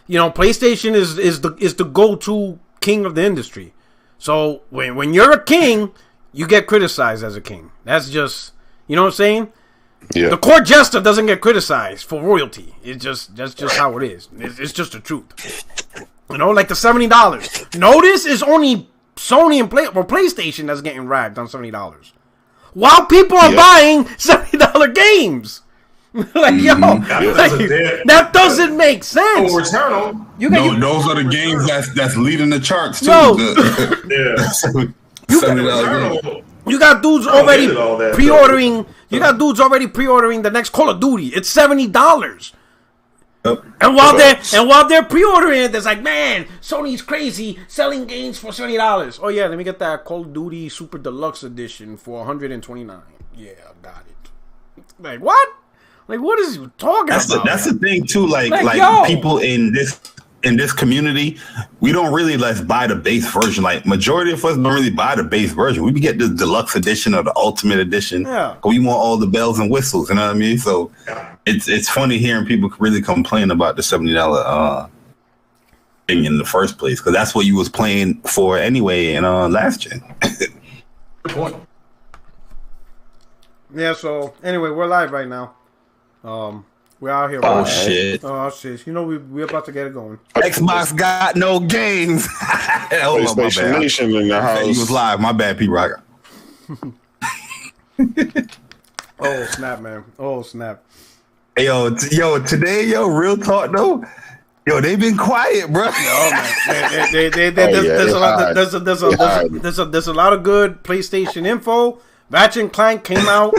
You know, PlayStation is the go-to king of the industry. So when you're a king, you get criticized as a king. That's just, you know what I'm saying? Yeah. The court jester doesn't get criticized for royalty. That's just how it is. It's just the truth. You know, like the $70. Notice it's only Sony and PlayStation that's getting ragged on $70. While people are buying $70 games. Like, yo, that doesn't make sense. Oh, Returnal. Those are the games that's leading the charts, too. $70 You got dudes already pre-ordering. You got dudes already pre-ordering the next Call of Duty. It's $70. And while they're pre-ordering it, it's like, man, Sony's crazy selling games for $70. Oh yeah, let me get that Call of Duty Super Deluxe Edition for $129. Yeah, I got it. Like what? Like what is you talking about? That's the thing too. Like people in this community, we don't really buy the base version. Like majority of us don't really buy the base version. We get the deluxe edition or the ultimate edition. Yeah. We want all the bells and whistles. You know what I mean? So it's funny hearing people really complain about the $70 thing in the first place, because that's what you was playing for anyway in last gen. Good point. Yeah. So anyway, we're live right now. We're out here. Oh shit! Oh shit! You know we're about to get it going. Xbox got no games. PlayStation Nation in the house. He was live. My bad, P. Rock. Oh snap, man! Oh snap! Hey, yo, today, real talk though. Yo, they been quiet, bro. No, man. There's a lot of good PlayStation info. Ratchet and Clank came out.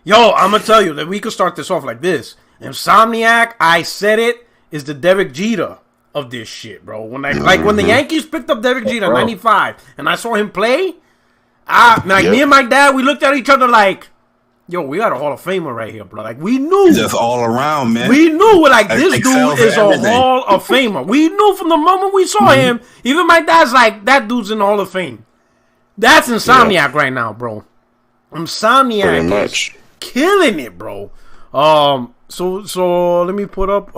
Yo, I'm gonna tell you that we could start this off like this. Insomniac, I said it, is the Derek Jeter of this shit, bro. When the Yankees picked up Derek Jeter in '95, and I saw him play, me and my dad, we looked at each other like, yo, we got a Hall of Famer right here, bro. Like we knew, just all around, man. We knew this dude is a Hall of Famer. We knew from the moment we saw him. Even my dad's like, that dude's in the Hall of Fame. That's Insomniac right now, bro. Insomniac is killing it, bro. So let me put up.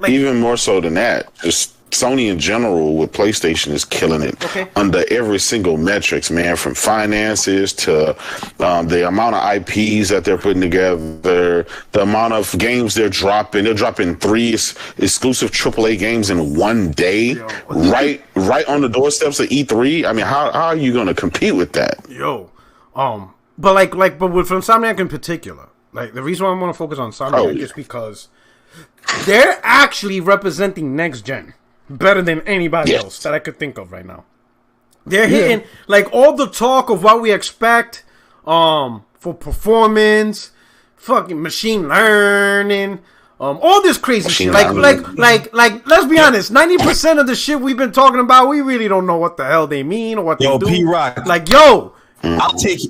Even more so than that, just Sony in general with PlayStation is killing it under every single metrics, man. From finances to the amount of IPs that they're putting together, the amount of games they're dropping. They're dropping 3 exclusive AAA games in one day, right on the doorsteps of E3. I mean, how are you going to compete with that? But with Insomniac in particular, like the reason why I want to focus on Insomniac is because they're actually representing next gen better than anybody else that I could think of right now. They're hitting like all the talk of what we expect for performance, fucking machine learning, all this crazy shit. Like let's be honest, 90% of the shit we've been talking about, we really don't know what the hell they mean or what they do. P-Rock. Like, yo, I'll take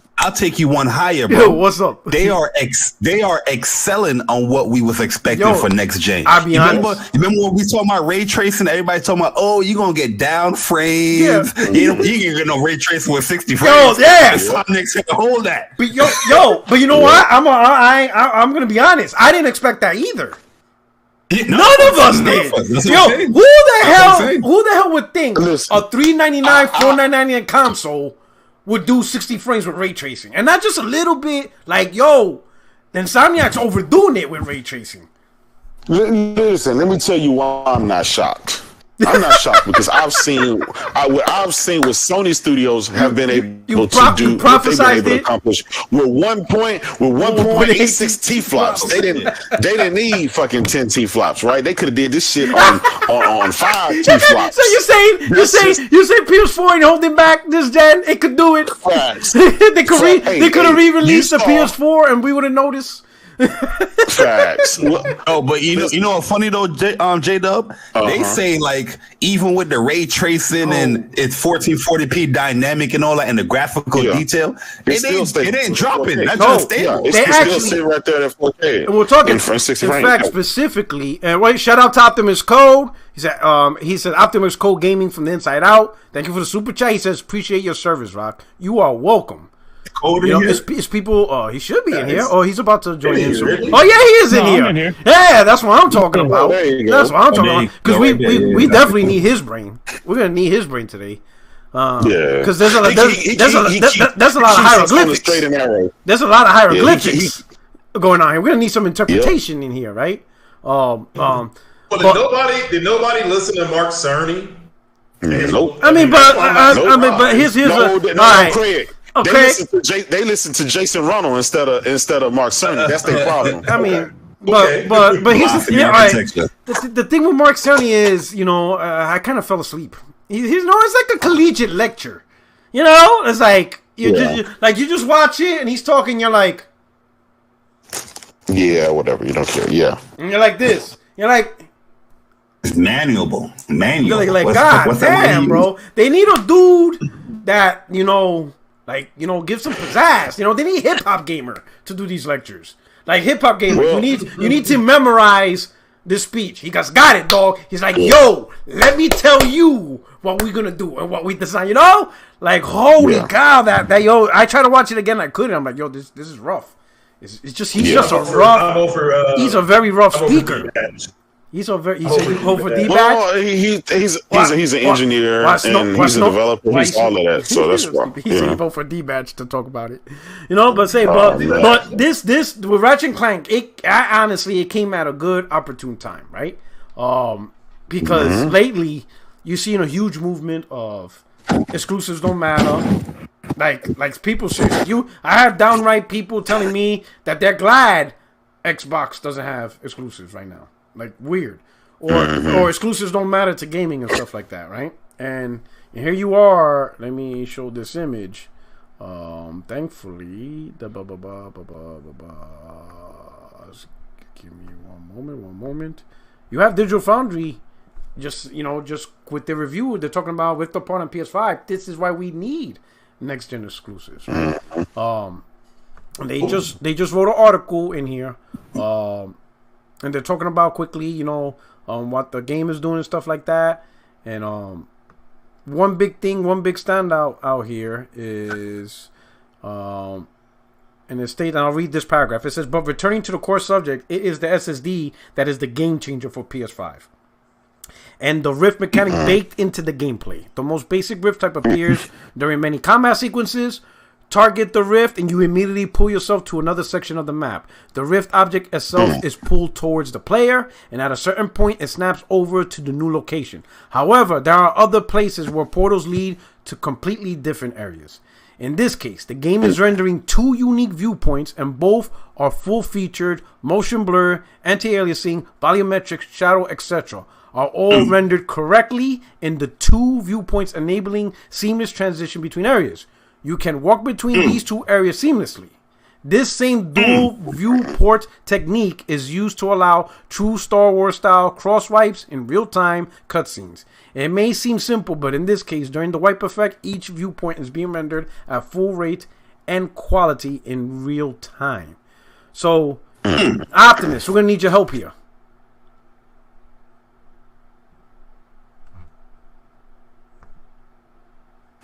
you one higher, bro. Yo, what's up? They are excelling on what we was expecting for next gen. I'll be honest. Remember when we talking about ray tracing? Everybody talking about, oh, you gonna get down frames. Yeah. You can't get no ray tracing with 60 frames. Yo, yeah. Sonic's gonna hold that. But but you know what? I'm gonna be honest. I didn't expect that either. None of us did. Who the hell would think a $399, $499 console would do 60 frames with ray tracing? And not just a little bit. Like, yo, Insomniac's overdoing it with ray tracing. Listen, let me tell you why I'm not shocked. I'm not shocked because I've seen what Sony Studios have been able to do. What they've been able to accomplish with 1.86 T flops. They didn't need fucking 10 T flops, right? They could have did this shit on 5 T flops. So you say PS4 ain't holding back this gen? It could do it. They could have re-released the PS4 and we would have noticed. Facts. But you know what's funny though, J-Dub? They say like even with the ray tracing and it's 1440p dynamic and all that and the graphical detail, it ain't dropping. That's just stable. It's still sitting right there at 4K. And we're talking in fact specifically. And wait, shout out to Optimus Code. He said Optimus Code Gaming from the inside out. Thank you for the super chat. He says appreciate your service, Rock. You are welcome. It's people. Oh, he should be in here. Oh, he's about to join in soon. Really? Oh yeah, he is in here. Yeah, that's what I'm talking about. That's what I'm talking about. Because we definitely need his brain. We're gonna need his brain today. Because there's a lot of hieroglyphics. There's a lot of hieroglyphics going on here. We're gonna need some interpretation in here, right? Well, did nobody listen to Mark Cerny? Nope. I mean, but here's all right. Craig. Okay. They listen to Jason Ronald instead of Mark Cerny. That's their problem. I mean, but here's the thing with Mark Cerny is, I kind of fell asleep. It's like a collegiate lecture. It's like you just watch it and he's talking. You're like, yeah, whatever. You don't care. Yeah. And you're like this. You're like. It's manual. You're like God damn, bro. They need a dude that give some pizzazz. They need hip hop gamer to do these lectures. Like hip hop gamer, you need to memorize this speech. He goes, got it, dog. He's like, yo, let me tell you what we're gonna do and what we design. Like holy cow, that yo. I tried to watch it again, I couldn't. I'm like, yo, this is rough. He's just a rough. He's a very rough speaker. He's over D-badge. Well, he's an engineer and he's a developer. He's all of that. So that's why. He's vote for D-badge to talk about it. But this with Ratchet and Clank, honestly, it came at a good opportune time, right? Because lately you've seen a huge movement of exclusives don't matter. Like people say, I have downright people telling me that they're glad Xbox doesn't have exclusives right now. Like weird, or exclusives don't matter to gaming and stuff like that, right? And here you are. Let me show this image. Thankfully, give me one moment. You have Digital Foundry, just with the review they're talking about with the part on PS5. This is why we need next gen exclusives. Right? They just wrote an article in here. And they're talking about quickly, what the game is doing and stuff like that. And one big standout out here is in the state, and I'll read this paragraph. It says, but returning to the core subject, it is the SSD that is the game changer for PS5. And the Rift mechanic baked into the gameplay. The most basic Rift type appears during many combat sequences. Target the Rift and you immediately pull yourself to another section of the map. The Rift object itself is pulled towards the player, and at a certain point it snaps over to the new location. However, there are other places where portals lead to completely different areas. In this case, the game is rendering two unique viewpoints, and both are full-featured, motion blur, anti-aliasing, volumetric, shadow, etc. are all rendered correctly in the two viewpoints, enabling seamless transition between areas. You can walk between these two areas seamlessly. This same dual viewport technique is used to allow true Star Wars style cross wipes in real-time cutscenes. It may seem simple, but in this case, during the wipe effect, each viewpoint is being rendered at full rate and quality in real time. So, Optimus, we're going to need your help here.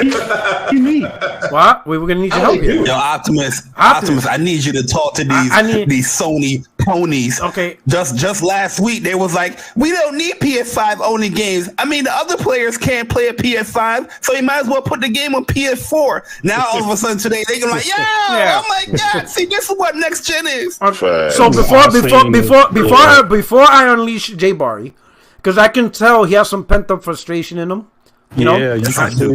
What you mean? What? We were gonna need your help here. Yo, Optimus, I need you to talk to these Sony ponies. Okay. Just last week they was like, we don't need PS5 only games. I mean, the other players can't play a PS5, so you might as well put the game on PS4. Now all of a sudden today they go like, oh my god, see, this is what next gen is. So before I unleash Jay Barry, because I can tell he has some pent up frustration in him. Yes, I do.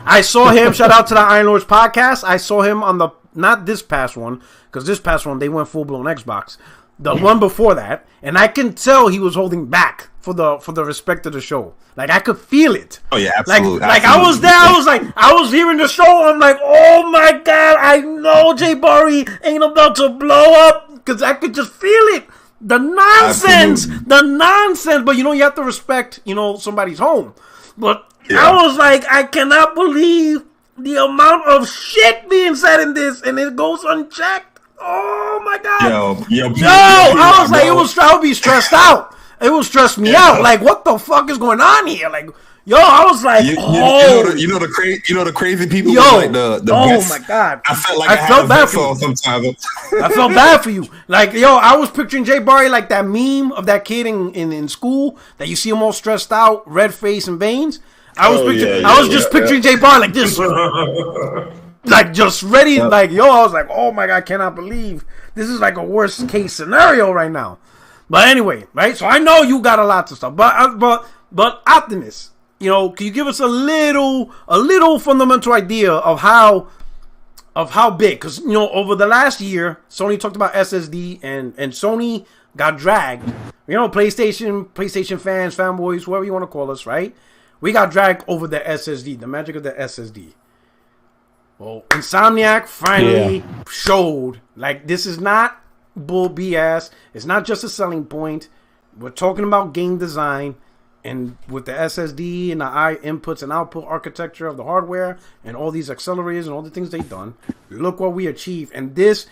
I saw him. Shout out to the Iron Lords podcast. I saw him on not this past one, because this past one they went full blown Xbox. The one before that, and I can tell he was holding back for the respect of the show. Like I could feel it. Oh yeah, absolutely. Like I was there. I was hearing the show. I'm like, oh my god, I know Jay Barry ain't about to blow up, because I could just feel it. The nonsense. But you have to respect somebody's home. But I was like, I cannot believe the amount of shit being said in this, and it goes unchecked. Oh my god! Yo! I was like, I would be stressed out. It would stress me out. Like, what the fuck is going on here? Like, Yo, I was like, you know the crazy people. Yo, like the best. My God, I felt like I felt bad for you sometimes. I felt bad for you. Like, yo, I was picturing Jay Barry like that meme of that kid in school that you see him all stressed out, red face and veins. I was just picturing Jay Barry like this, like just ready. Like, yo, I was like, oh my God, I cannot believe this is like a worst case scenario right now. But anyway, right? So I know you got a lot to stuff, but Optimus. You know, can you give us a little fundamental idea of how big? Because, you know, over the last year, Sony talked about SSD and Sony got dragged. You know, PlayStation fans, fanboys, whoever you want to call us, right? We got dragged over the SSD, the magic of the SSD. Well, Insomniac finally showed, like, this is not bull BS. It's not just a selling point. We're talking about game design. And with the SSD and the inputs and output architecture of the hardware and all these accelerators and all the things they've done, look what we achieved. And this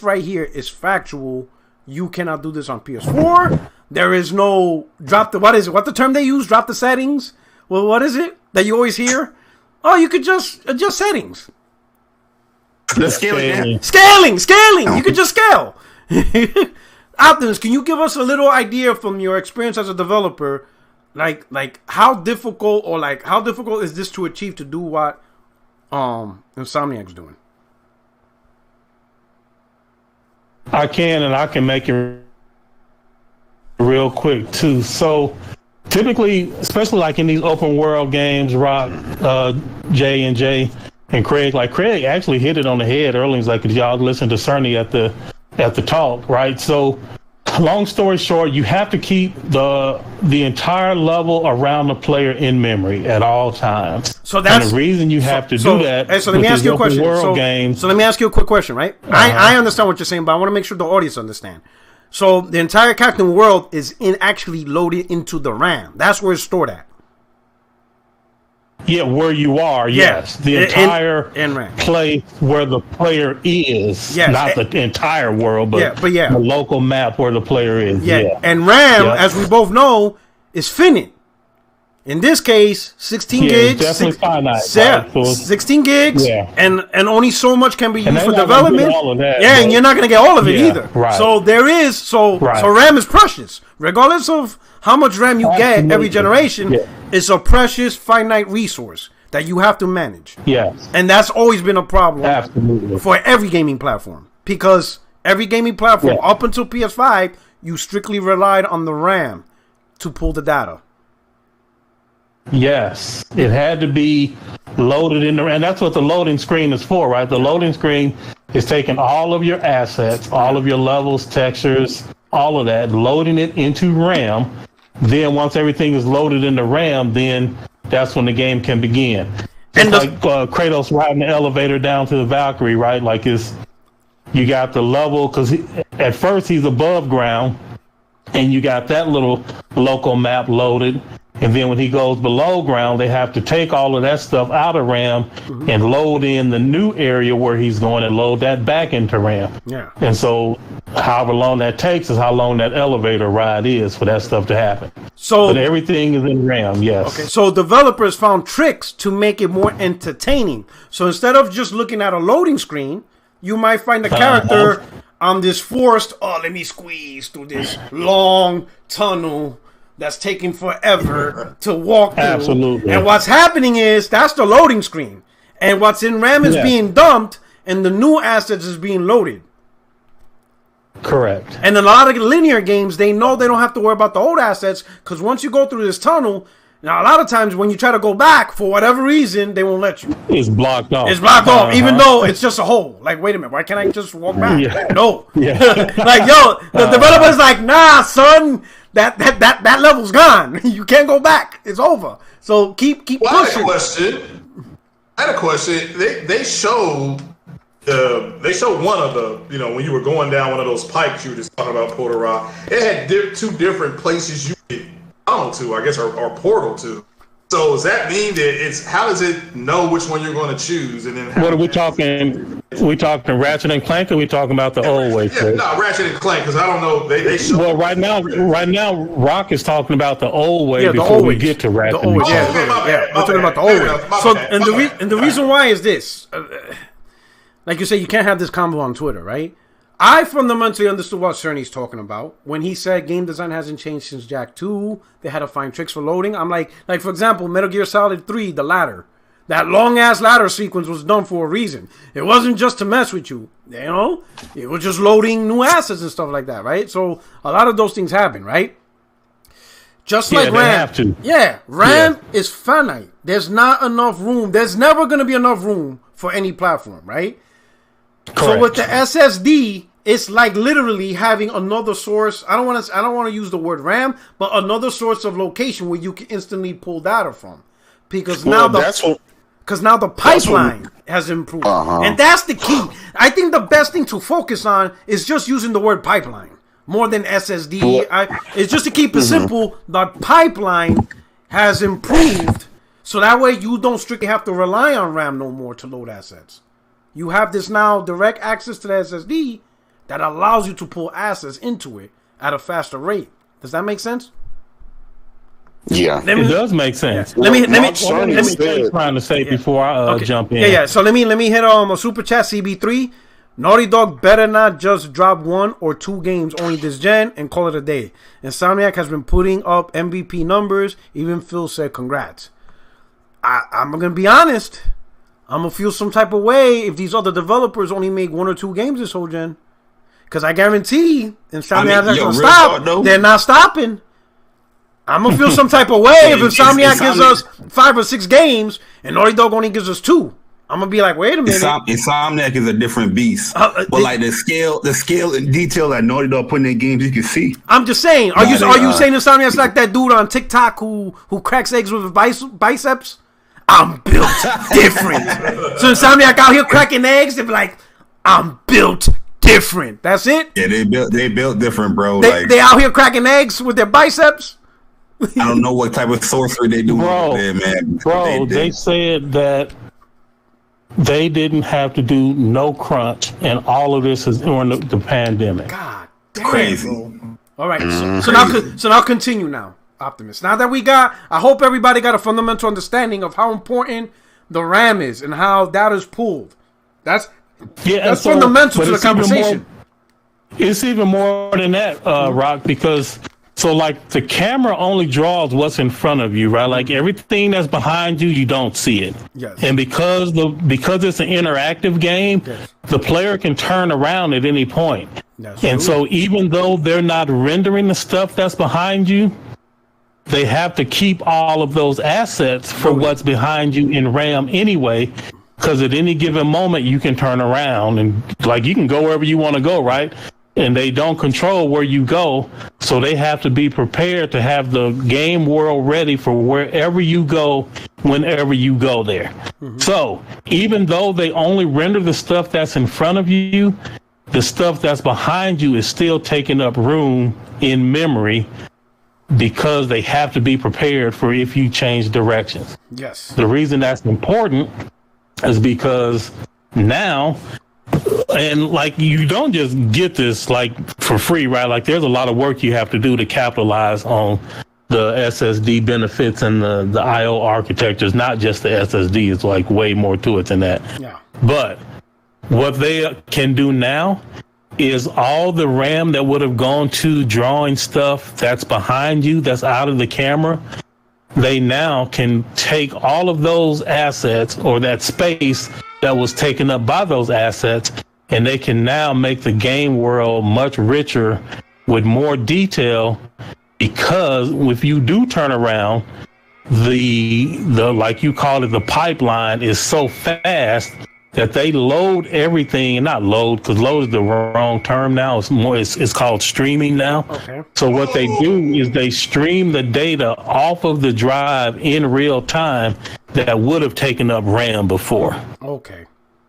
right here is factual. You cannot do this on PS4. There is no what is it? What the term they use? Drop the settings? Well, what is it that you always hear? Oh, you could just adjust settings. The scaling. Scaling. You could just scale. Optimus, can you give us a little idea from your experience as a developer? Like how difficult is this to achieve to do what Insomniac's doing? I can make it real quick too. So typically, especially like in these open world games, Rock, J and Craig, like Craig actually hit it on the head earlier. He's like, y'all listen to Cerny at the talk, right? So long story short, you have to keep the entire level around the player in memory at all times. So that's and the reason you have to do that. So let me ask you a question. So let me ask you a quick question, right? I understand what you're saying, but I want to make sure the audience understand. So the entire Captain World is actually loaded into the RAM. That's where it's stored at. Yeah, where you are, yes. The entire place where the player is. Yes. Not the entire world, but the local map where the player is. Yeah. And RAM, as we both know, is finite. In this case, 16 gigs. Definitely finite. 16 gigs, and only so much can be used for development. All of that, and you're not going to get all of it either. Right. So so RAM is precious. Regardless of how much RAM you get every generation, it's a precious, finite resource that you have to manage. Yes. And that's always been a problem for every gaming platform. Because every gaming platform, up until PS5, you strictly relied on the RAM to pull the data. Yes, it had to be loaded in the, and that's what the loading screen is for, right? The loading screen is taking all of your assets, all of your levels, textures, all of that, loading it into RAM. Then once everything is loaded into RAM, then that's when the game can begin. And like Kratos riding the elevator down to the Valkyrie, right? Like you got the level, because at first he's above ground, and you got that little local map loaded. And then when he goes below ground, they have to take all of that stuff out of RAM and load in the new area where he's going and load that back into RAM. Yeah. And so however long that takes is how long that elevator ride is for that stuff to happen. But everything is in RAM, yes. Okay, so developers found tricks to make it more entertaining. So instead of just looking at a loading screen, you might find a character on this forced, let me squeeze through this long tunnel that's taking forever to walk through. Absolutely. And what's happening is that's the loading screen. And what's in RAM is being dumped, and the new assets is being loaded. Correct. And a lot of linear games, they know they don't have to worry about the old assets, because once you go through this tunnel, now a lot of times when you try to go back, for whatever reason, they won't let you. It's blocked off. It's blocked off, even though it's just a hole. Like, wait a minute, why can't I just walk back? Yeah. No. Yeah. Like, yo, the developer's like, nah, son, that level's gone. You can't go back. It's over. So keep pushing. I had a question. They showed one of the, when you were going down one of those pipes you were just talking about, Porter Rock. It had two different places you could tunnel to, I guess, or portal to. So does that mean that how does it know which one you're going to choose? And then what are we talking? We talking Ratchet and Clank, or we talking about the old way? Yeah, no, Ratchet and Clank, because I don't know. They show. Well, right now, Rock is talking about the old way before we get to Ratchet. We're talking about the old way. So, and the reason why is this: like you say, you can't have this combo on Twitter, right? I fundamentally understood what Cerny's talking about when he said game design hasn't changed since Jack 2. They had to find tricks for loading. I'm like for example, Metal Gear Solid 3, the ladder. That long-ass ladder sequence was done for a reason. It wasn't just to mess with you, you know? It was just loading new assets and stuff like that, right? So a lot of those things happen, right? Just like RAM. RAM is finite. There's not enough room. There's never going to be enough room for any platform, right? Correct. So with the SSD, it's like literally having another source. I don't want to use the word RAM, but another source of location where you can instantly pull data from, because now the pipeline has improved, and that's the key. I think the best thing to focus on is just using the word pipeline more than SSD. It's just to keep it simple. The pipeline has improved, so that way you don't strictly have to rely on RAM no more to load assets. You have this now direct access to the SSD that allows you to pull assets into it at a faster rate. Does that make sense? Yeah, it does make sense. Yeah. Let me trying to say before I jump in. Yeah. So let me hit a super chat. CB3. Naughty Dog better not just drop 1 or 2 games only this gen and call it a day. Insomniac has been putting up MVP numbers. Even Phil said congrats. I'm gonna be honest. I'm going to feel some type of way if these other developers only make 1 or 2 games this whole gen. Because I guarantee Insomniac's not going to stop. They're not stopping. I'm going to feel some type of way if Insomniac gives us 5 or 6 games and Naughty Dog only gives us 2. I'm going to be like, wait a minute. Insomniac is a different beast. But like the scale and detail that Naughty Dog put in their games, you can see. I'm just saying. Are you saying Insomniac's like that dude on TikTok who cracks eggs with his biceps? I'm built different. So Insomniac out here cracking eggs, they be like, I'm built different. That's it? Yeah, they built different, bro. They out here cracking eggs with their biceps? I don't know what type of sorcery they do over there, man. Bro, they said that they didn't have to do no crunch, and all of this is during the pandemic. God damn, crazy. Bro. All right, so now continue now. Optimus. Now that I hope everybody got a fundamental understanding of how important the RAM is and how data is pulled. That's fundamental to the conversation. It's even more than that, Rock, because like the camera only draws what's in front of you, right? Like everything that's behind you, you don't see it. Yes. And because it's an interactive game, the player can turn around at any point. So even though they're not rendering the stuff that's behind you, they have to keep all of those assets for what's behind you in RAM anyway, because at any given moment you can turn around and like you can go wherever you want to go, right? And they don't control where you go, so they have to be prepared to have the game world ready for wherever you go, whenever you go there. So even though they only render the stuff that's in front of you, the stuff that's behind you is still taking up room in memory, because they have to be prepared for if you change directions. Yes. The reason that's important is because now, and like you don't just get this like for free, right? Like there's a lot of work you have to do to capitalize on the SSD benefits and the IO architectures, not just the SSD. It's like way more to it than that. Yeah. But what they can do now is all the RAM that would have gone to drawing stuff that's behind you, that's out of the camera, they now can take all of those assets or that space that was taken up by those assets, and they can now make the game world much richer with more detail, because if you do turn around, the like you call it, the pipeline is so fast that they load everything, not load, because load is the wrong term now. It's called streaming now. Okay. So what they do is they stream the data off of the drive in real time that would have taken up RAM before. Okay.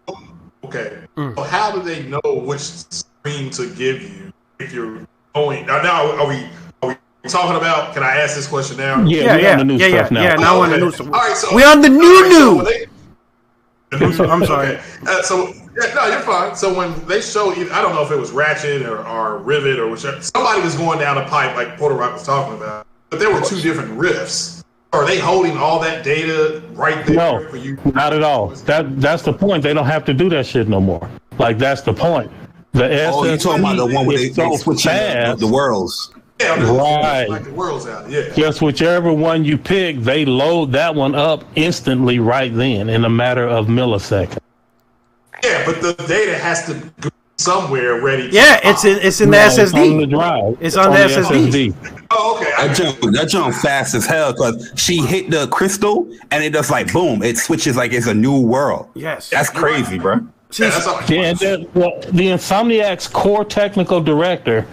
So how do they know which screen to give you if you're going? Now are we talking about? Can I ask this question now? Yeah. On the new stuff now. Yeah, now on the new stuff. All right, so we're on the new. I'm sorry. No, you're fine. So when they show, I don't know if it was Ratchet or Rivet or whichever, somebody was going down a pipe like Porter Rock was talking about, but there were two different rifts. Are they holding all that data right there for you? Not at all. That's the point. They don't have to do that shit no more. Like, that's the point. The SSD you're talking about the one where they switch the worlds. Yeah, right. Like the world's out. Yeah. Just whichever one you pick, they load that one up instantly right then in a matter of milliseconds. Yeah, but the data has to go somewhere ready. Yeah, it's in the SSD. It's on the drive. It's on the SSD. Oh, okay. That jump fast as hell because she hit the crystal and it just like boom, it switches like it's a new world. Yes, that's crazy, bro. The Insomniac's core technical director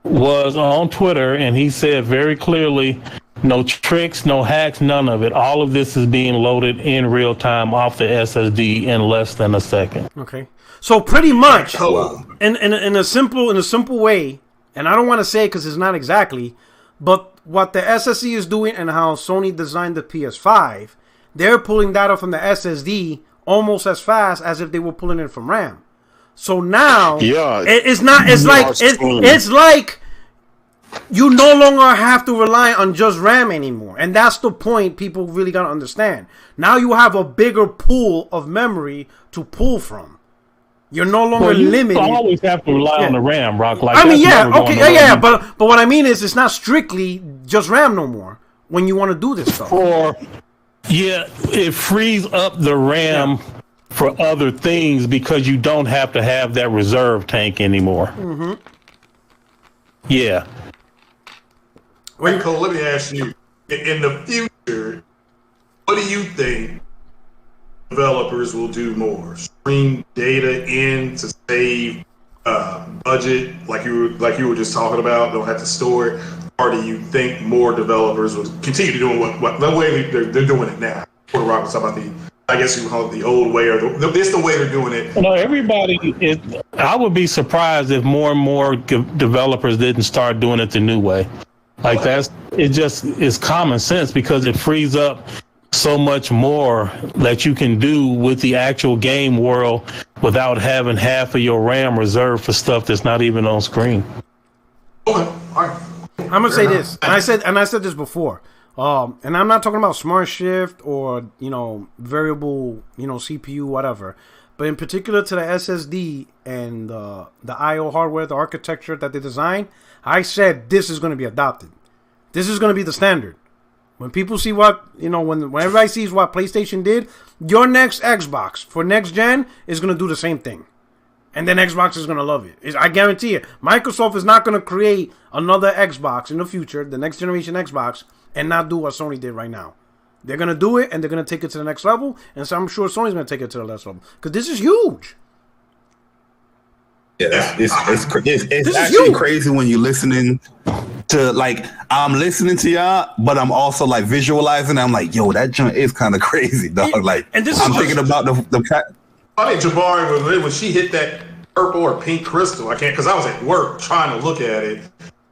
was on Twitter and he said very clearly, no tricks, no hacks, none of it. All of this is being loaded in real time off the SSD in less than a second. Okay, so pretty much in a simple way, and I don't want to say it because it's not exactly, but what the SSD is doing and how Sony designed the PS5, they're pulling data from the SSD almost as fast as if they were pulling it from RAM. So now, it's like you no longer have to rely on just RAM anymore. And that's the point people really got to understand. Now you have a bigger pool of memory to pull from. You're no longer limited. You always have to rely on the RAM, Rock. Like, but what I mean is it's not strictly just RAM no more when you want to do this stuff. It frees up the RAM for other things because you don't have to have that reserve tank anymore. Mm-hmm. Yeah. Wait, Cole, let me ask you. In the future, what do you think developers will do more? Stream data in to save budget, like you were just talking about, don't have to store it? Or do you think more developers will continue doing what the way they're doing it now? Porter Rock was talking about I guess you call it the old way, or it's the way they're doing it. I would be surprised if more and more developers didn't start doing it the new way. Like it's common sense because it frees up so much more that you can do with the actual game world without having half of your RAM reserved for stuff that's not even on screen. Okay, all right. I'm gonna say this, and I said this before. And I'm not talking about smart shift or, variable, CPU, whatever. But in particular to the SSD and the I/O hardware, the architecture that they designed, I said this is going to be adopted. This is going to be the standard. When people see when everybody sees what PlayStation did, your next Xbox for next gen is going to do the same thing. And then Xbox is going to love it. I guarantee it. Microsoft is not going to create another Xbox in the future, the next generation Xbox, and not do what Sony did right now. They're going to do it, and they're going to take it to the next level. And so I'm sure Sony's going to take it to the next level. Because this is huge. Yeah, it's actually crazy when you're listening to, like, I'm listening to y'all, but I'm also, like, visualizing. I'm like, yo, that joint is kind of crazy, dog. Like, I'm thinking about the I think Jabari, when she hit that purple or pink crystal, I can't, because I was at work trying to look at it.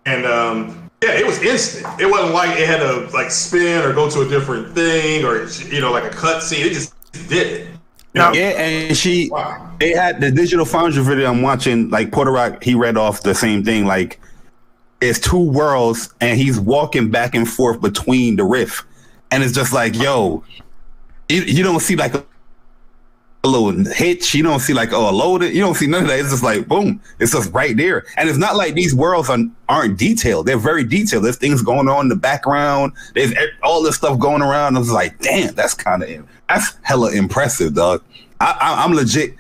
And, it was instant. It wasn't like it had to like spin or go to a different thing or like a cut scene. It just did it. And they had the Digital Foundry video I'm watching. Like Porter Rock, he read off the same thing. Like it's two worlds, and he's walking back and forth between the rift, and it's just like, yo, you don't see like a little hitch. You don't see like a loaded. You don't see none of that. It's just like boom. It's just right there. And it's not like these worlds aren't detailed. They're very detailed. There's things going on in the background. There's all this stuff going around. I was like, damn, that's hella impressive, dog. I'm legit.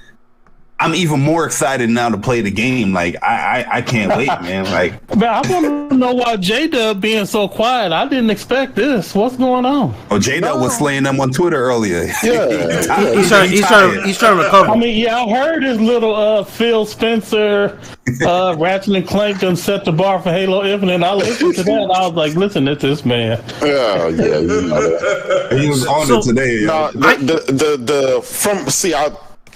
I'm even more excited now to play the game. Like I can't wait, man. Like, man, I want to know why J-Dub being so quiet. I didn't expect this. What's going on? Oh, J-Dub was slaying them on Twitter earlier. Yeah, he's trying to recover. I mean, I heard his little Phil Spencer, Ratchet and Clank done set the bar for Halo Infinite. I listened to that. And I was like, listen to this man. Yeah, you know that. He was on it today.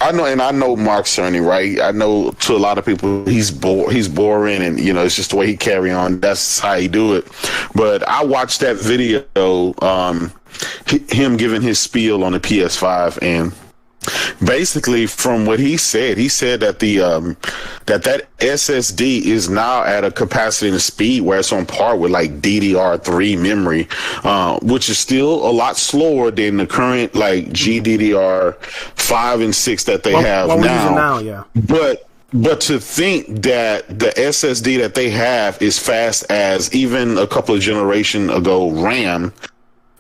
I know Mark Cerny, right? I know to a lot of people he's boring, and it's just the way he carry on. That's how he do it. But I watched that video, him giving his spiel on the PS5, and basically from what he said that that SSD is now at a capacity and a speed where it's on par with like DDR3 memory, which is still a lot slower than the current like GDDR5 and 6 that they have now. Yeah. But to think that the SSD that they have is fast as even a couple of generations ago RAM,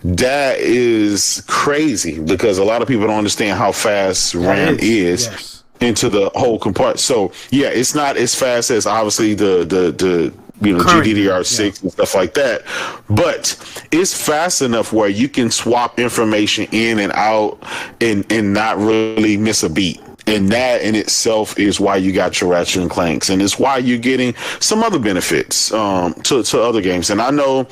that is crazy, because a lot of people don't understand how fast RAM is into the whole compartment. So yeah, it's not as fast as obviously the GDDR6 and stuff like that, but it's fast enough where you can swap information in and out and not really miss a beat. And that in itself is why you got your Ratchet and Clanks, and it's why you're getting some other benefits to other games. And I know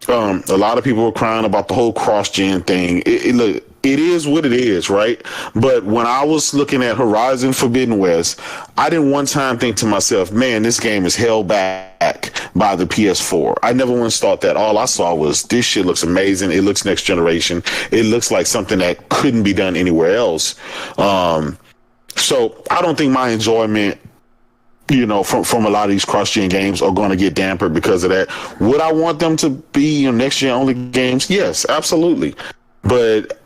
a lot of people were crying about the whole cross-gen thing. Look, it is what it is, right? But when I was looking at Horizon Forbidden West, I didn't one time think to myself, man, this game is held back by the PS4. I never once thought that. All I saw was, this shit looks amazing. It looks next generation. It looks like something that couldn't be done anywhere else. So I don't think my enjoyment from a lot of these cross-gen games are going to get dampered because of that. Would I want them to be next-gen only games? Yes, absolutely. But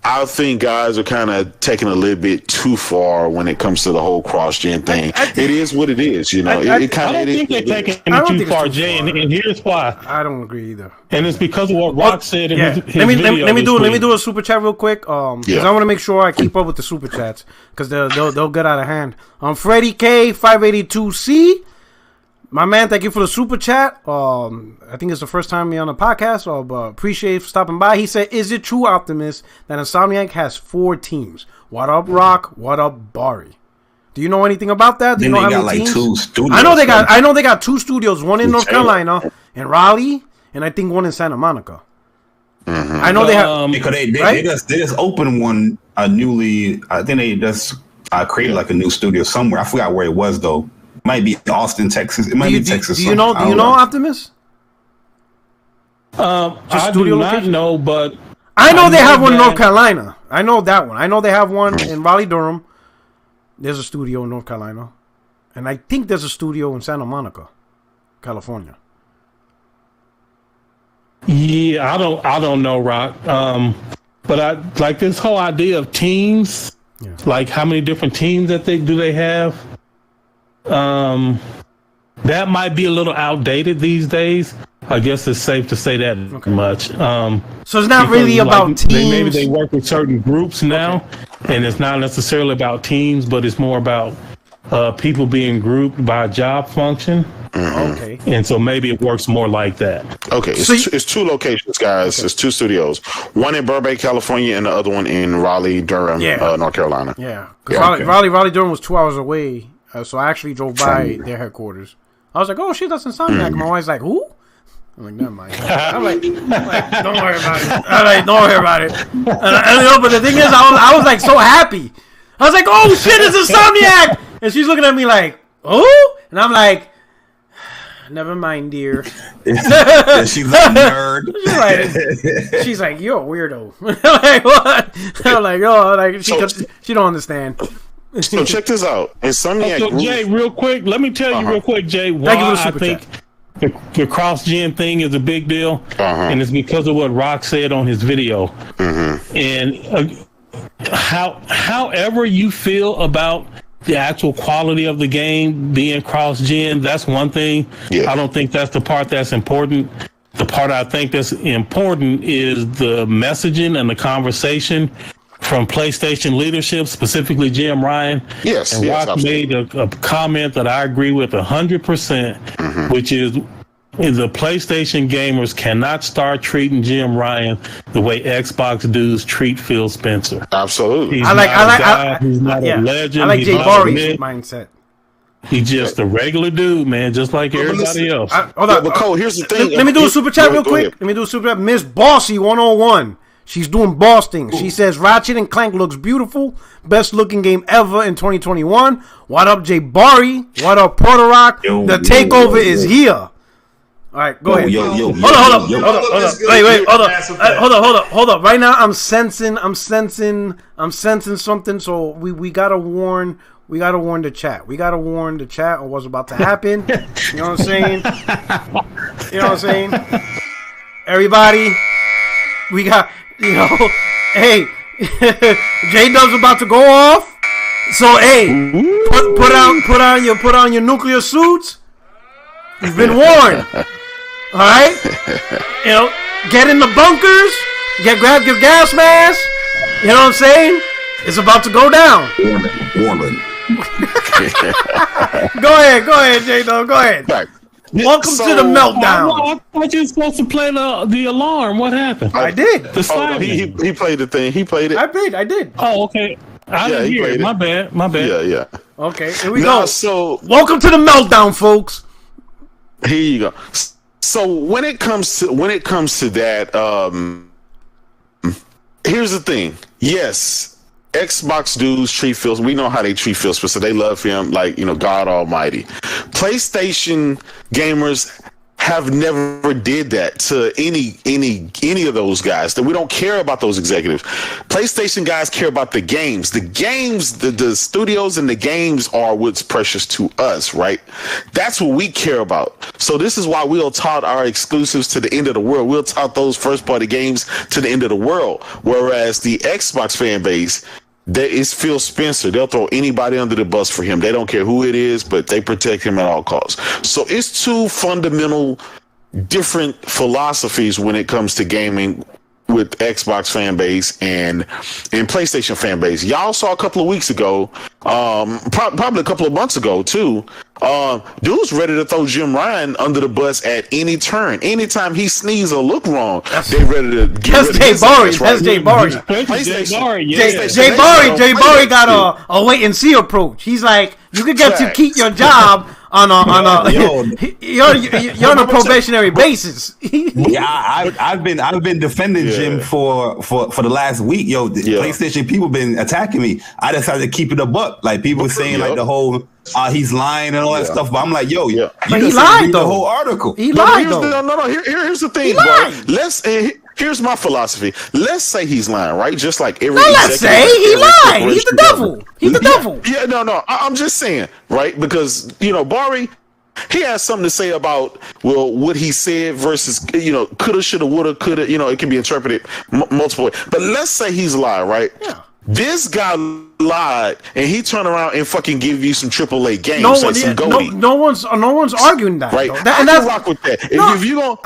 I think guys are kind of taking a little bit too far when it comes to the whole cross-gen thing. It is what it is, I don't think they're taking it too far, Jay, and here's why. I don't agree either. And it's because of what Rock said in his video. Let me do a super chat real quick, because I want to make sure I keep up with the super chats, because they'll get out of hand. Freddie K 582C, my man, thank you for the super chat. I think it's the first time you're on the podcast, but appreciate you for stopping by. He said, is it true, Optimus, that Insomniac has 4 teams? What up, Rock? What up, Bari? Do you know anything about that? Do you know how many teams? 2 studios. I know they got 2 studios, one in North Carolina, in Raleigh, and I think one in Santa Monica. Mm-hmm. I know they have because they just opened one newly. I think they just created like a new studio somewhere. I forgot where it was though. Might be Austin, Texas. It might be Texas. Do you know Optimus? I do not know, but I know they have one in North Carolina. I know that one. I know they have one in Raleigh, Durham. There's a studio in North Carolina, and I think there's a studio in Santa Monica, California. Yeah, I don't know, Rock. But I like this whole idea of teams. Yeah. Like how many different teams that they have. That might be a little outdated these days. I guess it's safe to say that much. So it's not really about teams. Maybe they work with certain groups now, and it's not necessarily about teams, but it's more about people being grouped by job function. Mm-hmm. Okay. And so maybe it works more like that. Okay. It's 2 locations, guys. Okay. It's 2 studios. One in Burbank, California, and the other one in Raleigh, Durham, North Carolina. Yeah. Raleigh, Durham was 2 hours away. So I actually drove by their headquarters. I was like, oh shit, that's Insomniac. My wife's like, who? I'm like, never mind. I'm like, don't worry about it. I'm like, don't worry about it. But the thing is, I was like so happy. I was like, oh shit, it's Insomniac. And she's looking at me like, oh? And I'm like, never mind, dear. She's like, nerd. She's like, you're a weirdo. I'm like, what? I'm like, oh, like she don't understand. So check this out. Insomniac. So Jay, real quick, let me tell you real quick, Jay, why I think the cross-gen thing is a big deal, and it's because of what Rock said on his video. Mm-hmm. And however you feel about the actual quality of the game being cross-gen, that's one thing. Yeah. I don't think that's the part that's important. The part I think that's important is the messaging and the conversation from PlayStation leadership, specifically Jim Ryan. Yes, and Rock made a comment that I agree with 100%, which is the PlayStation gamers cannot start treating Jim Ryan the way Xbox dudes treat Phil Spencer. Absolutely. He's not a legend. I like Jay Barry's mindset. He's just a regular dude, man, just like everybody else. Hold on, but Cole, here's the thing. Let me do a super chat real quick. Let me do a super chat. Miss Bossy 101. She's doing boss things. She says Ratchet and Clank looks beautiful. Best looking game ever in 2021. What up, Jay Bari? What up, Puerto Rock? The takeover is here. All right, go ahead. Hold up. Wait, hold up. Right now, I'm sensing something. So we gotta warn the chat. We gotta warn the chat on what's about to happen. You know what I'm saying? Everybody, we got, hey, J-Dub's about to go off. So hey, put on your nuclear suits. You've been warned. All right, get in the bunkers. Grab your gas mask. You know what I'm saying? It's about to go down. Warning. Go ahead, J-Dub. Go ahead. Right. Welcome to the meltdown. I thought you were supposed to play the alarm. What happened? I did. He played the thing. He played it. I did. Oh, okay. I didn't hear it. My bad. Yeah. Okay, here we go. So welcome to the meltdown, folks. Here you go. So when it comes to that, here's the thing. Yes. Xbox dudes treat Phil. We know how they treat Phil Spencer. They love him like God Almighty. PlayStation gamers have never did that to any of those guys. That we don't care about those executives. PlayStation guys care about the games. The games, the studios and the games are what's precious to us, right? That's what we care about. So this is why we'll tout our exclusives to the end of the world. We'll tout those first party games to the end of the world. Whereas the Xbox fan base, that is Phil Spencer. They'll throw anybody under the bus for him. They don't care who it is, but they protect him at all costs. So it's two fundamental different philosophies when it comes to gaming with Xbox fan base and PlayStation fan base. Y'all saw a couple of weeks ago, probably a couple of months ago too. Dude's ready to throw Jim Ryan under the bus at any turn. Anytime he sneezes or look wrong, they ready to get rid of his ass, right? That's Jay Bari. Jay Bari got a wait and see approach. He's like, you could get to keep your job on you're on a probationary basis. I've been defending Jim for the last week. PlayStation people been attacking me. I decided to keep it a buck. Like people saying like the whole he's lying and all that stuff. But I'm like, you but he lied though. The whole article. He lied though. No. Here's the thing, bro. Here's my philosophy. Let's say he's lying, right? Just like every. No, let's say he lied. He's the devil. He's the devil. Yeah, no. I'm just saying, right? Because Bari, he has something to say about what he said versus coulda, shoulda, woulda, coulda. It can be interpreted multiple ways. But let's say he's lying, right? Yeah. This guy lied, and he turned around and fucking give you some AAA games, no one's arguing that, right? I can rock with that. If you don't,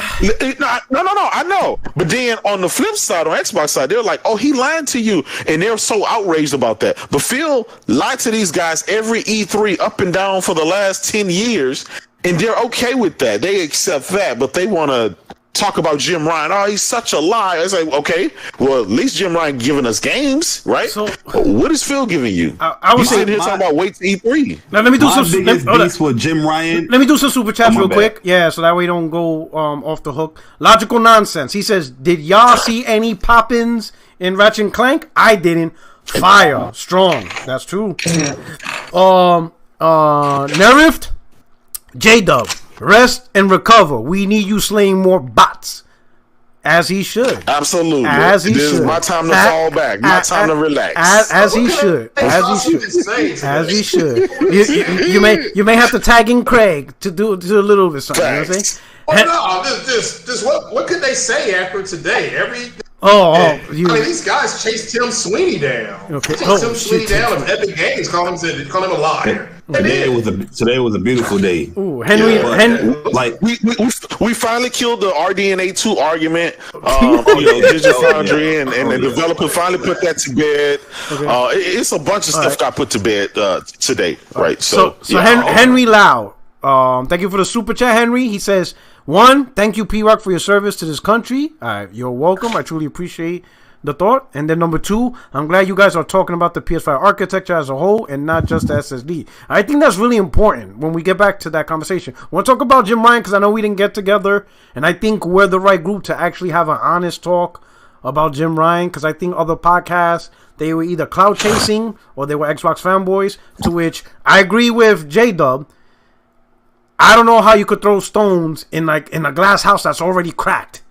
no, I know. But then on the flip side, on Xbox side, they're like, "Oh, he lied to you," and they're so outraged about that. But Phil lied to these guys every E3 up and down for the last 10 years, and they're okay with that. They accept that, but they want to talk about Jim Ryan. Oh, he's such a liar. It's like, okay, well, at least Jim Ryan giving us games, right? So, what is Phil giving you? I was sitting here talking about wait to E3. Now, let me do some. For Jim Ryan. Let me do some super chats real quick. Yeah, so that way you don't go off the hook. Logical nonsense. He says, "Did y'all see any pop-ins in Ratchet and Clank? I didn't. Fire, strong. That's true." Nerift, J-Dub. Rest and recover. We need you slaying more bots. As he should. Absolutely. As he this should. is my time to fall back. My time to relax. As he should. As he should. As he should. You may have to tag in Craig to do a little bit something. You know what I'm saying? What could they say after today? These guys chased Tim Sweeney down. Okay. Tim Sweeney down of Epic Games, call him a liar. Today was a beautiful day. Ooh, Henry, we finally killed the RDNA 2 argument. Digital Foundry and the developer finally put that to bed. Okay. It's a bunch of stuff got put to bed today, right? So Henry Lau, thank you for the super chat, Henry. He says, 1, thank you, P-Rock, for your service to this country. You're welcome. I truly appreciate the thought. And then number 2, I'm glad you guys are talking about the PS5 architecture as a whole and not just the SSD. I think that's really important when we get back to that conversation. I want to talk about Jim Ryan because I know we didn't get together, and I think we're the right group to actually have an honest talk about Jim Ryan because I think other podcasts, they were either cloud chasing or they were Xbox fanboys, to which I agree with J-Dub. I don't know how you could throw stones in a glass house that's already cracked.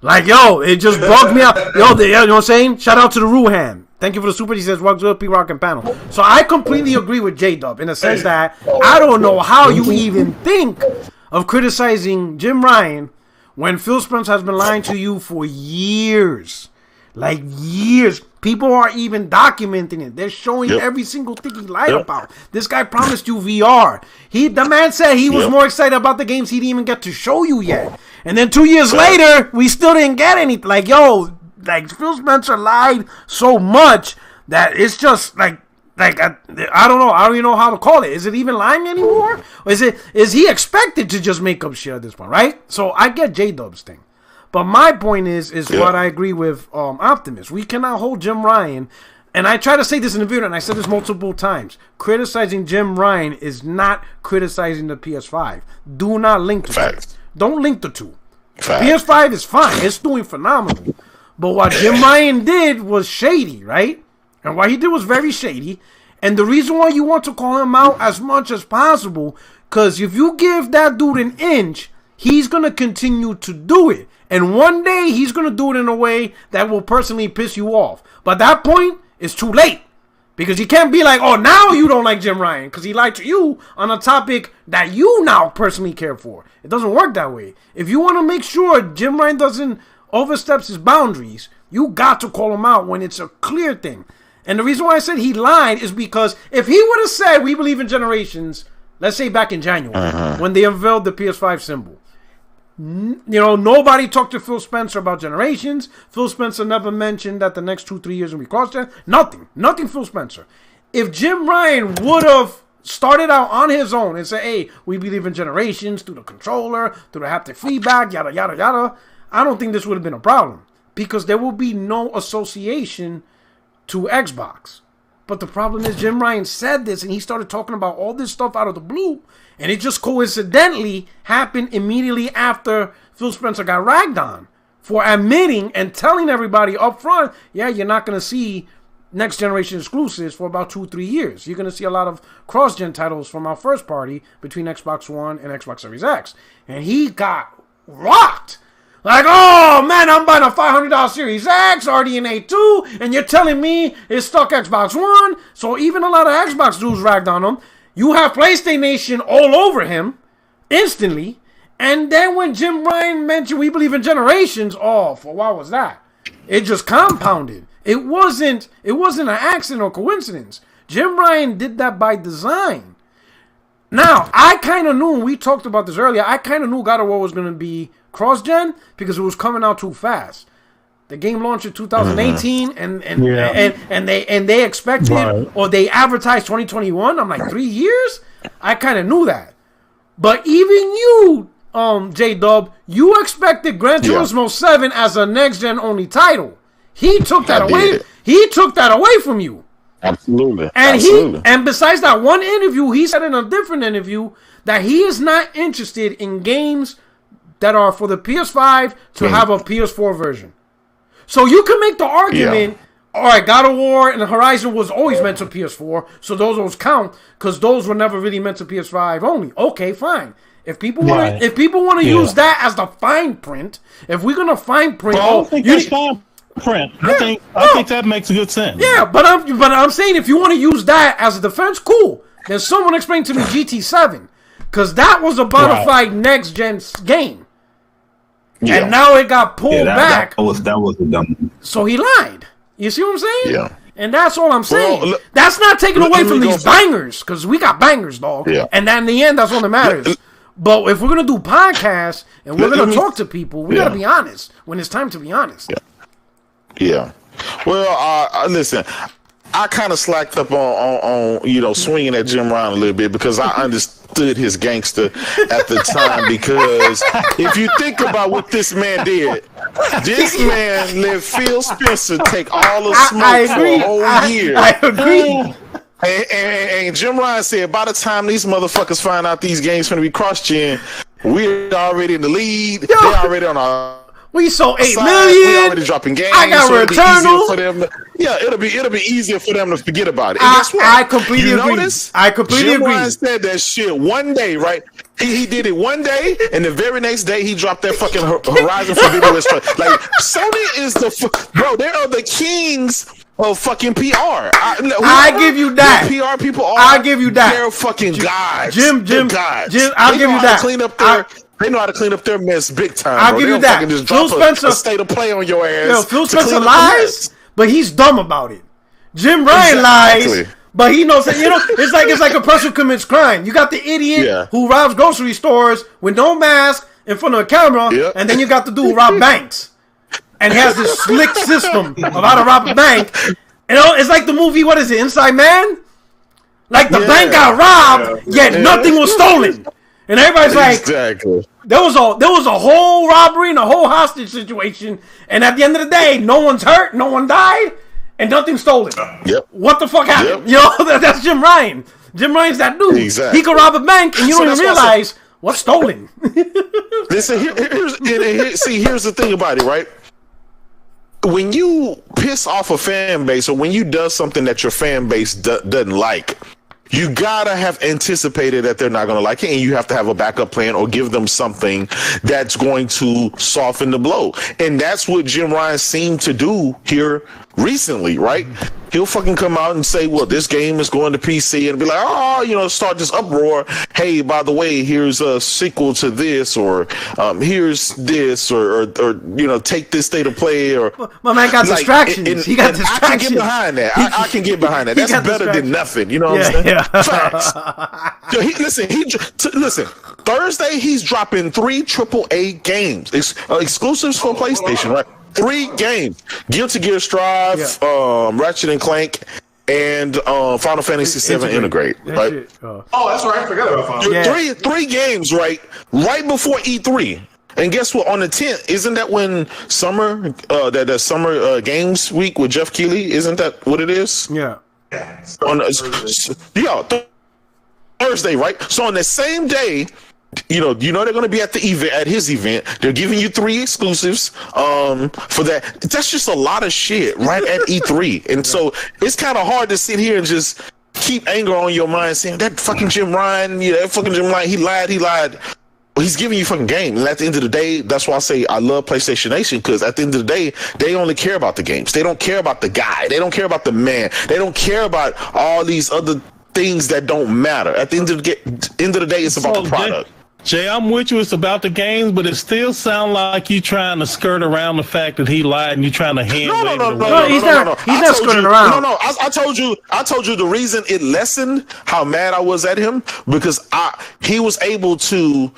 Like, yo, it just bugged me out. Yo, you know what I'm saying? Shout out to the Ruhan. Thank you for the super. He says, "What's good, P-Rock and panel?" So I completely agree with J-Dub in the sense that I don't know how you even think of criticizing Jim Ryan when Phil Spencer has been lying to you for years. Like, years. People are even documenting it. They're showing every single thing he lied about. This guy promised you VR. The man said he was more excited about the games he didn't even get to show you yet. And then 2 years later, we still didn't get anything. Like, yo, like Phil Spencer lied so much that it's just like I don't know. I don't even know how to call it. Is it even lying anymore? Or is he expected to just make up shit at this point, right? So I get J-Dub's thing. But my point is what I agree with Optimus. We cannot hold Jim Ryan, and I try to say this in the video, and I said this multiple times. Criticizing Jim Ryan is not criticizing the PS5. Do not link the two. Don't link the two. PS5 is fine. It's doing phenomenal. But what Jim Ryan did was shady, right? And what he did was very shady. And the reason why you want to call him out as much as possible, because if you give that dude an inch, he's going to continue to do it. And one day, he's going to do it in a way that will personally piss you off. But at that point, it's too late. Because you can't be like, oh, now you don't like Jim Ryan. Because he lied to you on a topic that you now personally care for. It doesn't work that way. If you want to make sure Jim Ryan doesn't oversteps his boundaries, you got to call him out when it's a clear thing. And the reason why I said he lied is because if he would have said, we believe in generations, let's say back in January, when they unveiled the PS5 symbol, you know, nobody talked to Phil Spencer about generations. Phil Spencer never mentioned that the next 2-3 years will be cross-gen. Nothing Phil Spencer. If Jim Ryan would have started out on his own and said, hey, we believe in generations through the controller, through the haptic feedback, yada, yada, yada, I don't think this would have been a problem because there will be no association to Xbox. But the problem is Jim Ryan said this and he started talking about all this stuff out of the blue. And it just coincidentally happened immediately after Phil Spencer got ragged on for admitting and telling everybody up front, yeah, you're not going to see next generation exclusives for about 2-3 years. You're going to see a lot of cross-gen titles from our first party between Xbox One and Xbox Series X. And he got rocked. Like, oh, man, I'm buying a $500 Series X, RDNA 2, and you're telling me it's stuck Xbox One? So even a lot of Xbox dudes ragged on him. You have PlayStation Nation all over him instantly. And then when Jim Ryan mentioned we believe in generations, oh, for what was that? It just compounded. It wasn't an accident or coincidence. Jim Ryan did that by design. Now, I kind of knew, we talked about this earlier, I kind of knew God of War was going to be cross-gen because it was coming out too fast. The game launched in 2018, and they expected or they advertised 2021. I'm like 3 years. I kind of knew that, but even you, J-Dub, you expected Gran Turismo 7 as a next-gen only title. He took that away. He took that away from you. Absolutely. And besides that one interview, he said in a different interview that he is not interested in games that are for the PS5 to have a PS4 version. So you can make the argument, all right, God of War and Horizon was always meant to PS4, so those count because those were never really meant to PS5 only. Okay, fine. If people want to use that as the fine print, if we're gonna fine print, I don't think that's fine print. I think that makes good sense. Yeah, but I'm saying if you want to use that as a defense, cool. Then someone explain to me GT7 because that was a bona fide next gen game. Yeah. And now it got pulled back. That was a dumb. So he lied. You see what I'm saying? Yeah. And that's all I'm saying. Well, that's not taken away from these bangers, because we got bangers, dog. Yeah. And then in the end, that's all that matters. But if we're going to do podcasts and we're going to talk to people, we got to be honest when it's time to be honest. Yeah. Well, listen, I kind of slacked up on swinging at Jim Ryan a little bit because I understood his gangster at the time. Because if you think about what this man did, this man let Phil Spencer take all the smoke for a whole year. I agree. And Jim Ryan said, by the time these motherfuckers find out these games going to be cross-gen, we're already in the lead. They're already on our We sold 8 We million. already dropping games. I got Returnal. It'll be easier for them to forget about it. And guess what? I completely agree. I completely agree. Jim Ryan said that shit one day, right? He did it one day, and the very next day he dropped that fucking Horizon Forbidden West. Like Sony is bro. They are the kings of fucking PR. I give you that. PR people are. I give you that. They're fucking gods. Jim. I'll give you that. They know how to clean up their mess big time. I'll give you that. Just Phil Spencer, a state of play on your ass. Yo, Phil Spencer lies, but he's dumb about it. Jim Ryan lies, but he knows that. It's like a person commits crime. You got the idiot who robs grocery stores with no mask in front of a camera, and then you got the dude who robbed banks, and he has this slick system of how to rob a bank. It's like the movie. What is it? Inside Man. Like the bank got robbed, yet nothing was stolen. And everybody's like, there was a whole robbery and a whole hostage situation, and at the end of the day, no one's hurt, no one died, and nothing's stolen. What the fuck happened? That's Jim Ryan. Jim Ryan's that dude. Exactly. He could rob a bank, and you don't even realize what's stolen. Listen, here's the thing about it, right? When you piss off a fan base, or when you do something that your fan base doesn't like, you gotta have anticipated that they're not gonna like it, and you have to have a backup plan or give them something that's going to soften the blow. And that's what Jim Ryan seemed to do here recently, right? He'll fucking come out and say, well, this game is going to PC, and be like, start this uproar. Hey, by the way, here's a sequel to this, or here's this, or take this state of play, or my man got distractions. He got distractions. I can get behind that. I can get behind that. That's better than nothing. You know what I'm saying? Yeah. Facts. Listen. Thursday, he's dropping 3 AAA games, exclusives for PlayStation, right? 3 games: Guilty Gear Strive, Ratchet and Clank, and Final Fantasy VII Integrate. Right? Oh, that's right. I forgot about Final Fantasy. 3 games, right before E3. And guess what? On the 10th, isn't that when that summer games week with Jeff Keighley? Isn't that what it is? Yeah. Thursday, right? So on the same day, they're going to be at the event, at his event. They're giving you 3 exclusives for that. That's just a lot of shit right at E3. And so it's kind of hard to sit here and just keep anger on your mind saying that fucking Jim Ryan, he lied. Well, he's giving you fucking game. And at the end of the day, that's why I say I love PlayStation Nation, because at the end of the day, they only care about the games. They don't care about the guy. They don't care about the man. They don't care about all these other things that don't matter. At the end of the day, it's about the product. Jay, I'm with you. It's about the games, but it still sounds like you trying to skirt around the fact that he lied, and you trying to hand wave it away. He's not skirting around. No. I told you the reason it lessened how mad I was at him, because he was able to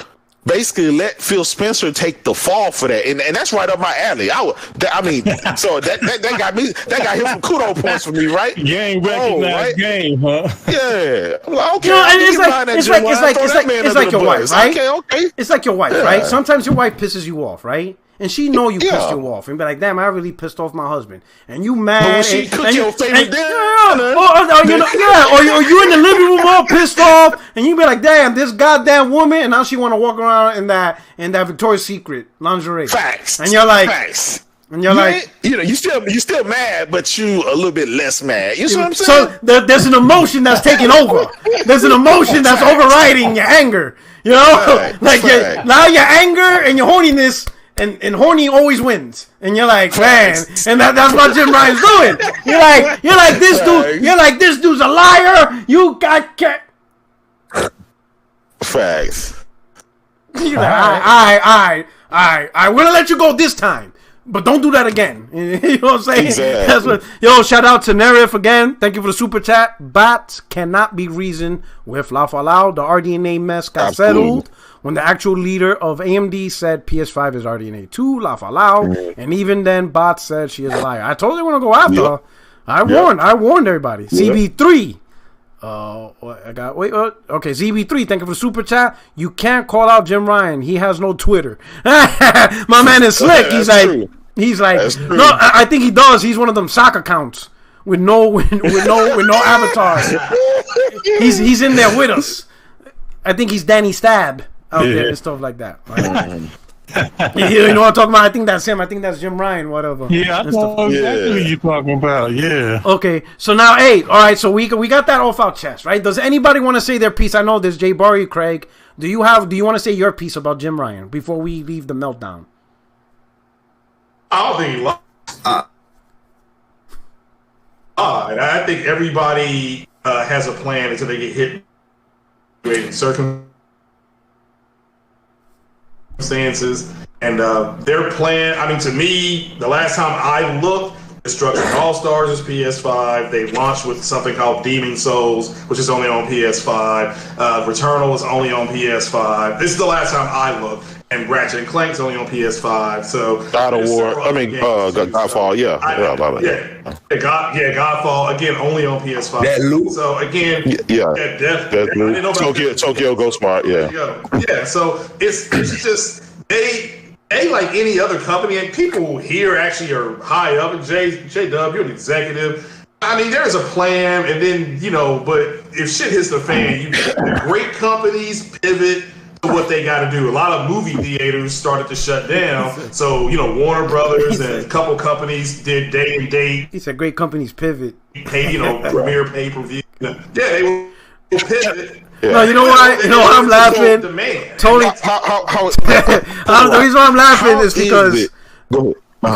basically let Phil Spencer take the fall for that, and that's right up my alley. So that got him some kudos points for me, right? Game recognized game, huh? Yeah. Okay. It's like your wife, right? Okay. It's like your wife, right? Sometimes your wife pisses you off, right? And she know you pissed you off, and be like, "Damn, I really pissed off my husband." And you mad? But when she cook your favorite dinner, or you in the living room all pissed off, and you be like, "Damn, this goddamn woman," and now she want to walk around in that Victoria's Secret lingerie. Facts. And you're like, facts. And you're like, you still mad, but you a little bit less mad. You see what I'm saying? So there's an emotion that's taking over. There's an emotion that's overriding your anger. Now your anger and your horniness. And horny always wins, and you're like, man, and that's what Jim Ryan's doing. You're like this dude. You're like, this dude's a liar. You got facts. You're like, I will let you go this time, but don't do that again. You know what I'm saying? Exactly. Shout out to Nerif again. Thank you for the super chat. Bots cannot be reasoned with. Laugh out loud. The RDNA mess got settled when the actual leader of AMD said PS5 is RDNA 2, laugh out loud, and even then, bots said she is a liar. I told you want to go after her. I warned everybody. ZB3. Okay, ZB3, thank you for the super chat. You can't call out Jim Ryan. He has no Twitter. My man is slick. He's like, no, I think he does. He's one of them sock accounts with no avatars. He's in there with us. I think he's Danny Stab out there and stuff like that. Right? You know what I'm talking about? I think that's him. I think that's Jim Ryan, whatever. Yeah, I know exactly who you're talking about. Yeah. Okay, so now, hey, all right, so we got that off our chest, right? Does anybody want to say their piece? I know there's Jay Barry, Craig. Do you want to say your piece about Jim Ryan before we leave the meltdown? I don't think he lost. I think everybody has a plan until they get hit in circumstances. And their plan, I mean, to me, the last time I looked, Destruction All-Stars is PS5. They launched with something called Demon Souls, which is only on PS5. Returnal is only on PS5. This is the last time I looked. And Ratchet and Clank is only on PS5. So God of War. I mean, Godfall. Godfall again only on PS5. That loop. So again, Tokyo Ghost Smart. Yeah. Yeah. So it's just they like any other company, and people here actually are high up. And J-Dub, you're an executive. I mean, there's a plan, and then but if shit hits the fan, the great companies pivot to what they got to do. A lot of movie theaters started to shut down, so Warner Brothers and a couple companies did day and date. He said, "Great companies pivot." Premiere pay-per-view. Yeah, they will pivot. Yeah. No, you know why? You know why I'm laughing? Totally. The reason why I'm laughing is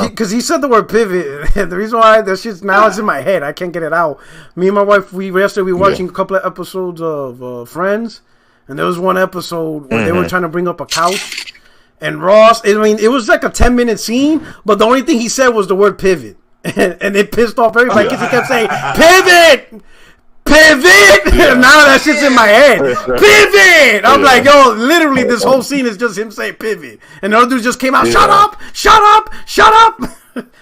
because he said the word pivot. The reason why that shit's now it's in my head. I can't get it out. Me and my wife, we were watching a couple of episodes of Friends, and there was one episode where they were trying to bring up a couch, and Ross. I mean, it was like a 10-minute scene, but the only thing he said was the word pivot, and it pissed off everybody because he kept saying pivot. Pivot! Yeah. Now that shit's in my head. Pivot! I'm like, yo, literally this whole scene is just him saying pivot. And the other dude just came out, shut up! Shut up! Shut up!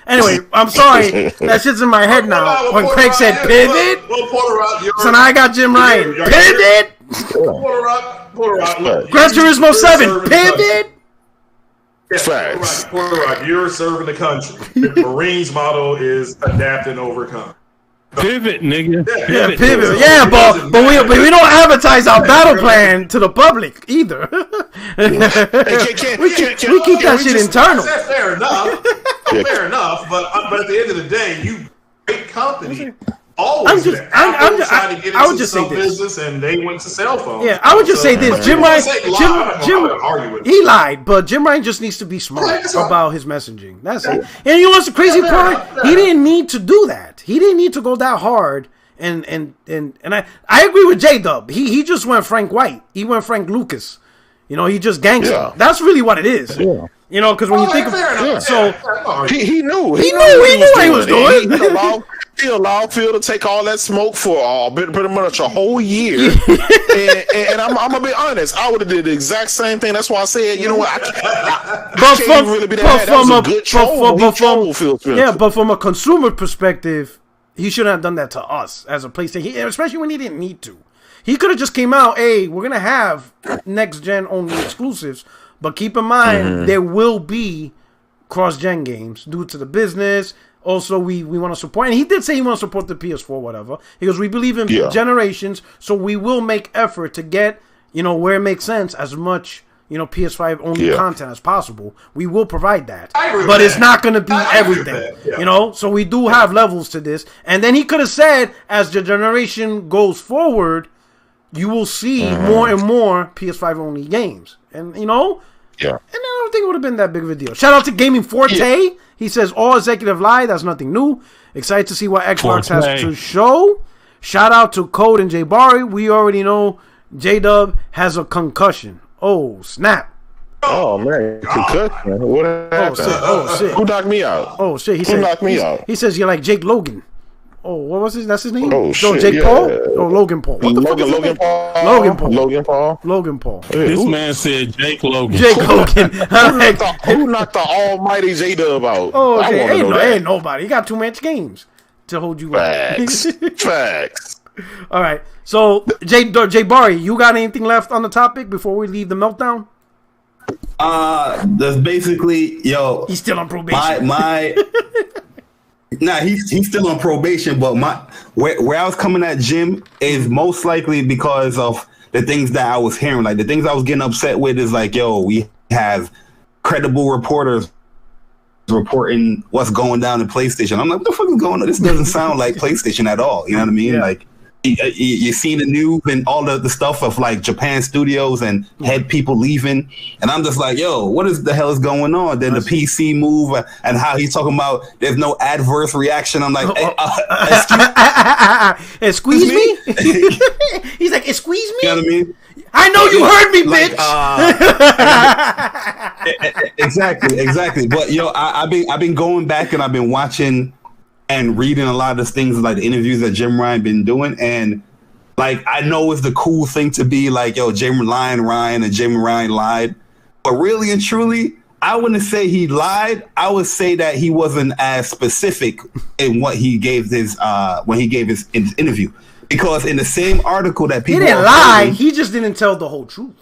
Anyway, I'm sorry. That shit's in my head now. When Craig said pivot, so now I got Jim Ryan. Pivot! Gran Turismo 7. Pivot! Facts. Porter Rock, you're serving the country. The Marines motto is adapt and overcome. Pivot, nigga. Pivot. Yeah, but we don't advertise our battle plan to the public either. We keep that shit internal. Fair enough. Fair enough. But at the end of the day, you great company. Always trying to get into some business, and they went to cell phones. Yeah, I would just say this: Jim Ryan, he lied, but Jim Ryan just needs to be smart about his messaging. That's it. And you know what's the crazy part? He didn't need to do that. He didn't need to go that hard. And I agree with J-Dub. He just went Frank White. He went Frank Lucas. He just gangster. Yeah. That's really what it is. Yeah. Because when you think of he knew what he was doing. He allowed Phil to take all that smoke for pretty much a whole year. and I'm gonna be honest, I would have did the exact same thing. That's why I said, you know what, I can't really be that was a good troll. But from a consumer perspective, he shouldn't have done that to us as a PlayStation, especially when he didn't need to. He could have just came out, hey, we're gonna have next gen only exclusives, but keep in mind there will be cross-gen games due to the business. Also, we want to support, and he did say he wants to support the PS4, whatever. He goes, we believe in generations, so we will make effort to get, where it makes sense, as much, PS5 only content as possible. We will provide that, but it's not going to be everything, So we do have levels to this, and then he could have said, as the generation goes forward, you will see more and more PS5 only games, and and I don't think it would have been that big of a deal. Shout out to Gaming Forte. Yeah. He says, all executive lie. That's nothing new. Excited to see what Xbox has to show. Shout out to Code and Jay Barry. We already know J-Dub has a concussion. Oh, snap. Oh, man. Concussion? What happened? Oh, shit. Who knocked me out? Oh, shit. Who knocked me out? He says you're like Jake Logan. Oh, what was his? That's his name? Oh, shit. Jake Paul? Oh, Logan Paul. What the fuck is Logan Paul? Logan Paul. Hey, this man said Jake Logan. Jake Logan. Who knocked the almighty J-Dub out? Oh, okay. Ain't nobody. He got too much games to hold you up. Facts. All right. So, Jay Barry, you got anything left on the topic before we leave the meltdown? That's basically, he's still on probation. Nah, he's still on probation, but where I was coming at Jim is most likely because of the things that I was hearing. Like the things I was getting upset with is like, we have credible reporters reporting what's going down in PlayStation. I'm like, what the fuck is going on? This doesn't sound like PlayStation at all. You know what I mean? Yeah. Like, you see the news and all the stuff of like Japan studios and head people leaving, and I'm just like, yo, what is the hell is going on? Then the PC move and how he's talking about there's no adverse reaction. I'm like, excuse me? He's like, excuse me? You know what I mean? I know you heard me, bitch. Exactly. But yo, I've been going back and I've been watching and reading a lot of the things like the interviews that Jim Ryan been doing, and like I know it's the cool thing to be like, yo, Jim Ryan and Jim Ryan lied, but really and truly, I wouldn't say he lied. I would say that he wasn't as specific in what he gave his when he gave his interview, because in the same article that people he didn't lie, he just didn't tell the whole truth.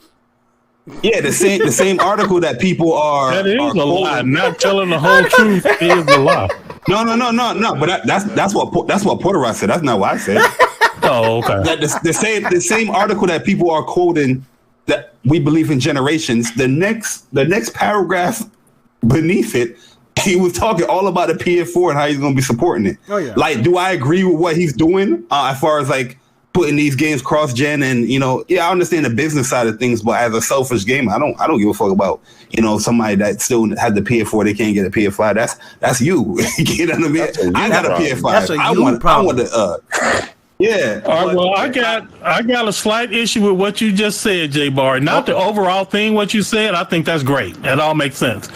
Yeah, the same article that people are. That is a lie. Not telling the whole truth is a lie. No. But that's what Porterat said. That's not what I said. Oh, okay. That the same article that people are quoting, that we believe in generations. The next paragraph beneath it, he was talking all about the PS4 and how he's going to be supporting it. Oh yeah. Like, do I agree with what he's doing as far as like putting these games cross-gen? And I understand the business side of things, but as a selfish gamer, I don't give a fuck about somebody that still had the PS4, they can't get a PS5. That's you. You know what I mean? I got a PS5. That's a you problem. Yeah. All right, well, I got a slight issue with what you just said, J Bar. Not the overall thing, what you said. I think that's great. That all makes sense.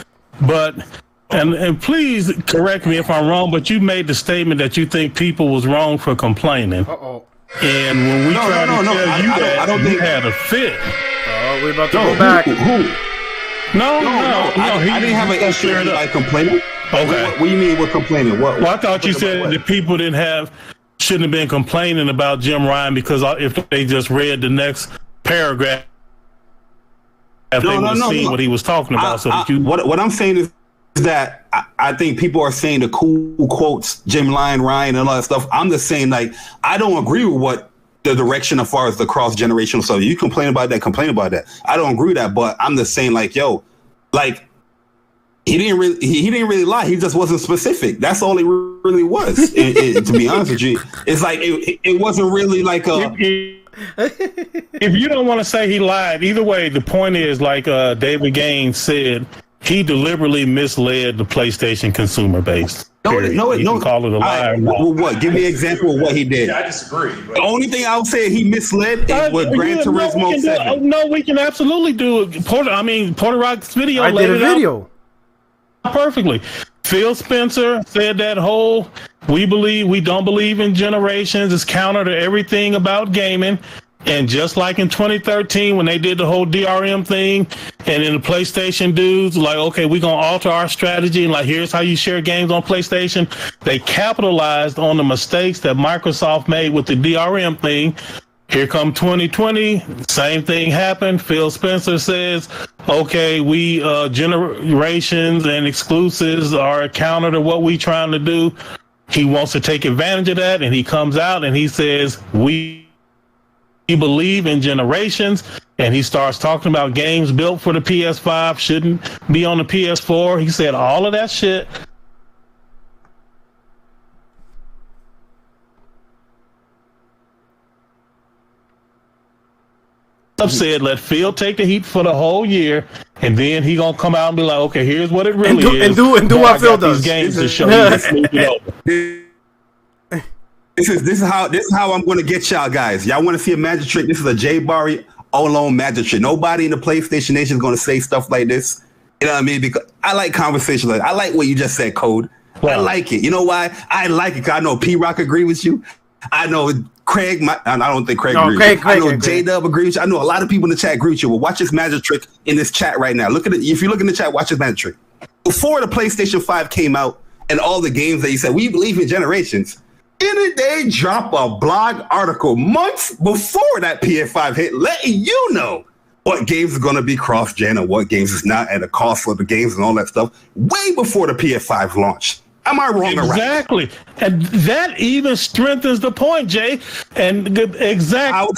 But and please correct me if I'm wrong, but you made the statement that you think people was wrong for complaining. Uh-oh. And when we tried to tell you that, you had a fit. Oh, we're about to go back. Who? No. I didn't have an issue with like complaining. Okay. What do you mean with complaining? What? Well, I thought you said that people shouldn't have been complaining about Jim Ryan because if they just read the next paragraph, they would have seen what he was talking about. What I'm saying is that I think people are saying the cool quotes, Jim Ryan and all that stuff. I'm just saying, like, I don't agree with what the direction as far as the cross-generational stuff. You complain about that. I don't agree with that, but I'm just saying, like, yo, like, he didn't really lie. He just wasn't specific. That's all it really was. To be honest with you, it's like it wasn't really like a. If you don't want to say he lied, either way, the point is, like David Gaines said, he deliberately misled the PlayStation consumer base. No. Call it a lie. What? Give me an examtle of what he did. Yeah, I disagree. But the only thing I would say he misled is with Gran Turismo 7. No, we can absolutely do it. Porter Rock's video. I did a video. Perfectly. Phil Spencer said that whole we don't believe in generations is counter to everything about gaming. And just like in 2013 when they did the whole DRM thing, and then the PlayStation dudes like, okay, we're gonna alter our strategy and like here's how you share games on PlayStation. They capitalized on the mistakes that Microsoft made with the DRM thing. Here come 2020, same thing happened. Phil Spencer says, okay, we generations and exclusives are counter to what we trying to do. He wants to take advantage of that, and he comes out and he says, we believe in generations, and he starts talking about games built for the PS5 shouldn't be on the PS4. He said all of that shit. Said let Phil take the heat for the whole year, and then he gonna come out and be like, okay, here's what it really is. And do what Phil does. Games to show you. This is how I'm gonna get y'all guys. Y'all want to see a magic trick? This is a J Barry alone magic trick. Nobody in the PlayStation Nation is gonna say stuff like this. You know what I mean? Because I like conversation like I like what you just said, Code. Wow. I like it. You know why? I like it because I know P Rock agree with you. I know Craig, I don't think Craig agrees. I know J-Dub agrees with you. I know a lot of people in the chat agree with you. Well, watch this magic trick in this chat right now. Look at it. If you look in the chat, watch this magic trick. Before the PlayStation 5 came out and all the games that you said, we believe in generations, didn't they drop a blog article months before that PS5 hit letting you know what games are going to be cross-gen and what games is not and the cost for the games and all that stuff way before the PS5 launched? Am I wrong or right? Exactly. And that even strengthens the point, Jay. And exactly.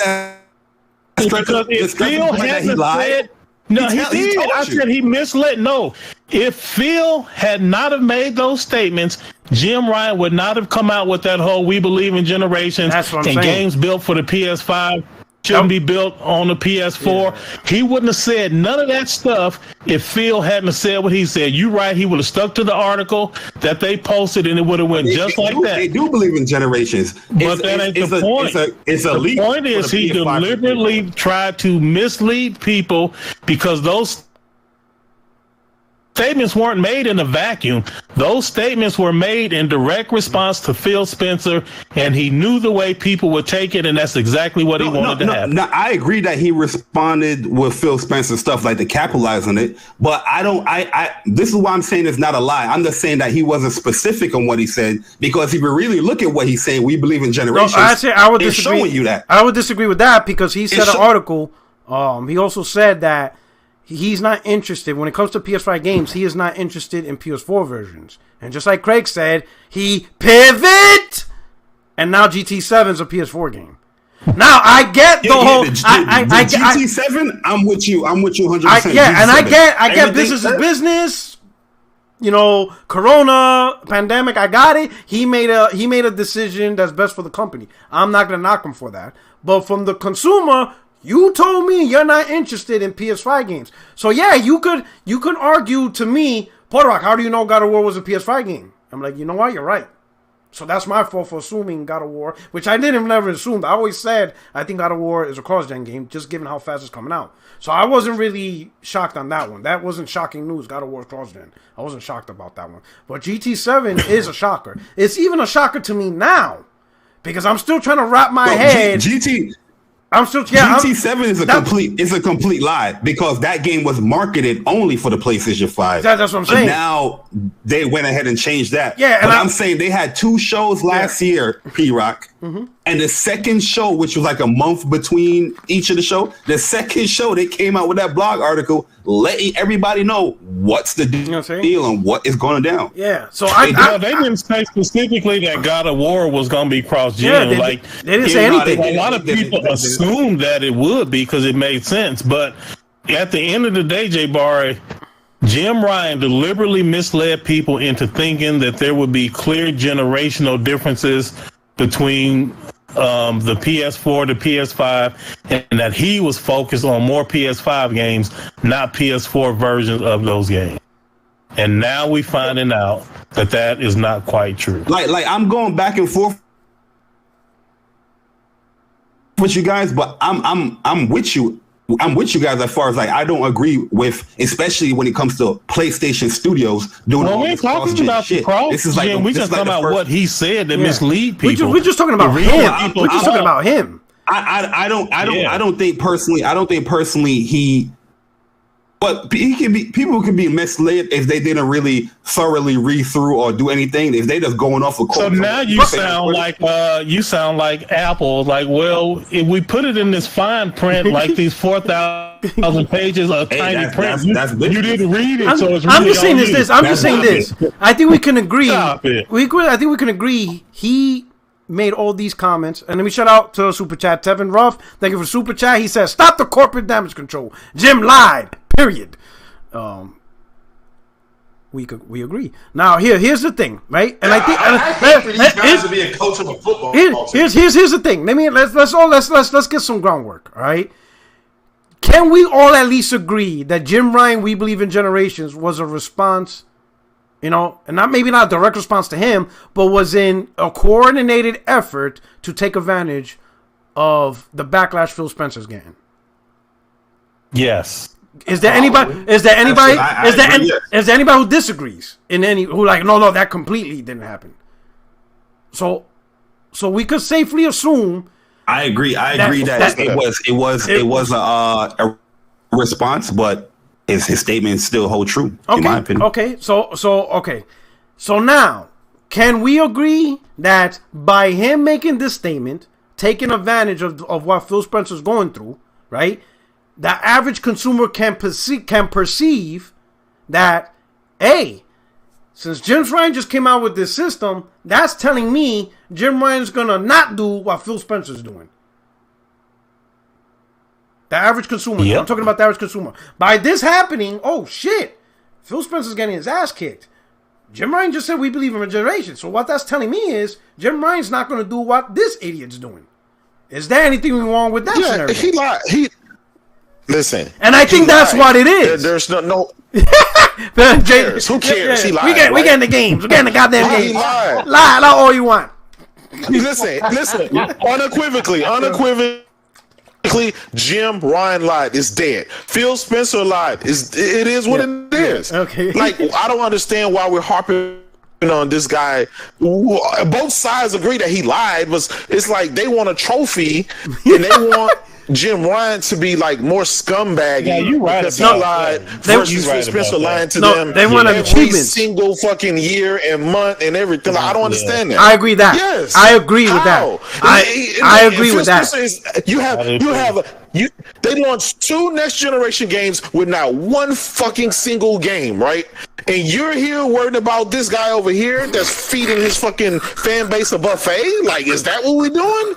Because if Phil hasn't said, No, he did. I said he misled. No, if Phil had not have made those statements, Jim Ryan would not have come out with that whole "we believe in generations" and games built for the PS5 shouldn't be built on the PS4. Yeah. He wouldn't have said none of that stuff if Phil hadn't have said what he said. You're right. He would have stuck to the article that they posted, and it would have went just like that. They do believe in generations, but that ain't the point. The point is he deliberately tried to mislead people because those statements weren't made in a vacuum. Those statements were made in direct response to Phil Spencer, and he knew the way people would take it, and that's exactly what he wanted to have. No, I agree that he responded with Phil Spencer stuff like to capitalize on it, but this is why I'm saying it's not a lie. I'm just saying that he wasn't specific on what he said, because if you really look at what he's saying, we believe in generations. No, I would disagree. Showing you that. I would disagree with that because he said an article. He also said that he's not interested when it comes to PS5 games. He is not interested in PS4 versions, and just like Craig said, he pivot, and now GT7 is a PS4 game. Now I get the whole. GT7. I'm with you. 100%. I get business is business. You know, Corona pandemic. I got it. He made a decision that's best for the company. I'm not gonna knock him for that. But from the consumer, you told me you're not interested in PS5 games. So yeah, you could argue to me, Podrock, how do you know God of War was a PS5 game? I'm like, you know what? You're right. So that's my fault for assuming God of War, which I didn't never assume. I always said I think God of War is a cross-gen game, just given how fast it's coming out. So I wasn't really shocked on that one. That wasn't shocking news. God of War is cross-gen. I wasn't shocked about that one. But GT7 is a shocker. It's even a shocker to me now because I'm still trying to wrap my head. GT7 is a complete lie because that game was marketed only for the PlayStation 5. That's what I'm saying. Now they went ahead and changed that. Yeah, but I'm saying they had 2 shows last year, P-Rock, and the second show, which was like a month between each of the show, the second show they came out with that blog article letting everybody know what's the deal and what is going down. Yeah, so they didn't say specifically that God of War was going to be cross-gen. They didn't say anything. A lot of people assumed that it would be because it made sense, but at the end of the day, J-Barry, Jim Ryan deliberately misled people into thinking that there would be clear generational differences between the PS4 to PS5, and that he was focused on more PS5 games, not PS4 versions of those games. And now we finding out that is not quite true. Like I'm going back and forth with you guys, but I'm with you. I'm with you guys as far as like I don't agree with, especially when it comes to PlayStation Studios doing all this talking about shit. This is like we just talking about what he said to mislead people. We're just talking about him. We're just talking about him. I don't think personally he. But people can be misled if they didn't really thoroughly read through or do anything. If they just going off of so now you sound like Apple. Like, well, if we put it in this fine print, like these 4,000 pages of tiny print, you didn't read it. So it's really I'm just saying this. I'm just saying this. I think we can agree. I think we can agree. He made all these comments, and let me shout out to Super Chat. Tevin Ruff, thank you for Super Chat. He says, "Stop the corporate damage control. Jim lied. Period." We agree. Now here's the thing, right? And I think for these guys to be a coach of a football team. Here's the thing. Let's get some groundwork. All right. Can we all at least agree that Jim Ryan, We Believe in Generations, was a response? You know, and not a direct response to him, but was in a coordinated effort to take advantage of the backlash Phil Spencer's getting. Yes. Is there anybody who disagrees? Who like no, that completely didn't happen. So we could safely assume. I agree that it was a response, but his statements still hold true, in my opinion. Okay, so now, can we agree that by him making this statement, taking advantage of what Phil Spencer's going through, right, the average consumer can perceive that, hey, since Jim Ryan just came out with this system, that's telling me Jim Ryan's gonna not do what Phil Spencer's doing. The average consumer. Yep. I'm talking about the average consumer. By this happening, oh shit, Phil Spencer's getting his ass kicked. Jim Ryan just said we believe in regeneration. So what that's telling me is Jim Ryan's not going to do what this idiot's doing. Is there anything wrong with that scenario? He lied. Listen. And I think that's what it is. There's no Who cares? Yeah. He lied. We getting the games. We getting the goddamn games. He lied. Lie all you want. Listen. Unequivocally, Jim Ryan lied. It's dead. Phil Spencer lied. It is what it is. Okay. Like, I don't understand why we're harping on this guy. Both sides agree that he lied. It's like they want a trophy and they want Jim Ryan to be like more scumbag. Yeah, you right. Because he lied versus Phil Spencer lying to them. They want every single fucking year and month and everything. Like, I don't understand that. I agree that. Yes, I agree with that. I agree with that. They launched 2 next generation games with not one fucking single game, right? And you're here worried about this guy over here that's feeding his fucking fan base a buffet? Like, is that what we're doing?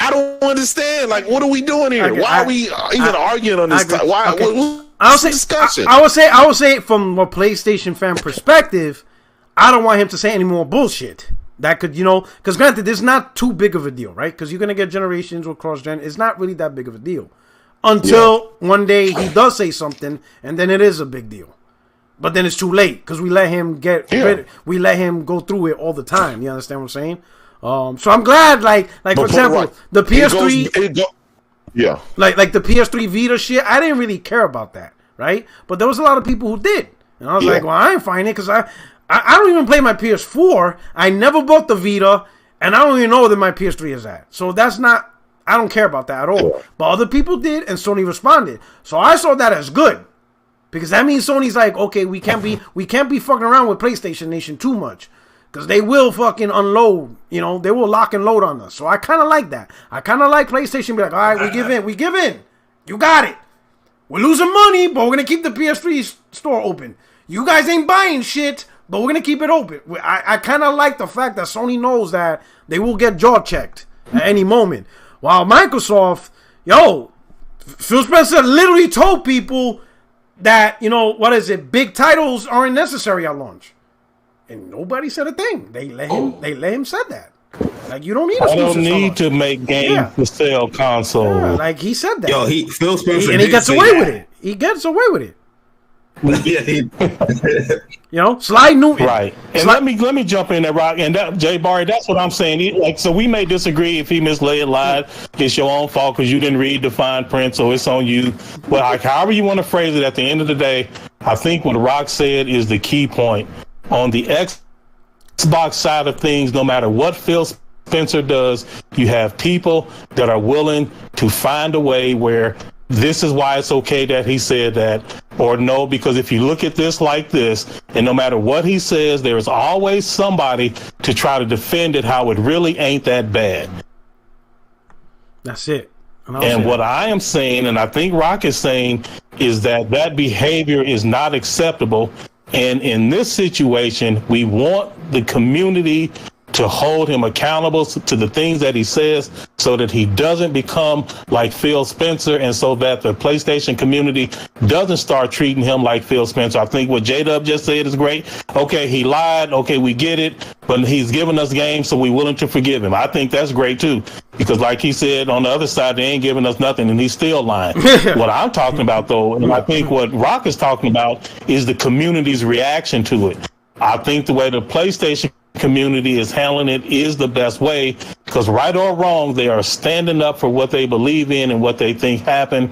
I don't understand. Like, what are we doing here? Why are we even arguing on this? Why? Okay. What's the discussion? I would say from a PlayStation fan perspective, I don't want him to say any more bullshit. That could, because granted, it's not too big of a deal, right? Because you're going to get generations with cross-gen. It's not really that big of a deal. Until one day he does say something, and then it is a big deal. But then it's too late, because we let him we let him go through it all the time. You understand what I'm saying? So I'm glad, like for example, the PS3, like the PS3 Vita shit, I didn't really care about that, right? But there was a lot of people who did, and I was like, well, I ain't finding it because I don't even play my PS4. I never bought the Vita, and I don't even know where my PS3 is at. So that's not, I don't care about that at all. But other people did, and Sony responded. So I saw that as good, because that means Sony's like, okay, we can't be fucking around with PlayStation Nation too much. Because they will fucking unload, they will lock and load on us. So I kind of like that. I kind of like PlayStation be like, all right, we give in. You got it. We're losing money, but we're going to keep the PS3 store open. You guys ain't buying shit, but we're going to keep it open. I kind of like the fact that Sony knows that they will get jaw checked at any moment. While Microsoft, Phil Spencer literally told people that, big titles aren't necessary at launch. And nobody said a thing. They let him say that. Like, you don't need I don't need to make games to sell consoles. Yeah, like he said that. Phil Spencer, and he gets away with it. He gets away with it. Sly Newton. Right. And let me jump in there, Rock. And Jay Barry, that's what I'm saying. So we may disagree if he misled, lied. It's your own fault because you didn't read the fine print, so it's on you. But however you want to phrase it, at the end of the day, I think what Rock said is the key point. On the Xbox side of things, no matter what Phil Spencer does, you have people that are willing to find a way where this is why it's okay that he said that, or no, because if you look at this like this, and no matter what he says, there is always somebody to try to defend it how it really ain't that bad. That's it. And what I am saying, and I think Rock is saying, is that behavior is not acceptable. And in this situation, we want the community to hold him accountable to the things that he says so that he doesn't become like Phil Spencer and so that the PlayStation community doesn't start treating him like Phil Spencer. I think what J-Dub just said is great. Okay, he lied. Okay, we get it. But he's given us games, so we're willing to forgive him. I think that's great, too. Because like he said, on the other side, they ain't giving us nothing, and he's still lying. What I'm talking about, though, and I think what Rock is talking about, is the community's reaction to it. I think the way the PlayStation community is handling it is the best way, because right or wrong, they are standing up for what they believe in and what they think happened,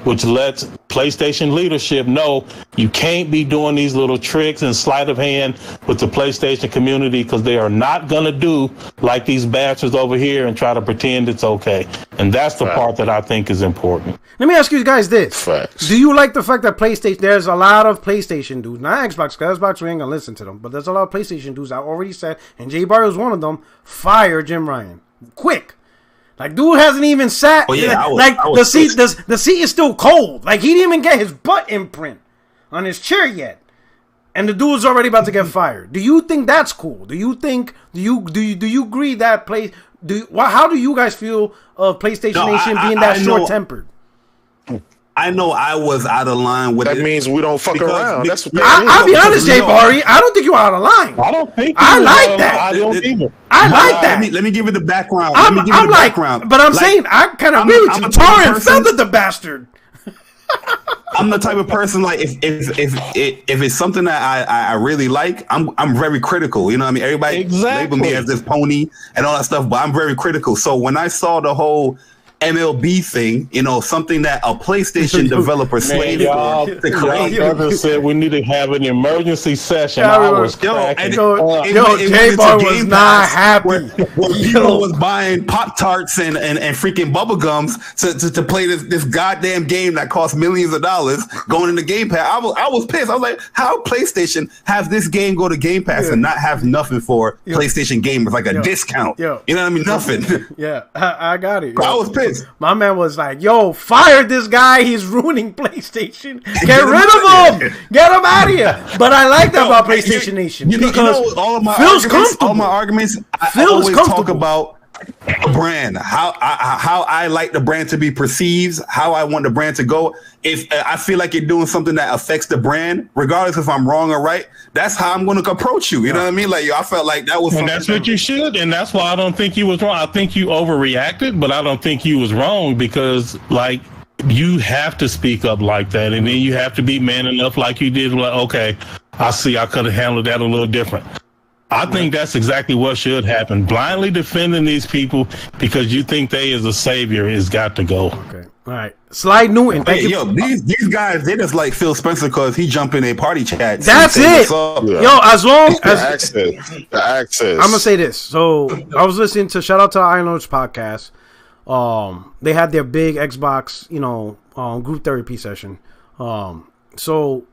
which lets PlayStation leadership know you can't be doing these little tricks and sleight of hand with the PlayStation community, because they are not going to do like these bastards over here and try to pretend it's okay. And that's the part that I think is important. Let me ask you guys this. Facts. Do you like the fact that PlayStation, there's a lot of PlayStation dudes, not Xbox, because Xbox, we ain't going to listen to them, but there's a lot of PlayStation dudes I already said, and Jay Barry was one of them, fire Jim Ryan. Quick. Like, dude hasn't even sat. The seat is still cold. Like, he didn't even get his butt imprint on his chair yet, and the dude's already about to get fired. Do you think that's cool? Do you agree that how do you guys feel of PlayStation Nation being that short tempered? I know I was out of line with that. That means we don't fuck around. That's what I'll be honest, Jay Barry. I don't think you're out of line. I don't think I like that. I don't either. I like that. Let me give you the background. I'm like, but I'm saying I kind of agree with you. Tar and feathered the bastard. I'm the type of person like if it's something that I really like, I'm very critical. You know what I mean? Everybody label me as this pony and all that stuff, but I'm very critical. So when I saw the whole MLB thing, you know, something that a PlayStation developer slaved for to create. Brother said we need to have an emergency session. I was cracking. J-Bar was not happy. Where people was buying Pop-Tarts and freaking bubble gums to play this goddamn game that costs millions of dollars going into Game Pass. I was pissed. I was like, how PlayStation have this game go to Game Pass and not have nothing for PlayStation gamers, like a discount? You know what I mean? Nothing. Yeah, I got it. I was pissed. My man was like, yo, fire this guy. He's ruining PlayStation. Get rid of him. Get him out of here. But I like that about PlayStation Nation. Because all of my arguments, I always talk about a brand, how I like the brand to be perceived, how I want the brand to go. If I feel like you're doing something that affects the brand, regardless if I'm wrong or right, that's how I'm going to approach you. You know what I mean? Like, I felt like that was, and that's what you should. And that's why I don't think you was wrong. I think you overreacted, but I don't think you was wrong because, like, you have to speak up like that, and then you have to be man enough, like you did. Like, okay, I see, I could have handled that a little different. I think that's exactly what should happen. Blindly defending these people because you think they is a savior has got to go. Okay. All right. Slide Newton. Thank you. Yo, these guys, they just like Phil Spencer because he jump in a party chat. That's it. Yo, as long as the access. I'm gonna say this. So I was listening to shout out to Iron Lord's podcast. They had their big Xbox, group therapy session. So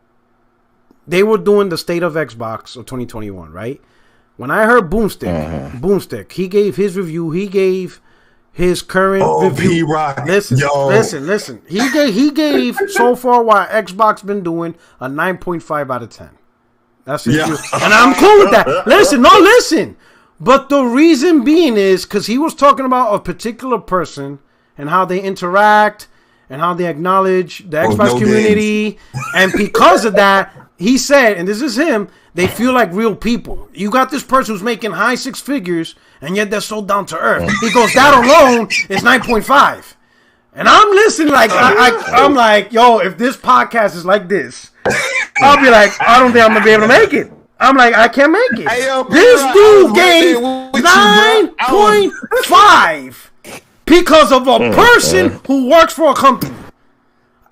they were doing the state of Xbox of 2021, right? When I heard Boomstick, he gave his review. He gave his current review. P-Rock. Listen. He gave so far what Xbox been doing a 9.5 out of 10. That's his review. And I'm cool with that. Listen. But the reason being is because he was talking about a particular person and how they interact and how they acknowledge the Xbox community. And because of that, he said, and this is him, they feel like real people. You got this person who's making high six figures, and yet they're so down to earth. He goes, that alone is 9.5. And I'm listening like, I'm like, yo, if this podcast is like this, I'll be like, I don't think I'm going to be able to make it. I'm like, I can't make it. Hey, yo, this dude gave 9.5 because of a person who works for a company.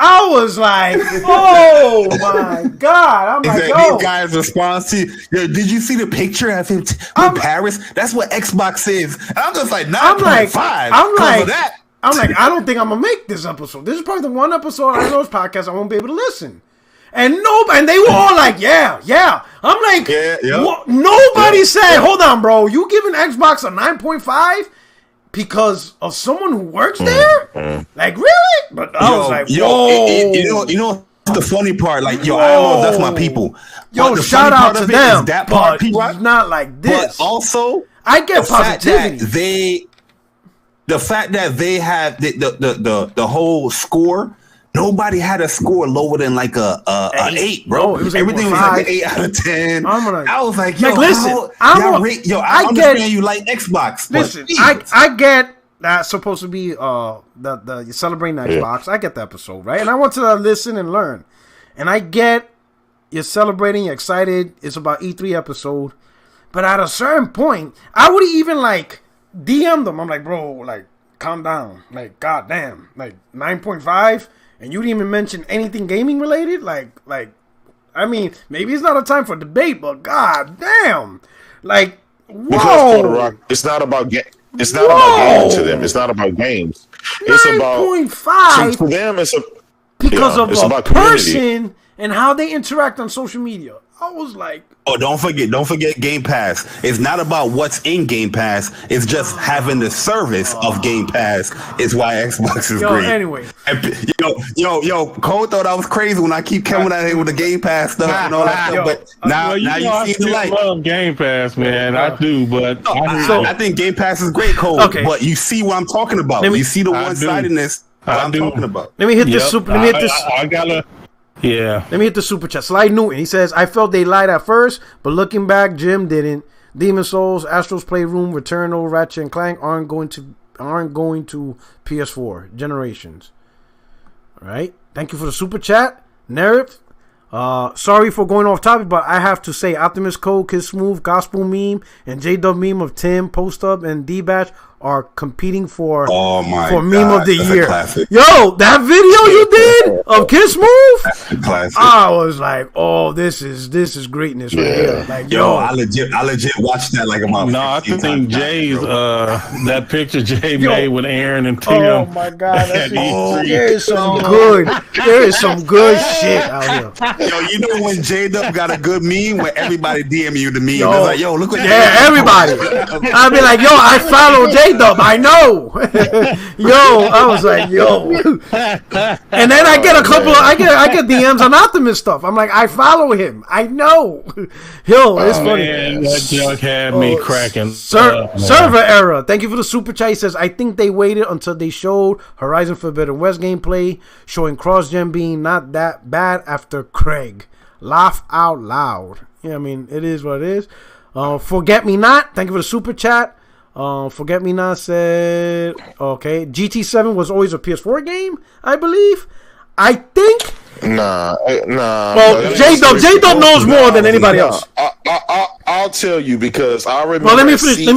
I was like, oh my God. I'm like, yo. These guys' response to, did you see the picture of him in Paris? That's what Xbox is. And I'm just like, 9.5. I'm like, I don't think I'm going to make this episode. This is probably the one episode on those podcasts I won't be able to listen. And they were all like, yeah. I'm like, nobody said, hold on, bro. You giving Xbox a 9.5? Because of someone who works there? Like, really? But I was like, whoa. You know the funny part? Like, I know that's my people. Yo, shout out to them. That part, but not like this. But also, I get positivity. The fact that they have the whole score. Nobody had a score lower than like a 8, bro. Everything was like an 8 out of 10. I was like, yo, listen, I understand you like Xbox. Listen, I get that's supposed to be the celebrating Xbox. I get the episode, right? And I want to listen and learn. And I get you're celebrating, you're excited. It's about E3 episode. But at a certain point, I would even like DM them. I'm like, bro, like, calm down. Like, goddamn. Like, 9.5? And you didn't even mention anything gaming related? Like, I mean, maybe it's not a time for debate, but god damn. Like, whoa. It's not about games to them. It's not about games. It's 9.5 for them. It's because of a person and how they interact on social media. I was like, oh, don't forget Game Pass. It's not about what's in Game Pass. It's just having the service of Game Pass is why Xbox is great. Anyway. Cole thought I was crazy when I keep coming out here with the Game Pass stuff and all that stuff. But now you see the light. I love Game Pass, man. I do, but I think Game Pass is great, Cole. Okay. But you see what I'm talking about. You see the one-sidedness I'm talking about. Let me hit this super. Let me hit this. I gotta. Yeah. Let me hit the super chat. Slide Newton. He says, "I felt they lied at first, but looking back, Jim didn't. Demon Souls, Astro's Playroom, Returnal, Ratchet and Clank aren't going to PS4 generations." All right. Thank you for the super chat, Narrative. Sorry for going off topic, but I have to say, Optimus Code, Kid Smooth, Gospel Meme, and J-Dub Meme of Tim, Post Up, and D-Batch are competing for Meme of the Year. Yo, that video you did of Kid Smooth, I was like, oh, this is greatness right here. Like, yo, I legit watched that like about. No, I think Jay's that picture Jay made with Aaron and Tim. Oh my God, there is some good shit out here. Yo, you know when J-Dub got a good meme where everybody DM you the meme. It's like, yo, look what everybody. I'd be like, yo, I follow J-Dub. I know. Yo, I was like, yo. And then I get a couple of, I get DMs on Optimus stuff. I'm like, I follow him. I know. Yo, it's funny. Man, that junk had me cracking. Server error. Thank you for the super chat. He says, I think they waited until they showed Horizon Forbidden West gameplay, showing cross-gen being not that bad after Craig. Laugh out loud. Yeah, I mean, it is what it is. Forget Me Not. Thank you for the super chat. Forget Me Not said, okay, GT7 was always a PS4 game, I believe. I think. Nah. Well, J-Dub knows more than anybody else. I'll tell you because I remember. Well, let me finish the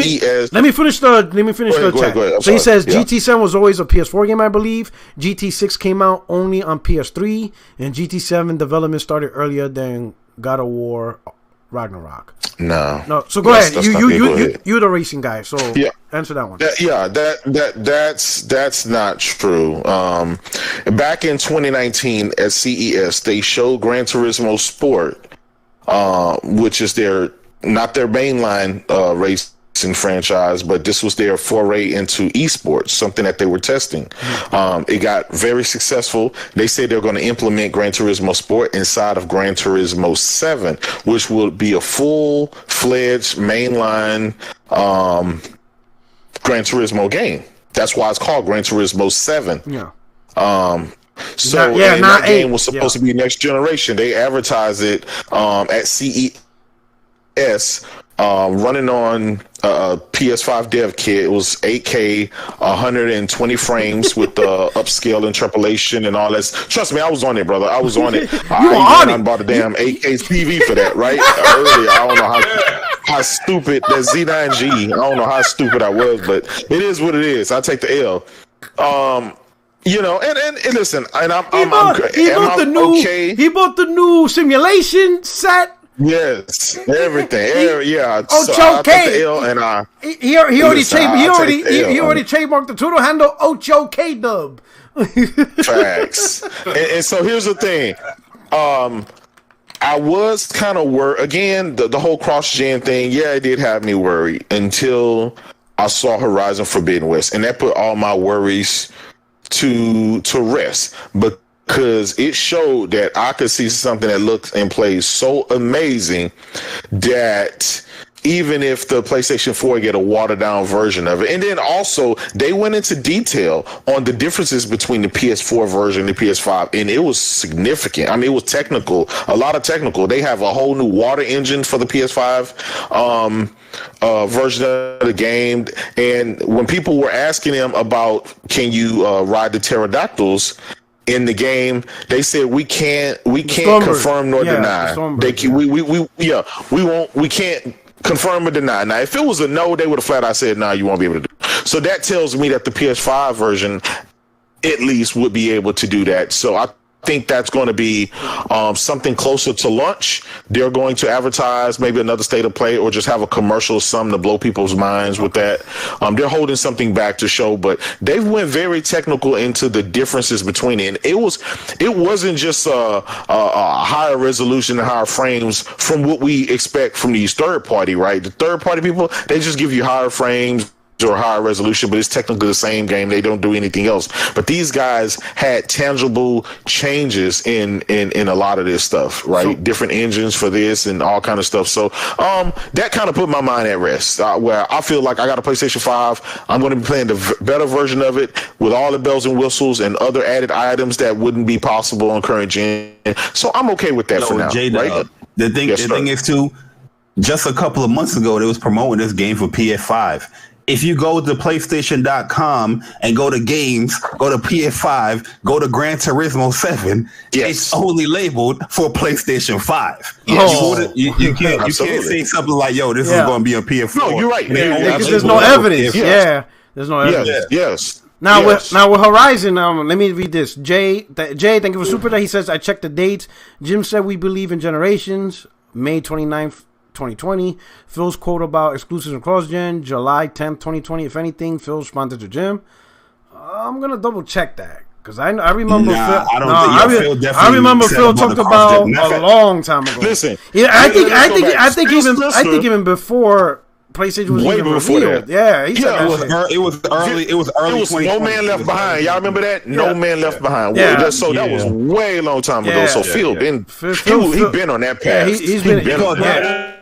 chat. Go ahead. So he says GT7 was always a PS4 game, I believe. GT6 came out only on PS3, and GT7 development started earlier than God of War Ragnarok. No. So go ahead. You're the racing guy. So answer that one. That's not true. Back in 2019 at CES, they showed Gran Turismo Sport, which is not their mainline racing franchise, but this was their foray into esports, something that they were testing. It got very successful. They say they're going to implement Gran Turismo Sport inside of Gran Turismo 7, which will be a full-fledged mainline Gran Turismo game. That's why it's called Gran Turismo 7. Yeah. That game was supposed to be next generation. They advertised it at CES. Running on PS5 dev kit. It was 8K, 120 frames with the upscale interpolation and all that. Trust me, I was on it, brother. I was on it. I bought a damn 8K TV for that, right? Earlier, I don't know how stupid that Z9G. I don't know how stupid I was, but it is what it is. I take the L. And listen, and he bought the new simulation set. Yes, everything. He already trademarked the Twitter handle Ocho K Dub. Facts. and so here's the thing. I was kind of worried again. The whole cross-gen thing. Yeah, it did have me worried until I saw Horizon Forbidden West, and that put all my worries to rest. Because it showed that I could see something that looks and plays so amazing that even if the PlayStation 4 get a watered down version of it. And then also they went into detail on the differences between the PS4 version and the PS5, and it was significant. I mean, it was technical, a lot of technical. They have a whole new water engine for the PS5 version of the game. And when people were asking them about, can you ride the pterodactyls in the game, they said we can't confirm nor deny. We can't confirm or deny. Now, if it was a no, they would have flat out said, "No, you won't be able to do it." So that tells me that the PS5 version, at least, would be able to do that. So I think that's going to be something closer to launch. They're going to advertise maybe another state of play or just have a commercial, something to blow people's minds with that. They're holding something back to show, but they went very technical into the differences between it. And it wasn't just a higher resolution and higher frames from what we expect from these third party, right? The third party people, they just give you higher frames or higher resolution, but it's technically the same game. They don't do anything else. But these guys had tangible changes in a lot of this stuff, right? So, different engines for this and all kind of stuff. So that kind of put my mind at rest, where I feel like I got a PlayStation 5. I'm going to be playing the better version of it with all the bells and whistles and other added items that wouldn't be possible on current gen. So I'm okay with that for now. Right? The thing is too, just a couple of months ago, they was promoting this game for PS5. If you go to PlayStation.com and go to games, go to PS5, go to Gran Turismo 7, it's only labeled for PlayStation 5. You can't say something like, yo, this is going to be on PS4. No, you're right. There's no evidence. Yeah, there's no evidence. Yes. Now with Horizon, let me read this. Jay, thank you for super. He says, I checked the dates. Jim said we believe in generations. May 29th. 2020. Phil's quote about exclusives and cross-gen, July 10th, 2020. If anything, Phil responded to Jim. I'm going to double check that. Because I remember I remember Phil talked about a long time ago. Listen. Yeah, I think even before PlayStation was way even before revealed. that. Yeah, it was early. It was No Man Left Behind. Y'all remember that? No Man Left Behind. Yeah. That was way long time ago. So Phil been on that path.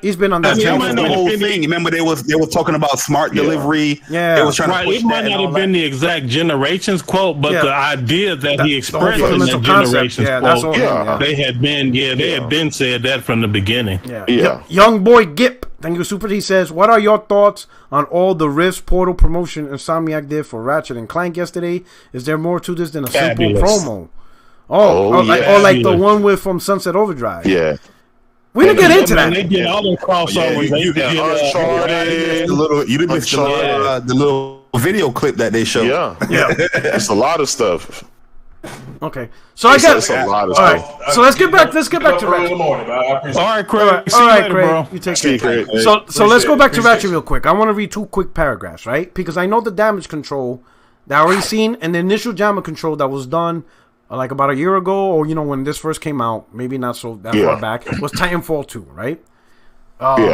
He's been on that. That was the whole thing. Remember they was talking about smart delivery. Yeah, they was trying to push it might not have been the exact generations quote, but the idea that he expressed in that generations quote, they had been said that from the beginning. Yeah. Young boy Gip. Thank you, Super. He says, what are your thoughts on all the Rifts Portal promotion Insomniac did for Ratchet and Clank yesterday? Is there more to this than a simple promo? Like the one with from Sunset Overdrive. Yeah. We didn't get into that. They did all the crossovers. You didn't miss the little video clip that they showed. Yeah. It's a lot of stuff. Okay, so I got a lot of stuff. So let's get back to Ratchet. All right, Craig. Bro. You take care. So let's go back to Ratchet real quick. I want to read 2 quick paragraphs, right? Because I know the damage control that I already seen, and the initial damage control that was done like about a year ago, or when this first came out, maybe not so that far back, was Titanfall 2, right?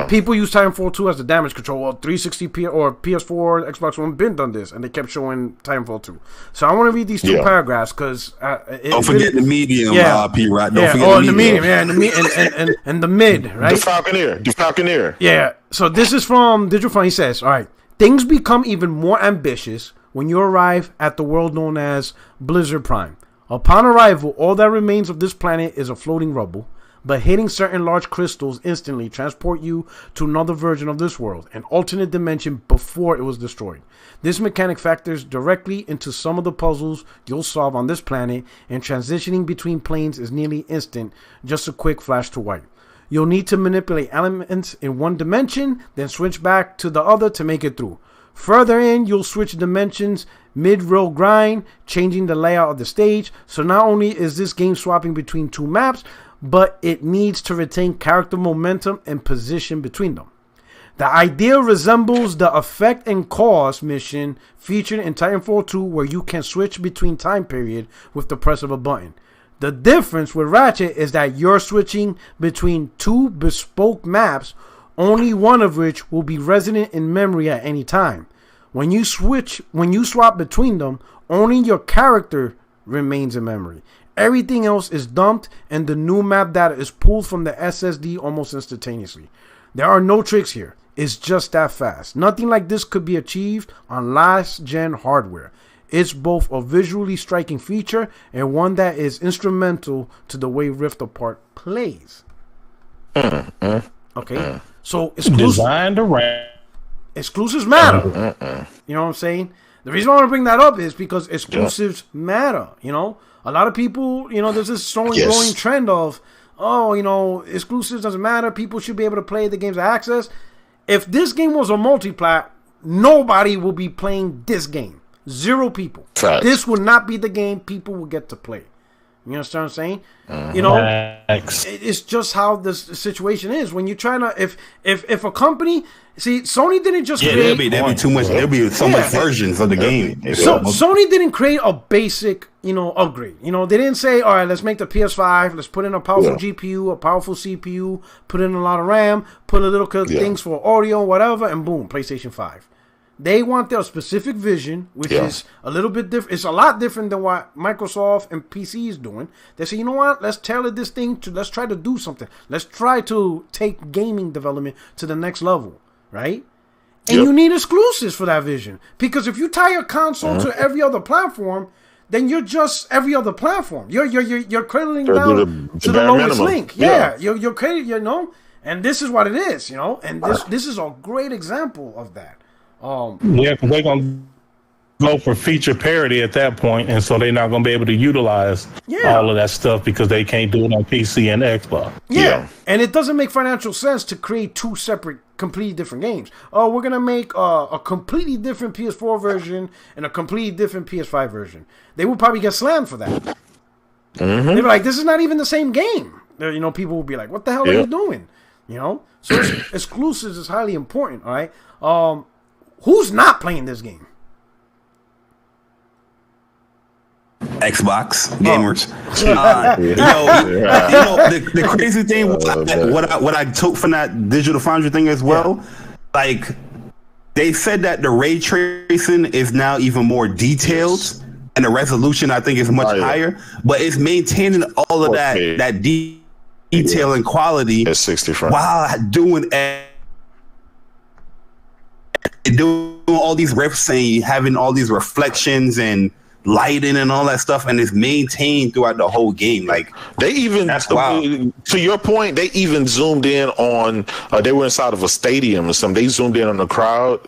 People use Titanfall 2 as the damage control. Well, 360 or PS4, Xbox One been done this, and they kept showing Titanfall 2. So I want to read these 2 paragraphs because don't forget the medium, P-Rod. Don't forget the medium, and the mid, right? The Falconeer. Yeah. So this is from Digital Front. He says, all right, things become even more ambitious when you arrive at the world known as Blizzard Prime. Upon arrival, all that remains of this planet is a floating rubble. But hitting certain large crystals instantly transport you to another version of this world, an alternate dimension before it was destroyed. This mechanic factors directly into some of the puzzles you'll solve on this planet, and transitioning between planes is nearly instant, just a quick flash to white. You'll need to manipulate elements in one dimension, then switch back to the other to make it through. Further in, you'll switch dimensions mid-roll grind, changing the layout of the stage. So not only is this game swapping between 2 maps, but it needs to retain character momentum and position between them. The idea resembles the Effect and Cause mission featured in Titanfall 2, where you can switch between time period with the press of a button. The difference with Ratchet is that you're switching between 2 bespoke maps, only one of which will be resident in memory at any time. When you swap between them, only your character remains in memory. Everything else is dumped, and the new map data is pulled from the SSD almost instantaneously. There are no tricks here. It's just that fast. Nothing like this could be achieved on last-gen hardware. It's both a visually striking feature and one that is instrumental to the way Rift Apart plays. Okay, so exclusives matter. You know what I'm saying? The reason I want to bring that up is because exclusives matter. A lot of people, there's this growing trend of, exclusives doesn't matter. People should be able to play the games at access. If this game was a multi-plat, nobody will be playing this game. 0 people. Fact. This would not be the game people will get to play. You understand what I'm saying? It's just how this situation is. When you're trying to, if a company, Sony didn't just create. There'd be too much. There'd be so much versions of the game. So Sony didn't create a basic, upgrade. They didn't say, all right, let's make the PS5. Let's put in a powerful GPU, a powerful CPU, put in a lot of RAM, put a little things for audio, whatever, and boom, PlayStation 5. They want their specific vision, which is a little bit different. It's a lot different than what Microsoft and PC is doing. They say, you know what? Let's tailor this thing let's try to do something. Let's try to take gaming development to the next level, right? And you need exclusives for that vision. Because if you tie your console to every other platform, then you're just every other platform. You're cradling down to the lowest link. Yeah. You're cradling, you know? And this is what it is, you know? And this is a great example of that. Because they're going to go for feature parity at that point, and so they're not going to be able to utilize all of that stuff because they can't do it on PC and Xbox. Yeah, and it doesn't make financial sense to create two separate, completely different games. Oh, we're going to make a completely different PS4 version and a completely different PS5 version. They would probably get slammed for that. They'd be like, this is not even the same game. You know, people will be like, what the hell are you doing? You know? So exclusives is highly important, all right? Who's not playing this game? Xbox gamers. The crazy thing, what I took from that Digital Foundry thing as well, like they said that the ray tracing is now even more detailed, and the resolution I think is much higher, but it's maintaining all of that detail and quality at 60 frames while doing all these riffs and having all these reflections and lighting and all that stuff, and it's maintained throughout the whole game. Like they even, to your point, they even zoomed in on. They were inside of a stadium or something. They zoomed in on the crowd,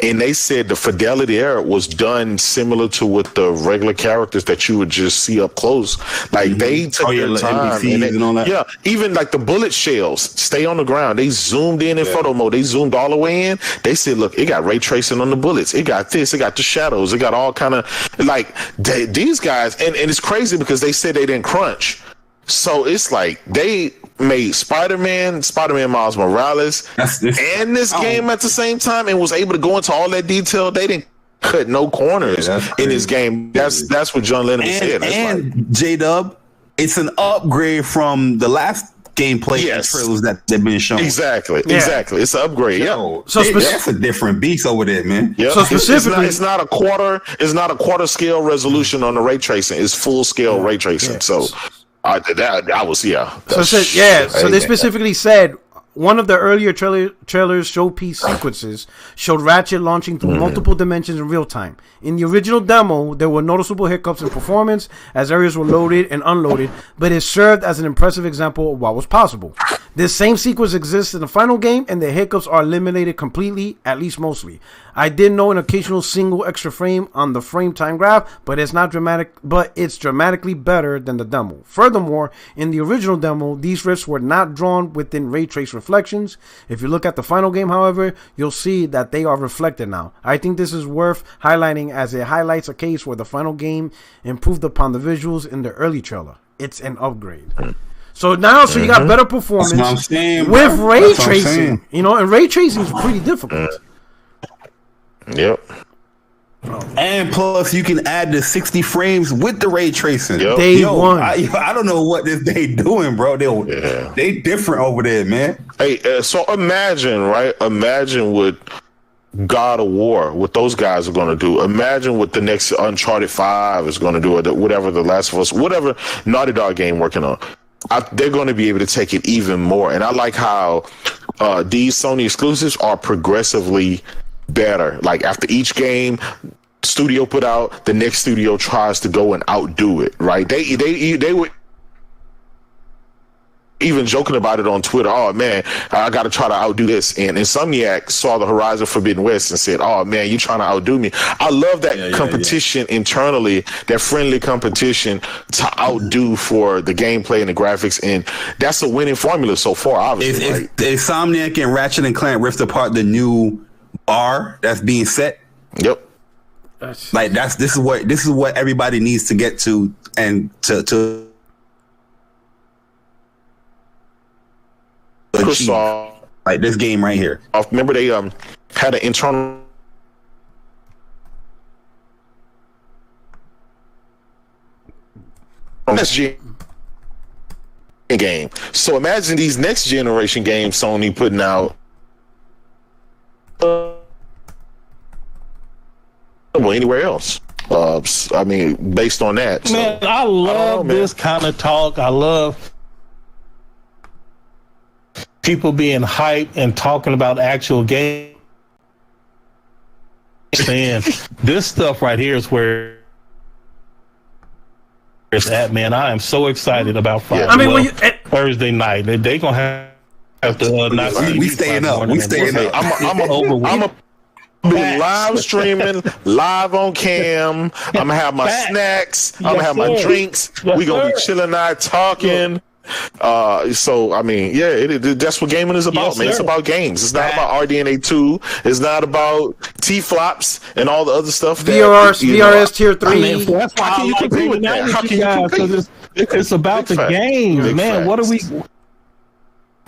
and they said the fidelity there was done similar to what the regular characters that you would just see up close. Like they took their time, and all that. Yeah, even like the bullet shells stay on the ground. They zoomed in photo mode. They zoomed all the way in. They said, look, it got ray tracing on the bullets. It got this. It got the shadows. It got all kind of like. These guys, and it's crazy because they said they didn't crunch. So it's like they made Spider-Man Miles Morales, and this game at the same time, and was able to go into all that detail. They didn't cut no corners in this game. That's what John Lennon said. And J-Dub, it's an upgrade from the last gameplay trailers that they've been shown. Exactly. It's an upgrade. So that's a different beast over there, man. So specifically, it's not a quarter scale resolution on the ray tracing. It's full scale ray tracing. So I was So they specifically said one of the earlier trailers showpiece sequences showed Ratchet launching through multiple dimensions in real time. In the original demo, there were noticeable hiccups in performance as areas were loaded and unloaded, but it served as an impressive example of what was possible. This same sequence exists in the final game, and the hiccups are eliminated completely, at least mostly. I did know an occasional single extra frame on the frame time graph, but it's dramatically better than the demo. Furthermore, in the original demo, these rifts were not drawn within ray trace reflections. If you look at the final game, however, you'll see that they are reflected now. I think this is worth highlighting as it highlights a case where the final game improved upon the visuals in the early trailer. It's an upgrade. So now, you got better performance with ray tracing. You know, and ray tracing is pretty difficult. Yep. And plus, you can add the 60 frames with the ray tracing. Day one. I don't know what they doing, bro. They different over there, man. Hey, so imagine what God of War, what those guys are going to do. Imagine what the next Uncharted 5 is going to do, or whatever the Last of Us, whatever Naughty Dog game working on. They're going to be able to take it even more. And I like how these Sony exclusives are progressively better. Like after each game studio put out, the next studio tries to go and outdo it, right? They were even joking about it on Twitter. Oh man, I got to try to outdo this. And Insomniac saw the Horizon Forbidden West and said, oh man, you trying to outdo me. I love that competition internally, that friendly competition to outdo for the gameplay and the graphics. And that's a winning formula so far, obviously. If Insomniac and Ratchet and Clank ripped apart the new bar that's being set. Yep. Like this is what everybody needs to get to, and to achieve, like this game right here. Remember they had an internal game. So imagine these next generation games Sony putting out anywhere else. I mean, based on that. Man, I love this kind of talk. I love people being hyped and talking about actual games. And this stuff right here is where it's at, man. I am so excited about Friday. I mean, Thursday night. They gonna have to not see. We staying up. We staying up. I'm a be live streaming, live on cam. I'm gonna have my snacks. I'm gonna have my drinks. We gonna be chilling out, talking. So I mean, that's what gaming is about, man. It's about games. It's not about RDNA 2. It's not about T-flops and all the other stuff. VRS Tier 3. I mean, that's why can you compete with that? How can you compete? It's about the games, man. What are we?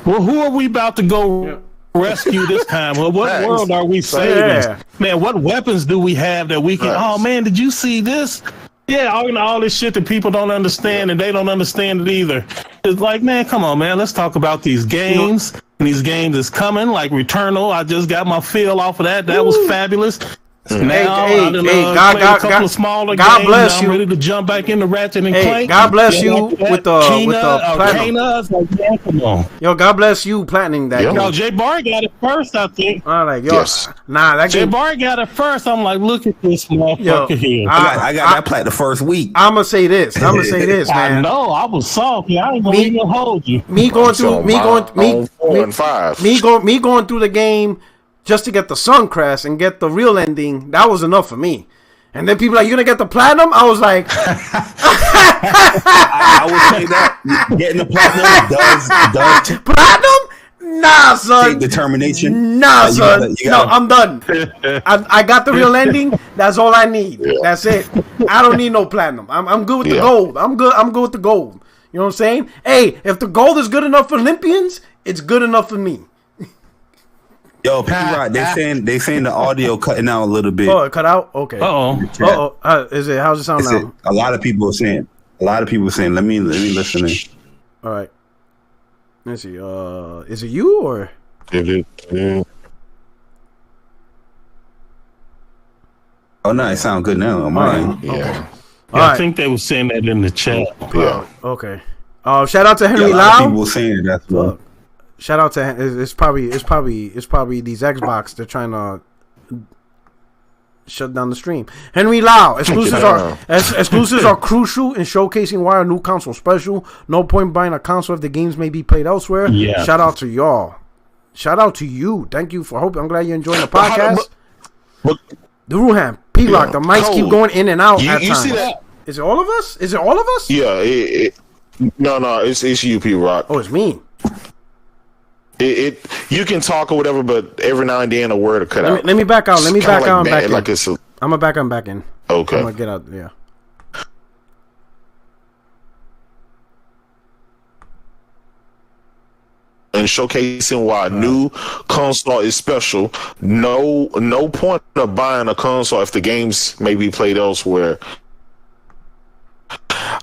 Well, who are we about to go rescue this time? Well, what world are we saving? Yeah. Man, what weapons do we have that we can? Oh man, did you see this? Yeah, all this shit that people don't understand, and they don't understand it either. It's like, man, come on, man. Let's talk about these games. And these games is coming, like Returnal. I just got my feel off of that. That was fabulous. Now, God bless you. I'm ready to jump back into Ratchet and Clank. God bless you with the platinum. Come on. Yo, God bless you platinum that. Yo, Jay Bar got it first, I think. I'm like, yo, that Jay Bar got it first. I'm like, look at this motherfucker here. I got that plat the first week. I'm gonna say this, man. I know, I was salty. I ain't gonna even hold you. Me going through the game just to get the Suncrest and get the real ending, that was enough for me. And then people are like, you gonna get the platinum? I was like, I would say that getting the platinum does platinum? Nah, son. Take determination. Nah, son. No, I'm done. I got the real ending. That's all I need. That's it. I don't need no platinum. I'm good with the gold. I'm good with the gold. You know what I'm saying? Hey, if the gold is good enough for Olympians, it's good enough for me. Yo, P-Rod, they saying the audio cutting out a little bit. Oh, it cut out? Okay. Is it? How's it sound now? A lot of people are saying. Let me listen in. All right. Let's see. Is it you or? Oh no, it sounds good now on mine. Yeah. I think they were saying that in the chat. Yeah. Okay. Shout out to Henry Lau. A lot of people saying that's what. Shout out to it's probably these Xbox. They're trying to shut down the stream. Henry Lau. Exclusives are crucial in showcasing why a new console special. No point buying a console if the games may be played elsewhere. Yeah. Shout out to y'all. Shout out to you. Thank you for hoping. I'm glad you're enjoying the podcast. The Ruhan, P-Rock, the mics keep going in and out. You see that? Is it all of us? Yeah. No. It's you, P-Rock. Oh, it's me. You can talk or whatever, but every now and then a word will cut out. Let me back out. Let me back out and back in. I'm gonna back out and back in. Okay. I'm gonna get out. Yeah. And showcasing why a new console is special. No point of buying a console if the games may be played elsewhere.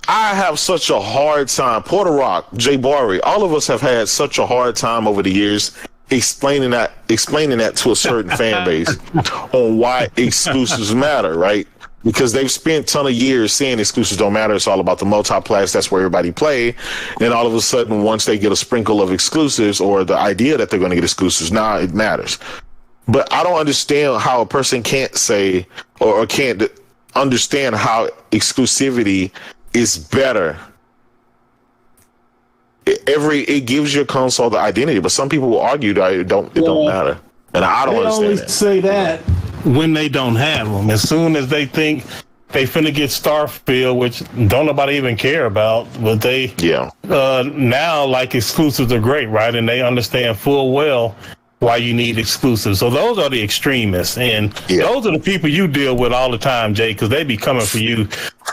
I have such a hard time. Porter Rock, Jay Barry, all of us have had such a hard time over the years explaining that to a certain fan base on why exclusives matter, right? Because they've spent a ton of years saying exclusives don't matter. It's all about the multiplats. That's where everybody play. And all of a sudden, once they get a sprinkle of exclusives or the idea that they're going to get exclusives, now it matters. But I don't understand how a person can't say or can't understand how exclusivity is better. It gives your console the identity, but some people will argue that it don't matter, and I don't understand. They always say that when they don't have them. As soon as they think they finna get Starfield, which don't nobody even care about, but they now like exclusives are great, right? And they understand full well why you need exclusives. So those are the extremists, and those are the people you deal with all the time, Jay, because they be coming for you.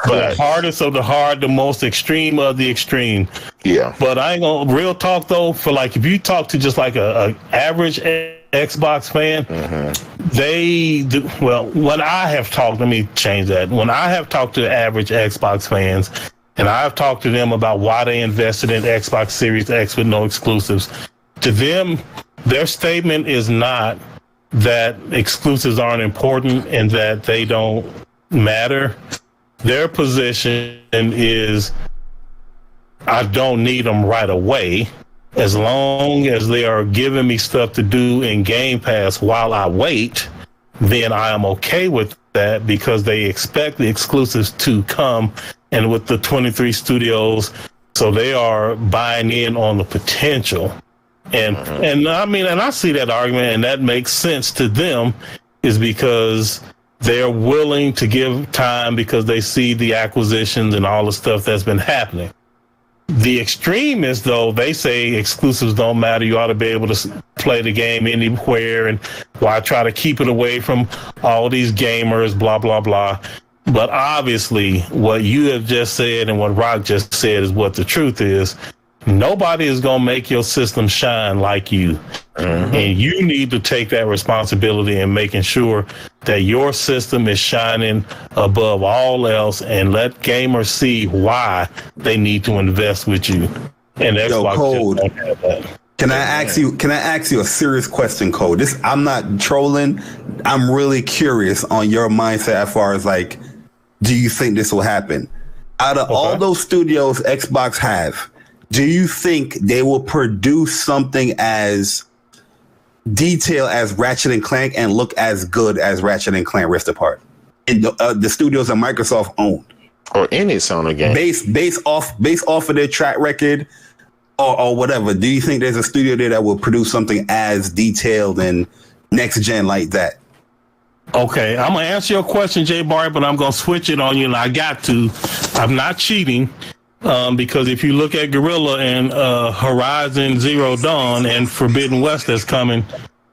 The hardest of the hard, the most extreme of the extreme. Yeah. But I ain't gonna real talk though. For like, if you talk to just like a average Xbox fan, they do well. When I have talked, let me change that. When I have talked to average Xbox fans, and I've talked to them about why they invested in Xbox Series X with no exclusives, to them, their statement is not, that exclusives aren't important and that they don't matter. Their position is, I don't need them right away. As long as they are giving me stuff to do in Game Pass while I wait, then I am okay with that, because they expect the exclusives to come, and with the 23 studios, so they are buying in on the potential. And I mean, and I see that argument, and that makes sense to them, is because they're willing to give time because they see the acquisitions and all the stuff that's been happening. The extremists, though, they say exclusives don't matter. You ought to be able to play the game anywhere, and why try to keep it away from all these gamers, blah, blah, blah. But obviously, what you have just said and what Rock just said is what the truth is. Nobody is going to make your system shine like you. And you need to take that responsibility in making sure that your system is shining above all else, and let gamers see why they need to invest with you. And Xbox Code, just don't have that. Can I ask you a serious question, Code? I'm not trolling. I'm really curious on your mindset as far as, like, do you think this will happen? Out of all those studios Xbox have, do you think they will produce something as detailed as Ratchet and Clank and look as good as Ratchet and Clank Rift Apart? In the studios that Microsoft owned, or any Sony game, based off of their track record, or whatever. Do you think there's a studio there that will produce something as detailed and next gen like that? Okay, I'm gonna answer your question, Jay Barry, but I'm gonna switch it on you, and I got to. I'm not cheating. Because if you look at Guerrilla and Horizon Zero Dawn and Forbidden West that's coming,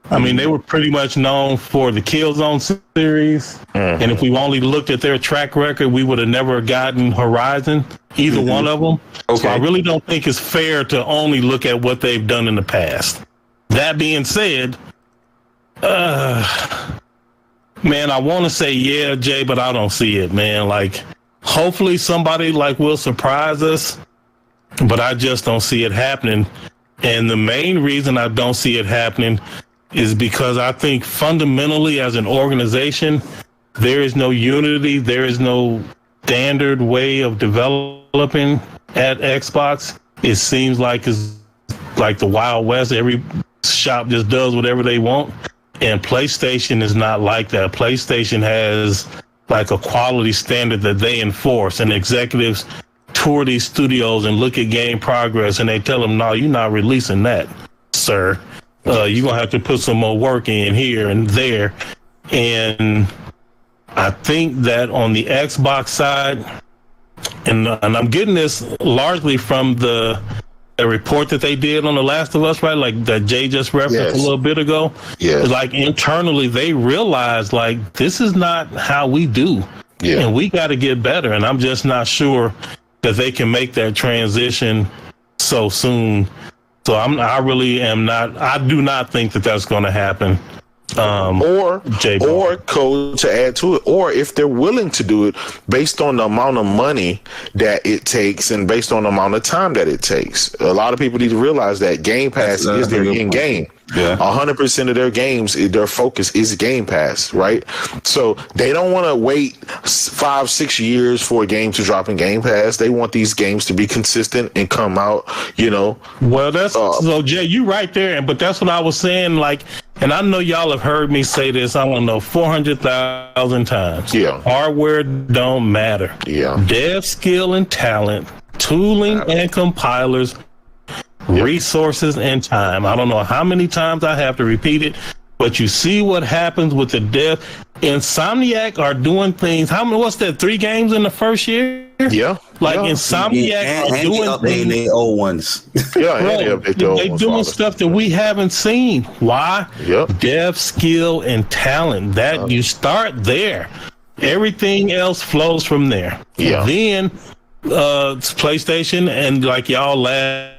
I mean, they were pretty much known for the Killzone series. And if we only looked at their track record, we would have never gotten Horizon, either one of them. Okay. So I really don't think it's fair to only look at what they've done in the past. That being said, man, I want to say, yeah, Jay, but I don't see it, man. Like, hopefully somebody will surprise us, but I just don't see it happening. And the main reason I don't see it happening is because I think fundamentally as an organization, there is no unity. There is no standard way of developing at Xbox. It seems like it's like the Wild West. Every shop just does whatever they want. And PlayStation is not like that. PlayStation has like a quality standard that they enforce, and executives tour these studios and look at game progress, and they tell them, no, you're not releasing that, sir. You're gonna have to put some more work in here and there. And I think that on the Xbox side, and I'm getting this largely from the report that they did on The Last of Us, right? Like that Jay just referenced a little bit ago. Yeah. Like internally, they realized like this is not how we do. Yeah. And we got to get better. And I'm just not sure that they can make that transition so soon. So I really am not. I do not think that that's going to happen. Or code to add to it, or if they're willing to do it based on the amount of money that it takes and based on the amount of time that it takes. A lot of people need to realize that Game Pass is their end game. Yeah, 100% of their games, their focus is Game Pass, right? So they don't want to wait 5-6 years for a game to drop in Game Pass. They want these games to be consistent and come out, Well, that's so Jay, you right there, but that's what I was saying. Like, and I know y'all have heard me say this, I don't know, 400,000 times. Yeah, hardware don't matter. Yeah, dev skill and talent, tooling and compilers. Resources and time. I don't know how many times I have to repeat it, but you see what happens with the dev. Insomniac are doing things. What's that? 3 games in the first year? Yeah. Insomniac are doing things. They old ones. Yeah, they doing stuff that we haven't seen. Why? Yep. Dev skill and talent. That you start there. Everything else flows from there. Yeah. Then PlayStation and like y'all laugh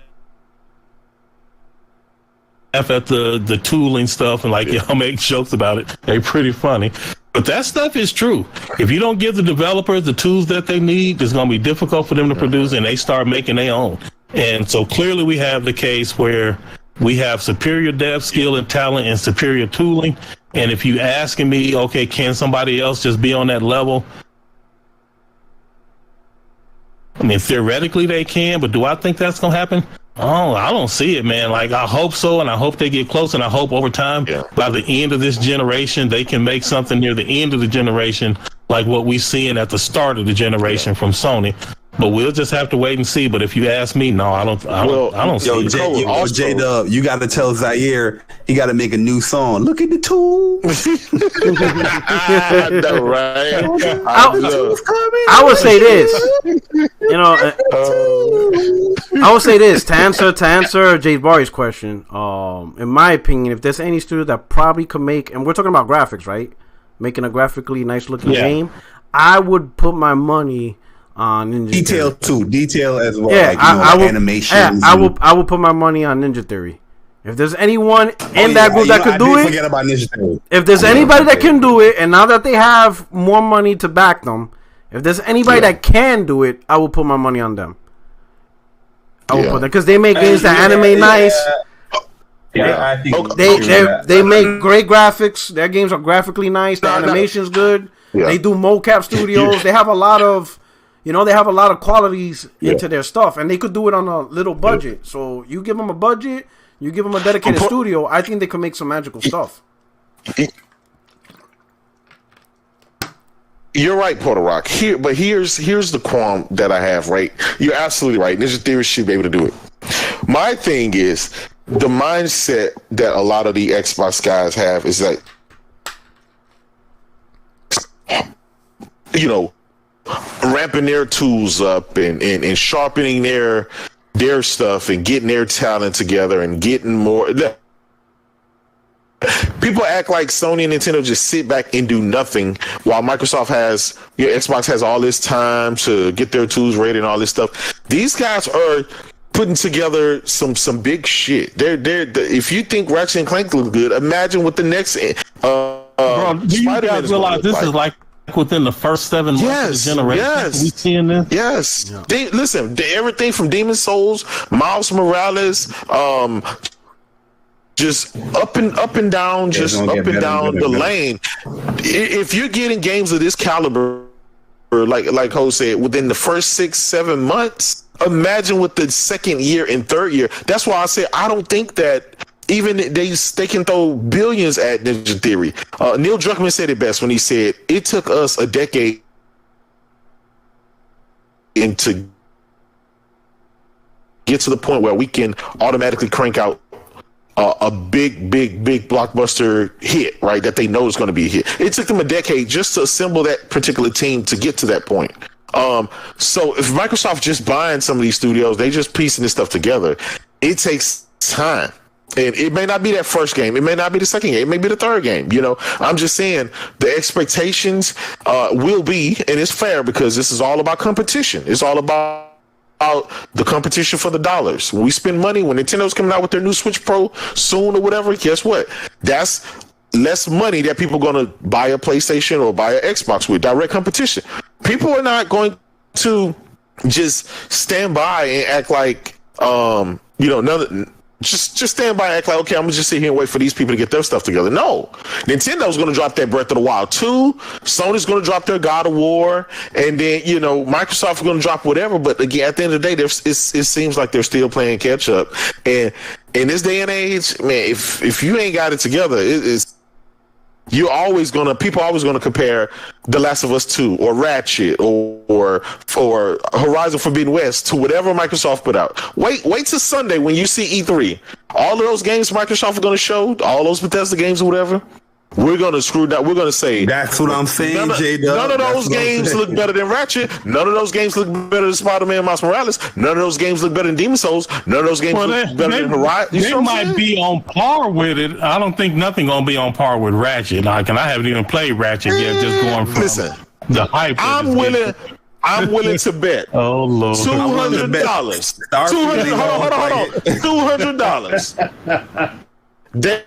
at the tooling stuff and y'all make jokes about it. They're pretty funny. But that stuff is true. If you don't give the developers the tools that they need, it's going to be difficult for them to produce, and they start making their own. And so clearly we have the case where We have superior dev skill and talent and superior tooling. And if you asking me, okay, can somebody else just be on that level? I mean, theoretically they can, but do I think that's going to happen? Oh, I don't see it, man. Like, I hope so, and I hope they get close, and I hope over time, by the end of this generation, they can make something near the end of the generation like what we seeing at the start of the generation from Sony. But we'll just have to wait and see. But if you ask me, no, I don't see it. J-Dub, you got to tell Zaire he got to make a new song. Look at the tools. I know, right? I would say this. You know, I would say this to answer Jay Barry's question. In my opinion, if there's any studio that probably could make, and we're talking about graphics, right? Making a graphically nice looking game, I would put my money on Ninja Detail Theory. Detail as well. Yeah, like, I will. Animation. Yeah, I will put my money on Ninja Theory. If there's anyone in that group that could do it, forget about Ninja Theory. If there's anybody that can do it, and now that they have more money to back them, if there's anybody that can do it, I will put my money on them. I will put them because they make games that animate nice. I think they make great graphics. Their games are graphically nice. The animation's good. Yeah. They do mocap studios. They have a lot of, they have a lot of qualities into their stuff, and they could do it on a little budget. So you give them a budget, you give them a dedicated studio. I think they can make some magical stuff. You're right, Porter Rock. Here's the qualm that I have. Right, you're absolutely right. Ninja Theory should be able to do it. My thing is the mindset that a lot of the Xbox guys have is that, ramping their tools up and sharpening their stuff and getting their talent together and getting more. People act like Sony and Nintendo just sit back and do nothing while Microsoft Xbox has all this time to get their tools ready and all this stuff. These guys are putting together some big shit. If you think Ratchet and Clank look good, imagine what the next Bro, do you guys realize this is like within the first 7 months of the generation? Yes. We seeing this? Yes. Yeah. Everything from Demon Souls, Miles Morales, just up and down, the lane. If you're getting games of this caliber, like Ho said, within the first 6-7 months, imagine with the second year and third year. That's why I said I don't think that even they can throw billions at Ninja Theory. Neil Druckmann said it best when he said it took us a decade to get to the point where we can automatically crank out a big blockbuster hit, right? That they know is going to be a hit. It took them a decade just to assemble that particular team to get to that point. So if Microsoft just buying some of these studios, they just piecing this stuff together, it takes time. And it may not be that first game. It may not be the second game. It may be the third game. I'm just saying the expectations will be, and it's fair because this is all about competition. It's all about the competition for the dollars. When we spend money, when Nintendo's coming out with their new Switch Pro soon or whatever, guess what? That's less money that people are going to buy a PlayStation or buy an Xbox with. Direct competition. People are not going to just stand by and act like, just stand by and act like, okay, I'm gonna just sit here and wait for these people to get their stuff together. No, Nintendo's gonna drop that Breath of the Wild 2. Sony's gonna drop their God of War, and then Microsoft's gonna drop whatever. But again, at the end of the day, it seems like they're still playing catch up. And in this day and age, man, if you ain't got it together, people are always gonna compare The Last of Us 2 or Ratchet or Horizon Forbidden West to whatever Microsoft put out. Wait till Sunday when you see E3. All of those games Microsoft are gonna show, all those Bethesda games or whatever, we're gonna screw that. We're gonna say that's what I'm saying. None of those games look better than Ratchet. None of those games look better than Spider-Man Miles Morales. None of those games look better than Demon Souls. None of those games look better than Horizon. They might be on par with it. I don't think nothing gonna be on par with Ratchet. I haven't even played Ratchet yet. Just going from the hype. I'm willing to bet. Oh Lord, $200. $200.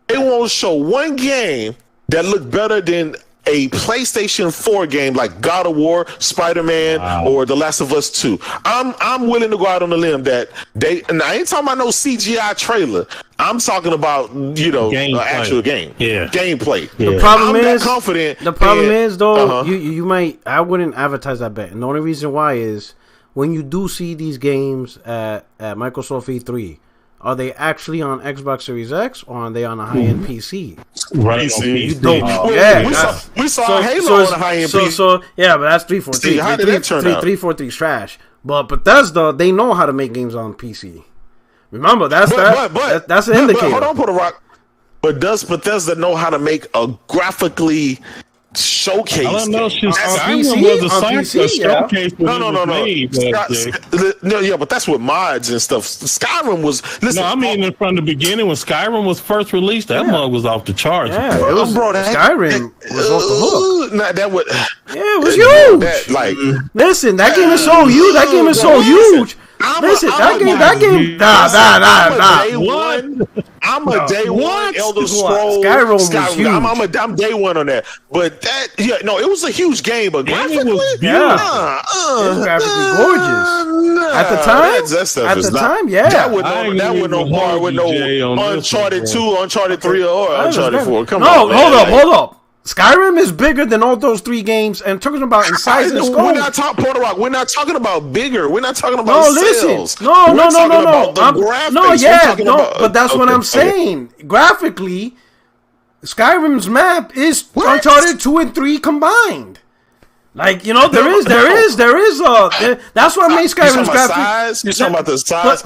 They won't show one game that looked better than a a PlayStation 4 game like God of War, Spider-Man, or The Last of Us 2. I'm willing to go out on a limb that and I ain't talking about no CGI trailer. I'm talking about, actual game. Yeah. Gameplay. Yeah. The problem is confident. The problem is though, you might I wouldn't advertise that bet. And the only reason why is when you do see these games at Microsoft E3, are they actually on Xbox Series X or are they on a high-end PC? Right. You don't. We saw Halo on a high-end PC. So yeah, but that's 343. How did that turn out? 343 is trash. But Bethesda, they know how to make games on PC. Remember, that's an indicator. Hold on, Put a Rock. But does Bethesda know how to make a graphically showcase? I don't know. No, but that's with mods and stuff. Skyrim was. Listen, no, I mean from the beginning when Skyrim was first released, that mug was off the charts. Yeah, it was. Skyrim was off the hook. That would. Yeah, it was huge. Listen, that game is so huge. That game is so huge. Listen, that game. I'm a day one Elder Scrolls. Skyrim was huge. I'm day one on that. But it was a huge game. But graphically, it was graphically gorgeous. At the time, that would no par with no Uncharted 2, Uncharted 3, or Uncharted 4. Come on, hold up. Skyrim is bigger than all those three games, and talking about in size and scope. We're not talking Port Rock. We're not talking about bigger. We're not talking about sales. No. But that's what I'm saying. Graphically, Skyrim's map is Uncharted 2 and 3 combined. Like, there is that's what made Skyrim's graphics. You're talking about the size.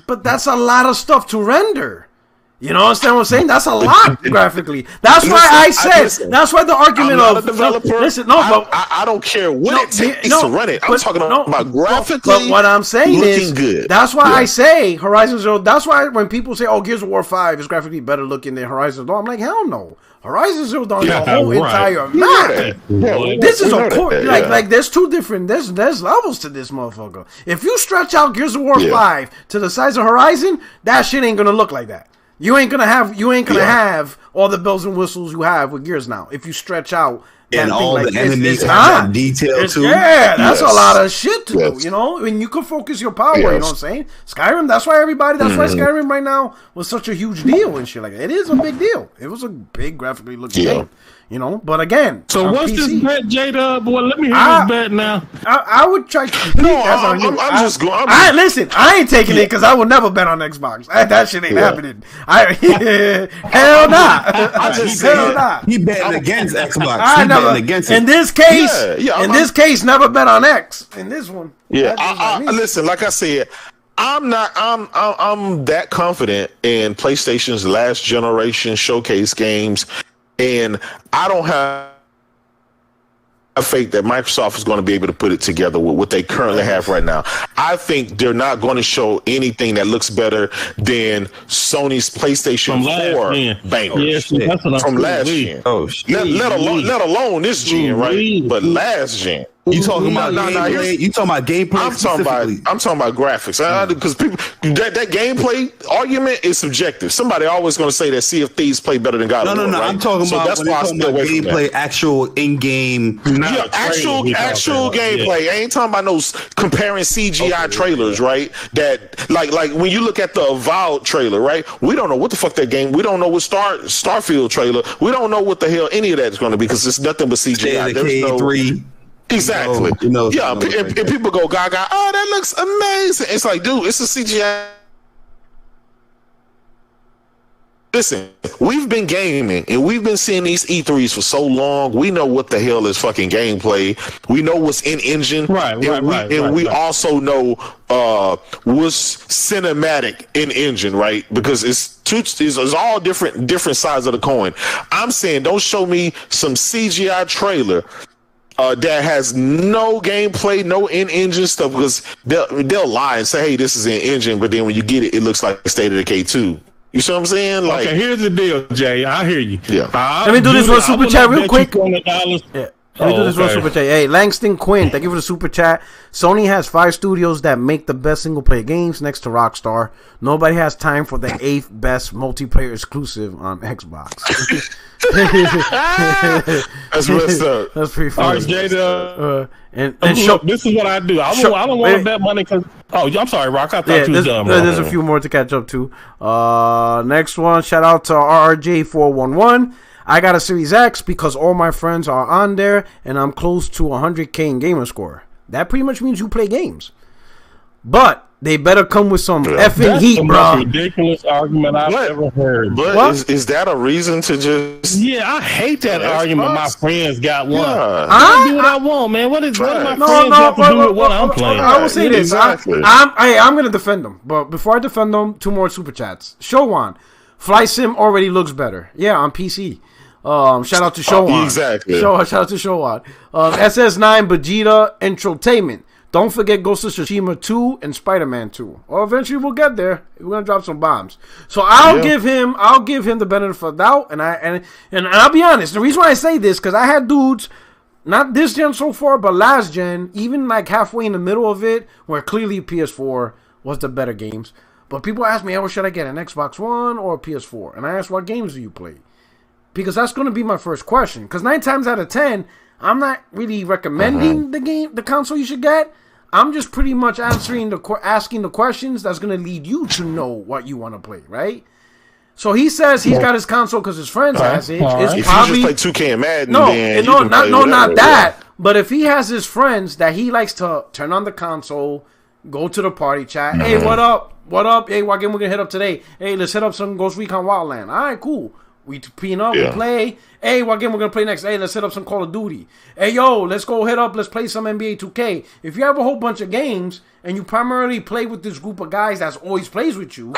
But that's a lot of stuff to render. You know what I'm saying? That's a lot graphically. That's why that's why the argument of developer. I don't care what it takes to run it. I'm talking about graphically. But what I'm saying is, good. That's why I say Horizon Zero. That's why when people say, "Oh, Gears of War 5 is graphically better looking than Horizon Zero," I'm like, hell no. Horizon Zero Dawn the whole entire map. This is a core. Like there's two different. There's levels to this motherfucker. If you stretch out Gears of War 5 to the size of Horizon, that shit ain't gonna look like that. You ain't gonna have all the bells and whistles you have with Gears now. If you stretch out and all the enemies have detail too. Yeah, that's a lot of shit to do. You know, and you can focus your power. You know what I'm saying? Skyrim. That's why Skyrim right now was such a huge deal and shit like that. It is a big deal. It was a big graphically looking game. You know, but again, so what's PC, this bet, J-Dub? Boy, let me hear this bet now. I would try to. I'm just going. Listen, I ain't taking it because I will never bet on Xbox. That shit ain't happening. Hell nah. He betting against Xbox. Against it. In this case, never bet on X. In this one, listen. Like I said, I'm that confident in PlayStation's last generation showcase games. And I don't have faith that Microsoft is going to be able to put it together with what they currently have right now. I think they're not going to show anything that looks better than Sony's PlayStation 4 bangers from last gen. Let alone this gen, right? But last gen. You talking about gameplay? You talking about gameplay? I'm talking about graphics. Because people that gameplay argument is subjective. Somebody always going to say that Sea of Thieves play better than God of War. No. I'm talking about that's why gameplay, actual in-game. Actual gameplay. I ain't talking about no comparing CGI trailers, right? That like when you look at the Avowed trailer, right? We don't know what the fuck that game. We don't know what Starfield trailer. We don't know what the hell any of that is going to be because it's nothing but CGI. There's no 3. Exactly. And people go gaga. Oh, that looks amazing. It's like, dude, it's a CGI. Listen, we've been gaming and we've been seeing these E3s for so long. We know what the hell is fucking gameplay. We know what's in engine. We also know what's cinematic in engine, right? Because it's all different sides of the coin. I'm saying, don't show me some CGI trailer that has no gameplay, no in-engine stuff, because they'll lie and say, hey, this is in engine, but then when you get it, it looks like State of Decay 2. You see what I'm saying? Okay, here's the deal, Jay. I hear you. Yeah. Let me do this one super chat real quick. Let me do this one super chat. Hey, Langston Quinn, thank you for the super chat. Sony has 5 studios that make the best single player games next to Rockstar. Nobody has time for the 8th best multiplayer exclusive on Xbox. That's messed up. That's pretty funny. All right, Jada. Look, this is what I do. I don't want to bet money because. Oh, I'm sorry, Rock. I thought you was done. There's a few more to catch up to. Next one. Shout out to RRJ411. I got a Series X because all my friends are on there, and I'm close to 100K in gamer score. That pretty much means you play games. But they better come with some effing heat, bro. That's the most ridiculous argument I've ever heard. But is that a reason to just... Yeah, I hate that argument. My friends got one. Yeah. I do what I want, man. What my friends have to do with what I'm playing? I will say this. Exactly. I'm going to defend them. But before I defend them, 2 more super chats. Showan. Fly Sim already looks better. Yeah, on PC. Shout out to Showan. Exactly. Shout out to Showan. SS9 Vegeta Entertainment. Don't forget Ghost of Tsushima 2 and Spider-Man 2. Or eventually we'll get there. We're gonna drop some bombs. So I'll give him the benefit of the doubt. And I'll be honest. The reason why I say this, because I had dudes, not this gen so far, but last gen, even like halfway in the middle of it, where clearly PS4 was the better games. But people ask me, what should I get, an Xbox One or a PS4? And I ask, what games do you play? Because that's going to be my first question. Because 9 times out of 10, I'm not really recommending the console you should get. I'm just pretty much asking the questions that's going to lead you to know what you want to play, right? So he says he's got his console because his friends has it. If probably, you just play 2K and Madden, not that. But if he has his friends that he likes to turn on the console, go to the party chat. Hey, what up? What up? Hey, what game we're going to hit up today? Hey, let's hit up some Ghost Recon Wildland. All right, cool. We peen up, we play. Hey, what game we're going to play next? Hey, let's hit up some Call of Duty. Hey, yo, let's go hit up, let's play some NBA 2K. If you have a whole bunch of games and you primarily play with this group of guys that's always plays with you,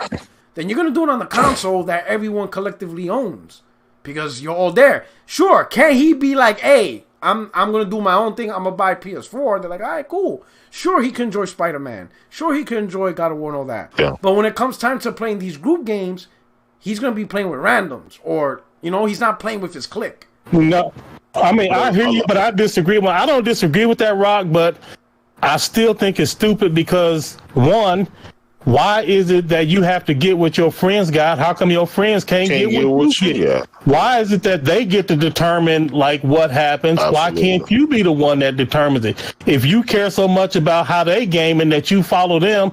then you're going to do it on the console that everyone collectively owns because you're all there. Sure, can he be like, hey, I'm going to do my own thing, I'm going to buy PS4? They're like, all right, cool. Sure, he can enjoy Spider-Man. Sure, he can enjoy God of War and all that. Yeah. But when it comes time to playing these group games, he's going to be playing with randoms or, he's not playing with his clique. No. I mean, I hear you, but I disagree. Well, I don't disagree with that, Rock, but I still think it's stupid because, one, why is it that you have to get what your friends got? How come your friends can't get what you get? Why is it that they get to determine, like, what happens? Absolutely. Why can't you be the one that determines it? If you care so much about how they game and that you follow them,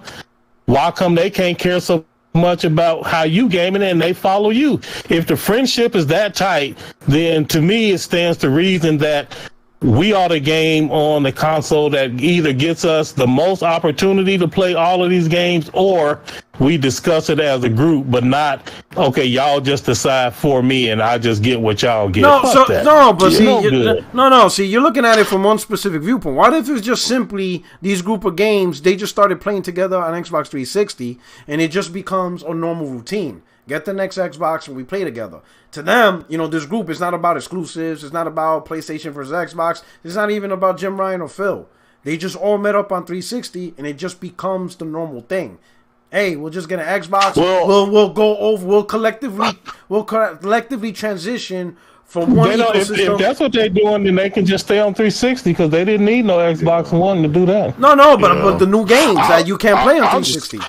why come they can't care so much about how you gaming and they follow you? If the friendship is that tight, then to me it stands to reason that we ought to game on the console that either gets us the most opportunity to play all of these games, or we discuss it as a group, but not, okay, y'all just decide for me and I just get what y'all get. See, you're looking at it from one specific viewpoint. What if it's just simply these group of games, they just started playing together on Xbox 360 and it just becomes a normal routine? Get the next Xbox and we play together. To them, this group is not about exclusives. It's not about PlayStation versus Xbox. It's not even about Jim Ryan or Phil. They just all met up on 360 and it just becomes the normal thing. Hey, we'll just get an Xbox. We'll go over. We'll collectively transition from one ecosystem. If that's what they're doing, then they can just stay on 360 because they didn't need no Xbox One to do that. But the new games that you can't play on 360.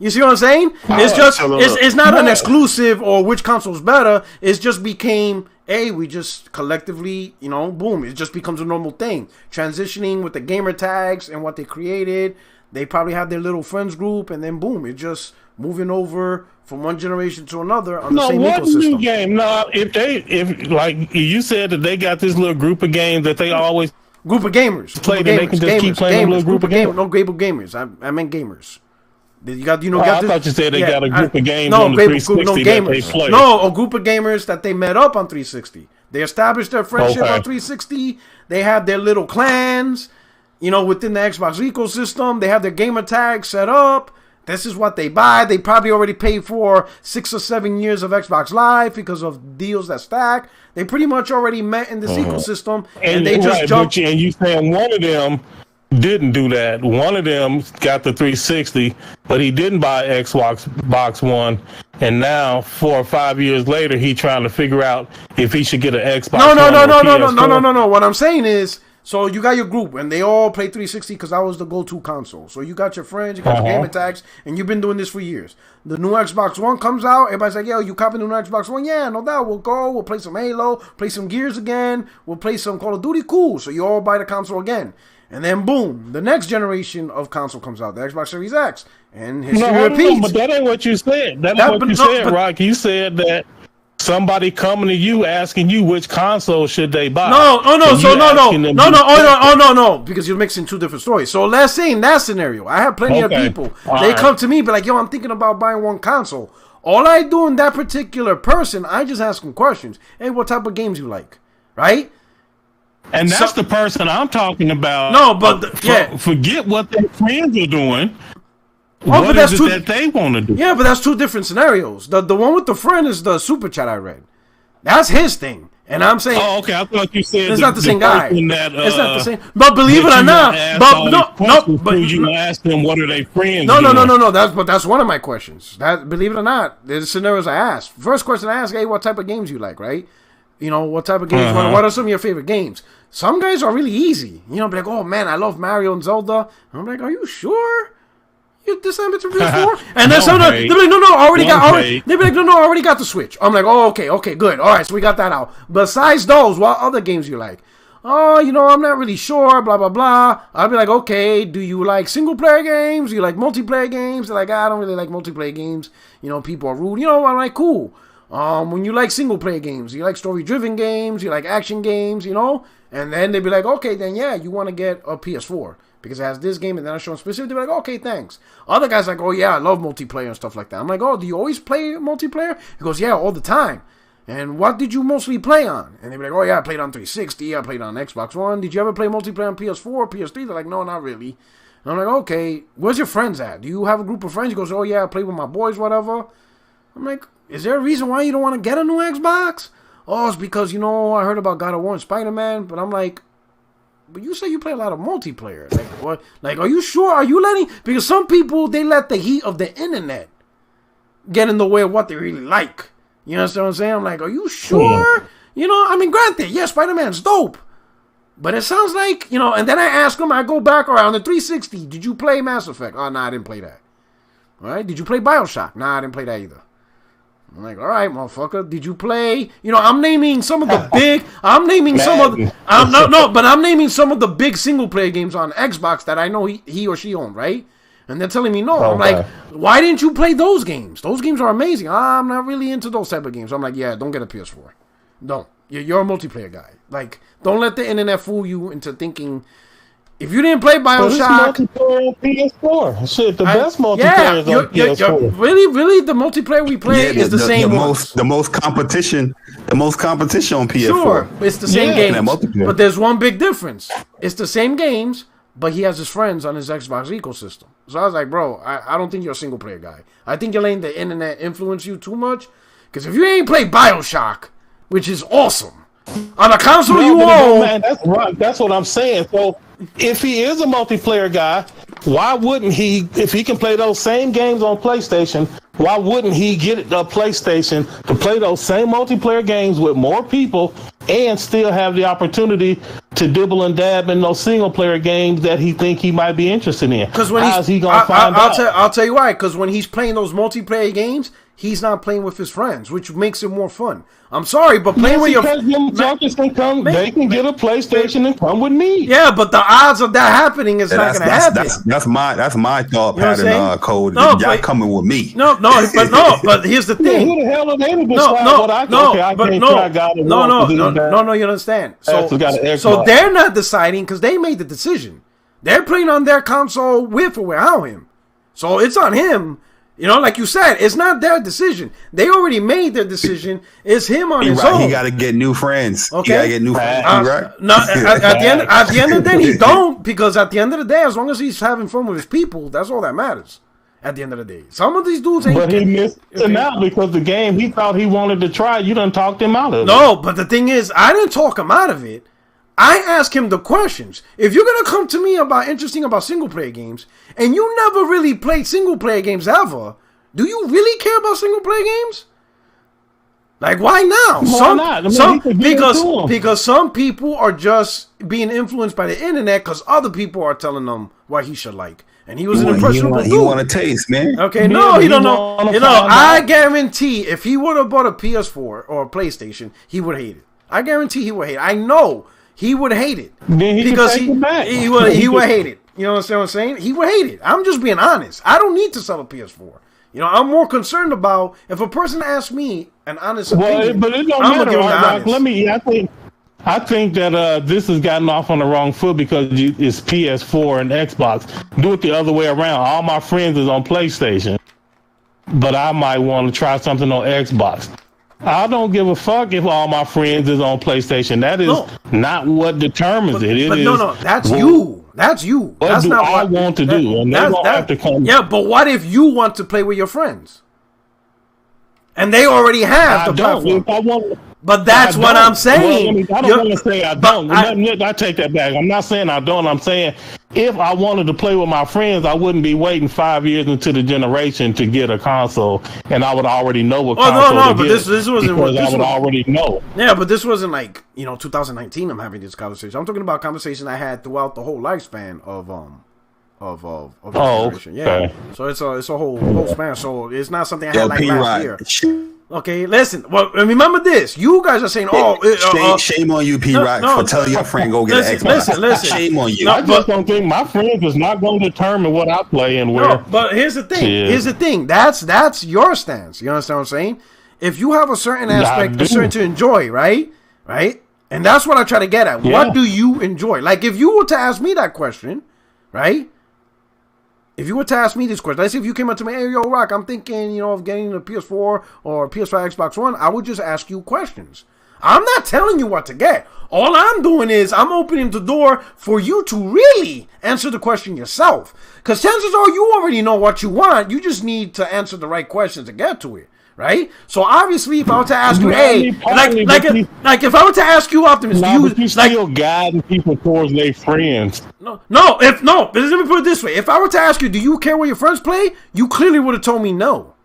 You see what I'm saying? It's not an exclusive or which console's better. It just became, hey, we just collectively, boom. It just becomes a normal thing. Transitioning with the gamer tags and what they created. They probably have their little friends group, and then boom, it's just moving over from one generation to another on the same ecosystem. New game? No, if like you said that they got this little group of games that they always group of gamers play, and they can just keep playing a little group of gamers. No, group of gamers. I meant gamers. You got, I thought you said they got a group of games on the 360 that they play. No, a group of gamers that they met up on 360. They established their friendship on 360. They have their little clans, within the Xbox ecosystem. They have their gamer tags set up. This is what they buy. They probably already paid for 6 or 7 years of Xbox Live because of deals that stack. They pretty much already met in this ecosystem, and they just jumped. And you saying one of them didn't do that. One of them got the 360, but he didn't buy Xbox One, and now 4 or 5 years later, he trying to figure out if he should get an Xbox. No. What I'm saying is, so you got your group, and they all play 360 because that was the go-to console. So you got your friends, you got your game attacks, and you've been doing this for years. The new Xbox One comes out, everybody's like, yo, you copying the new Xbox One? Yeah, no doubt. We'll play some Halo, play some Gears again, we'll play some Call of Duty. Cool. So you all buy the console again. And then boom, the next generation of console comes out, the Xbox Series X, and history repeats. But that ain't what you said. That ain't what you said, Rock. You said that somebody coming to you asking you which console should they buy. No, because you're mixing two different stories. So let's say in that scenario, I have plenty of people. They come to me, be like, yo, I'm thinking about buying one console. All I do in that particular person, I just ask them questions. Hey, what type of games you like? Right? And that's the person I'm talking about. No, but forget what their friends are doing. What is it that they want to do? Yeah, but that's two different scenarios. The one with the friend is the super chat I read. That's his thing. And I'm saying, oh, okay. I thought you said it's not the same guy. It's not the same. But believe it or not, but you ask them what are they friends. No. That's one of my questions. Believe it or not, the scenarios I asked. First question I asked, hey, what type of games you like, right? You know, what type of games? What are some of your favorite games? Some guys are really easy. You know, be like, oh man, I love Mario and Zelda. I'm like, are you sure? This time it's a PS4? And then some they'll be like, no, I already got the Switch. I'm like, oh, okay, good. All right, so we got that out. Besides those, what other games you like? Oh, you know, I'm not really sure, blah, blah, blah. I'll be like, okay, do you like single-player games? Do you like multiplayer games? They're like, I don't really like multiplayer games. You know, people are rude. You know, I'm like, cool. When you like single-player games, you like story-driven games, you like action games, you know? And then they'd be like, okay, then yeah, you want to get a PS4. Because it has this game, and then I show them specifically, they're like, okay, thanks. Other guys like, oh yeah, I love multiplayer and stuff like that. I'm like, oh, do you always play multiplayer? He goes, yeah, all the time. And what did you mostly play on? And they'd be like, oh yeah, I played on 360, I played on Xbox One. Did you ever play multiplayer on PS4, PS3? They're like, no, not really. And I'm like, okay, where's your friends at? Do you have a group of friends? He goes, oh yeah, I play with my boys, whatever. I'm like, is there a reason why you don't want to get a new Xbox? Oh, it's because, you know, I heard about God of War and Spider-Man. But I'm like, but you say you play a lot of multiplayer. Like, what? Like, are you sure? Are you letting... Because some people, they let the heat of the internet get in the way of what they really like. You understand what I'm saying? I'm like, are you sure? You know, I mean, granted, yeah, Spider-Man's dope. But it sounds like, you know... And then I ask them, I go back around the 360. Did you play Mass Effect? Oh, no, I didn't play that. All right? Did you play Bioshock? No, I didn't play that either. I'm like, all right, motherfucker. Did you play? You know, I'm naming some of the big. I'm naming some of. But I'm naming some of the big single player games on Xbox that I know he or she owned, right? And they're telling me no. Okay. I'm like, why didn't you play those games? Those games are amazing. I'm not really into those type of games. I'm like, yeah, don't get a PS4. Don't. You're a multiplayer guy. Like, don't let the internet fool you into thinking. If you didn't play Bioshock... multiplayer on PS4. Shit, the best multiplayer is on PS4. Really, the multiplayer we play is the same one. The most competition on PS4. Sure, it's the same games. But there's one big difference. It's the same games, but he has his friends on his Xbox ecosystem. So I was like, bro, I don't think you're a single-player guy. I think you're letting the internet influence you too much. Because if you ain't played Bioshock, which is awesome, on a console you own... Man, that's right. That's what I'm saying. So... If he is a multiplayer guy, why wouldn't he, if he can play those same games on PlayStation, why wouldn't he get a PlayStation to play those same multiplayer games with more people and still have the opportunity to dibble and dab in those single player games that he think he might be interested in? Because when how's he gonna find out? I'll tell you why. Because when he's playing those multiplayer games, he's not playing with his friends, which makes it more fun. I'm sorry, but playing with your friends, can come. They can get a PlayStation and come with me. Yeah, but the odds of that happening is not going to happen. That's my thought pattern. Code. Y'all coming with me? But here's the thing. Who the hell are they to decide what I can't try God? No, you understand. So they're not deciding because they made the decision. They're playing on their console with or without him. So it's on him. You know, like you said, it's not their decision. They already made their decision. It's him on his own. He got to get new friends. Okay, he got to get new friends. Right? No, at the end of the day, he don't, because at the end of the day, as long as he's having fun with his people, that's all that matters. At the end of the day, some of these dudes ain't. But he missed it out because the game he thought he wanted to try, you done talked him out of it. No, but the thing is, I didn't talk him out of it. I ask him the questions. If you're gonna come to me about single player games, and you never really played single player games ever, Do you really care about single player games? Like, why now? Why not? I mean, because some people are just being influenced by the internet because other people are telling them what he should like. And he was an impressionable dude. You want a taste, man. Okay, no, he don't know. I guarantee if he would have bought a PS4 or a PlayStation, he would hate it. I guarantee he would hate it. I know he would hate it. Because he would hate it. You know what I'm saying? He would hate it. I'm just being honest. I don't need to sell a PS4. You know, I'm more concerned about if a person asks me an honest opinion. But it don't matter. Right? I think that this has gotten off on the wrong foot because it's PS4 and Xbox. Do it the other way around. All my friends is on PlayStation, but I might want to try something on Xbox. I don't give a fuck if all my friends is on PlayStation. That is not what determines it. That's you. That's you. That's not what I want to do. And they don't have to come. Yeah, but what if you want to play with your friends? And they already have the platform. But that's what I'm saying. I don't want to say I don't. I take that back. I'm not saying I don't. I'm saying if I wanted to play with my friends, I wouldn't be waiting 5 years into the generation to get a console, and I would already know what console to get. This wasn't because I would already know. Yeah, but this wasn't like 2019. I'm having this conversation. I'm talking about conversation I had throughout the whole lifespan of the generation. Okay. Yeah. So it's a whole span. So it's not something I had like last year. Okay, listen. Well, remember this. You guys are saying, shame on you, P-Rock, for telling your friend go get an Xbox. Listen. Shame on you. I just don't think my friends is not going to determine what I play and where. No, but here's the thing. That's your stance. You understand what I'm saying? If you have a certain aspect, a certain to enjoy, right? And that's what I try to get at. Yeah. What do you enjoy? Like, if you were to ask me that question, right? If you were to ask me this question, let's say if you came up to me, hey, yo, Rock, I'm thinking, of getting a PS4 or a PS5, Xbox One, I would just ask you questions. I'm not telling you what to get. All I'm doing is I'm opening the door for you to really answer the question yourself. Because chances are you already know what you want. You just need to answer the right questions to get to it. Right? So obviously, if I were to ask you, if I were to ask you, Optimus, but you still guiding people towards their friends. Let me put it this way: if I were to ask you, do you care what your friends play? You clearly would have told me no.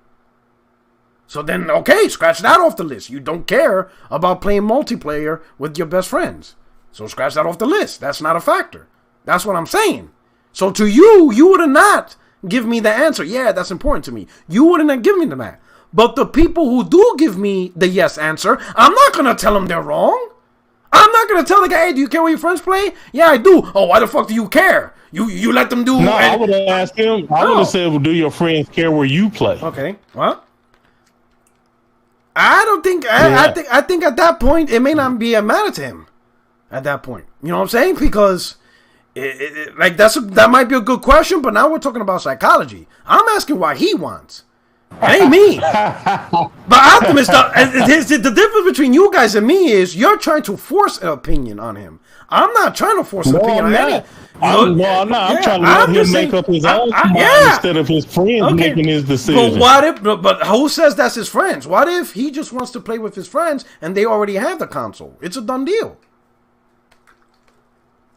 So then, okay, scratch that off the list. You don't care about playing multiplayer with your best friends. So scratch that off the list. That's not a factor. That's what I'm saying. So to you would have not give me the answer. Yeah, that's important to me. You wouldn't have given me that. But the people who do give me the yes answer, I'm not going to tell them they're wrong. I'm not going to tell the guy, hey, do you care what your friends play? Yeah, I do. Oh, why the fuck do you care? You let them do... No, I would have asked him. I would have said, well, do your friends care where you play? Okay, well... I don't think... I think at that point, it may not be a matter to him. At that point. You know what I'm saying? Because... that might be a good question, but now we're talking about psychology. I'm asking why he wants... It ain't me. But Optimus, the difference between you guys and me is you're trying to force an opinion on him. I'm not trying to force an opinion on him. I'm trying to let him make up his own mind instead of his friends making his decision. But who says that's his friends? What if he just wants to play with his friends and they already have the console? It's a done deal.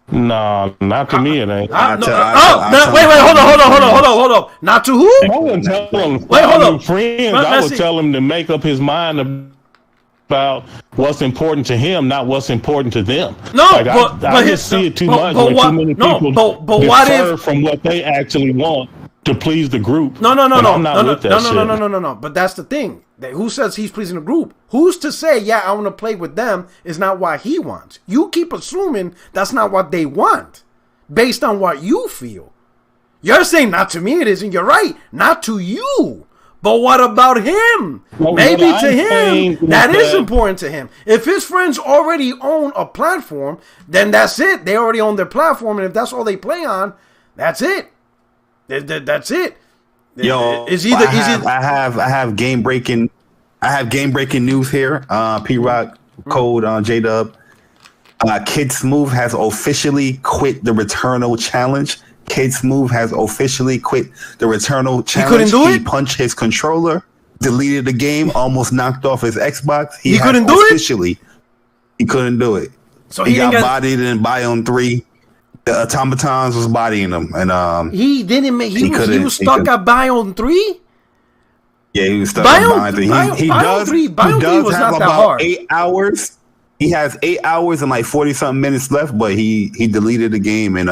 No, not to me it ain't. Wait, hold on. Not to who? I wouldn't tell him. Wait, hold on. Friends, I would tell him to make up his mind about what's important to him, not what's important to them. No, I just see it too much when too many people differ from what they actually want to please the group. No. But that's the thing. Who says he's pleasing the group? Who's to say, yeah, I want to play with them is not what he wants? You keep assuming that's not what they want based on what you feel. You're saying, not to me it isn't. You're right. Not to you. But what about him? Well, maybe to him, that is important to him. If his friends already own a platform, then that's it. They already own their platform. And if that's all they play on, that's it. That's it. Yo, I have game breaking news here. P-Rock code J-Dub. Kid Smooth has officially quit the Returnal challenge. Kid Smooth has officially quit the Returnal challenge. He punched his controller, deleted the game, almost knocked off his Xbox. He couldn't do it. He couldn't do it. So he got bodied in Biome 3. The automatons was bodying him, and he didn't make. He was stuck at Biome 3. Yeah, he was stuck on Biome 3. He does have about 8 hours. He has 8 hours and like 40-something minutes left, but he deleted the game and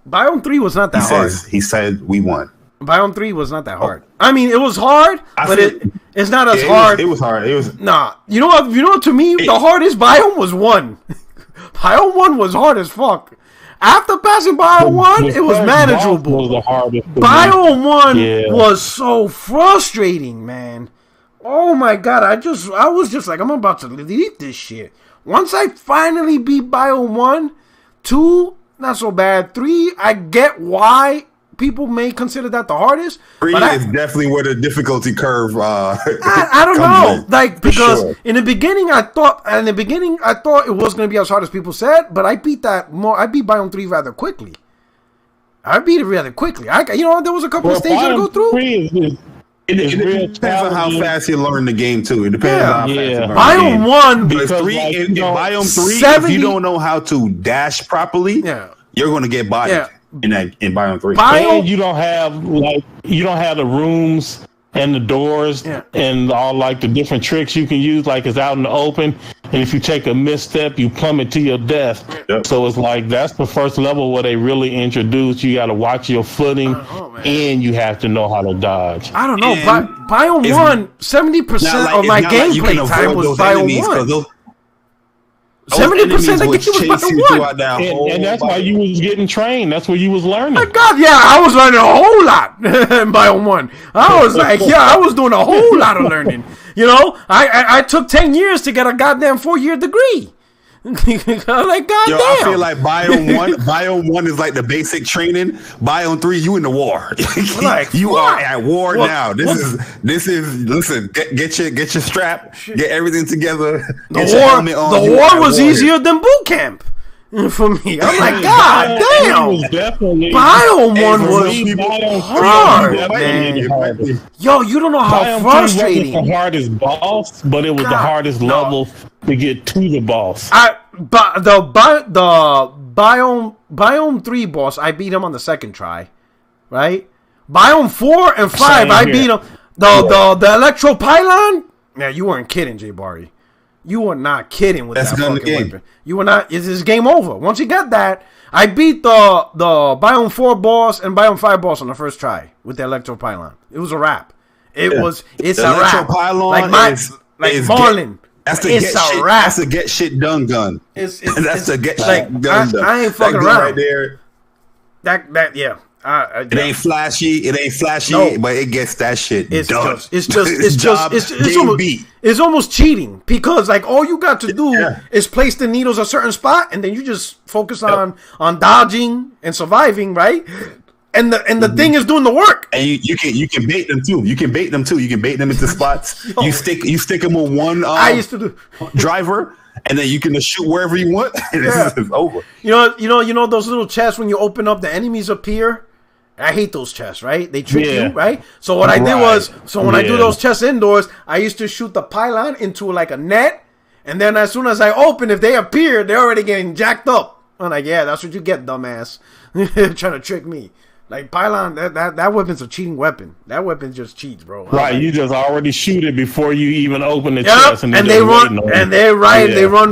Biome 3 was not that hard. He said we won. Biome 3 was not that hard. I mean, it was hard, but it's not as hard. It was hard. It was You know what? To me, the hardest biome was 1. Biome 1 was hard as fuck. After passing Biome 1, it was manageable. Biome 1 was so frustrating, man. Oh my god! I was just like, I'm about to delete this shit. Once I finally beat Biome 1, 2, not so bad. 3, I get why people may consider that the hardest. 3 is definitely where the difficulty curve. I don't know, like because in the beginning I thought it was going to be as hard as people said, but I beat Biome 3 rather quickly. I beat it rather quickly. There was a couple of stages to go through. It depends on how fast you learn the game too. It depends on how fast you learn Biome 1, because in Biome 3, if you don't know how to dash properly, you're going to get bodied in Biome 3. And you don't have the rooms and the doors and all like the different tricks you can use, like it's out in the open. And if you take a misstep, you plummet to your death. Yep. So it's like that's the first level where they really introduce you got to watch your footing and you have to know how to dodge. I don't know. Biome 1, 70% of my gameplay time was Biome 1. 70% of the game was Biome 1. And that's why you was getting trained. That's where you was learning. My God, I was learning a whole lot in Biome 1. I was like, I was doing a whole lot of learning. I took 10 years to get a goddamn 4-year degree. I'm like, goddamn. I feel like Biome 1 is like the basic training. Biome 3, you in the war. You are at war now. This is listen, get your strap, get everything together. The war was easier than boot camp. For me, I'm like, God damn! Biome 1 was hard, man. Yo, you don't know how frustrating. It wasn't the hardest boss, but it was the hardest level to get to the boss. The Biome 3 boss, I beat him on the second try, right? Biome 4 and 5, I beat him. The electro pylon. Yeah, you weren't kidding, J Barry. You were not kidding with that fucking weapon. You were not. It's game over. Once you get that, I beat the Biome 4 boss and Biome 5 boss on the first try with the electro pylon. It was a wrap. It's a wrap. Pylon like Marlin. That's a get shit done gun. That's a get shit done gun. I ain't fucking around. Right there. It ain't flashy, but it gets that shit done. It's almost cheating because like all you got to do is place the needles a certain spot and then you just focus on dodging and surviving, right? And the thing is doing the work. And you can bait them too. You can bait them into spots. You stick them on one I used to do driver. And then you can just shoot wherever you want. And it's over. You know those little chests when you open up, the enemies appear. I hate those chests, right? They trick you, right? So what I did was, when I do those chests indoors, I used to shoot the pylon into like a net, and then as soon as I open, if they appear, they're already getting jacked up. I'm like, that's what you get, dumbass, trying to trick me. Like pylon, that weapon's a cheating weapon. That weapon just cheats, bro. Right, you just already shoot it before you even open the chest, and they run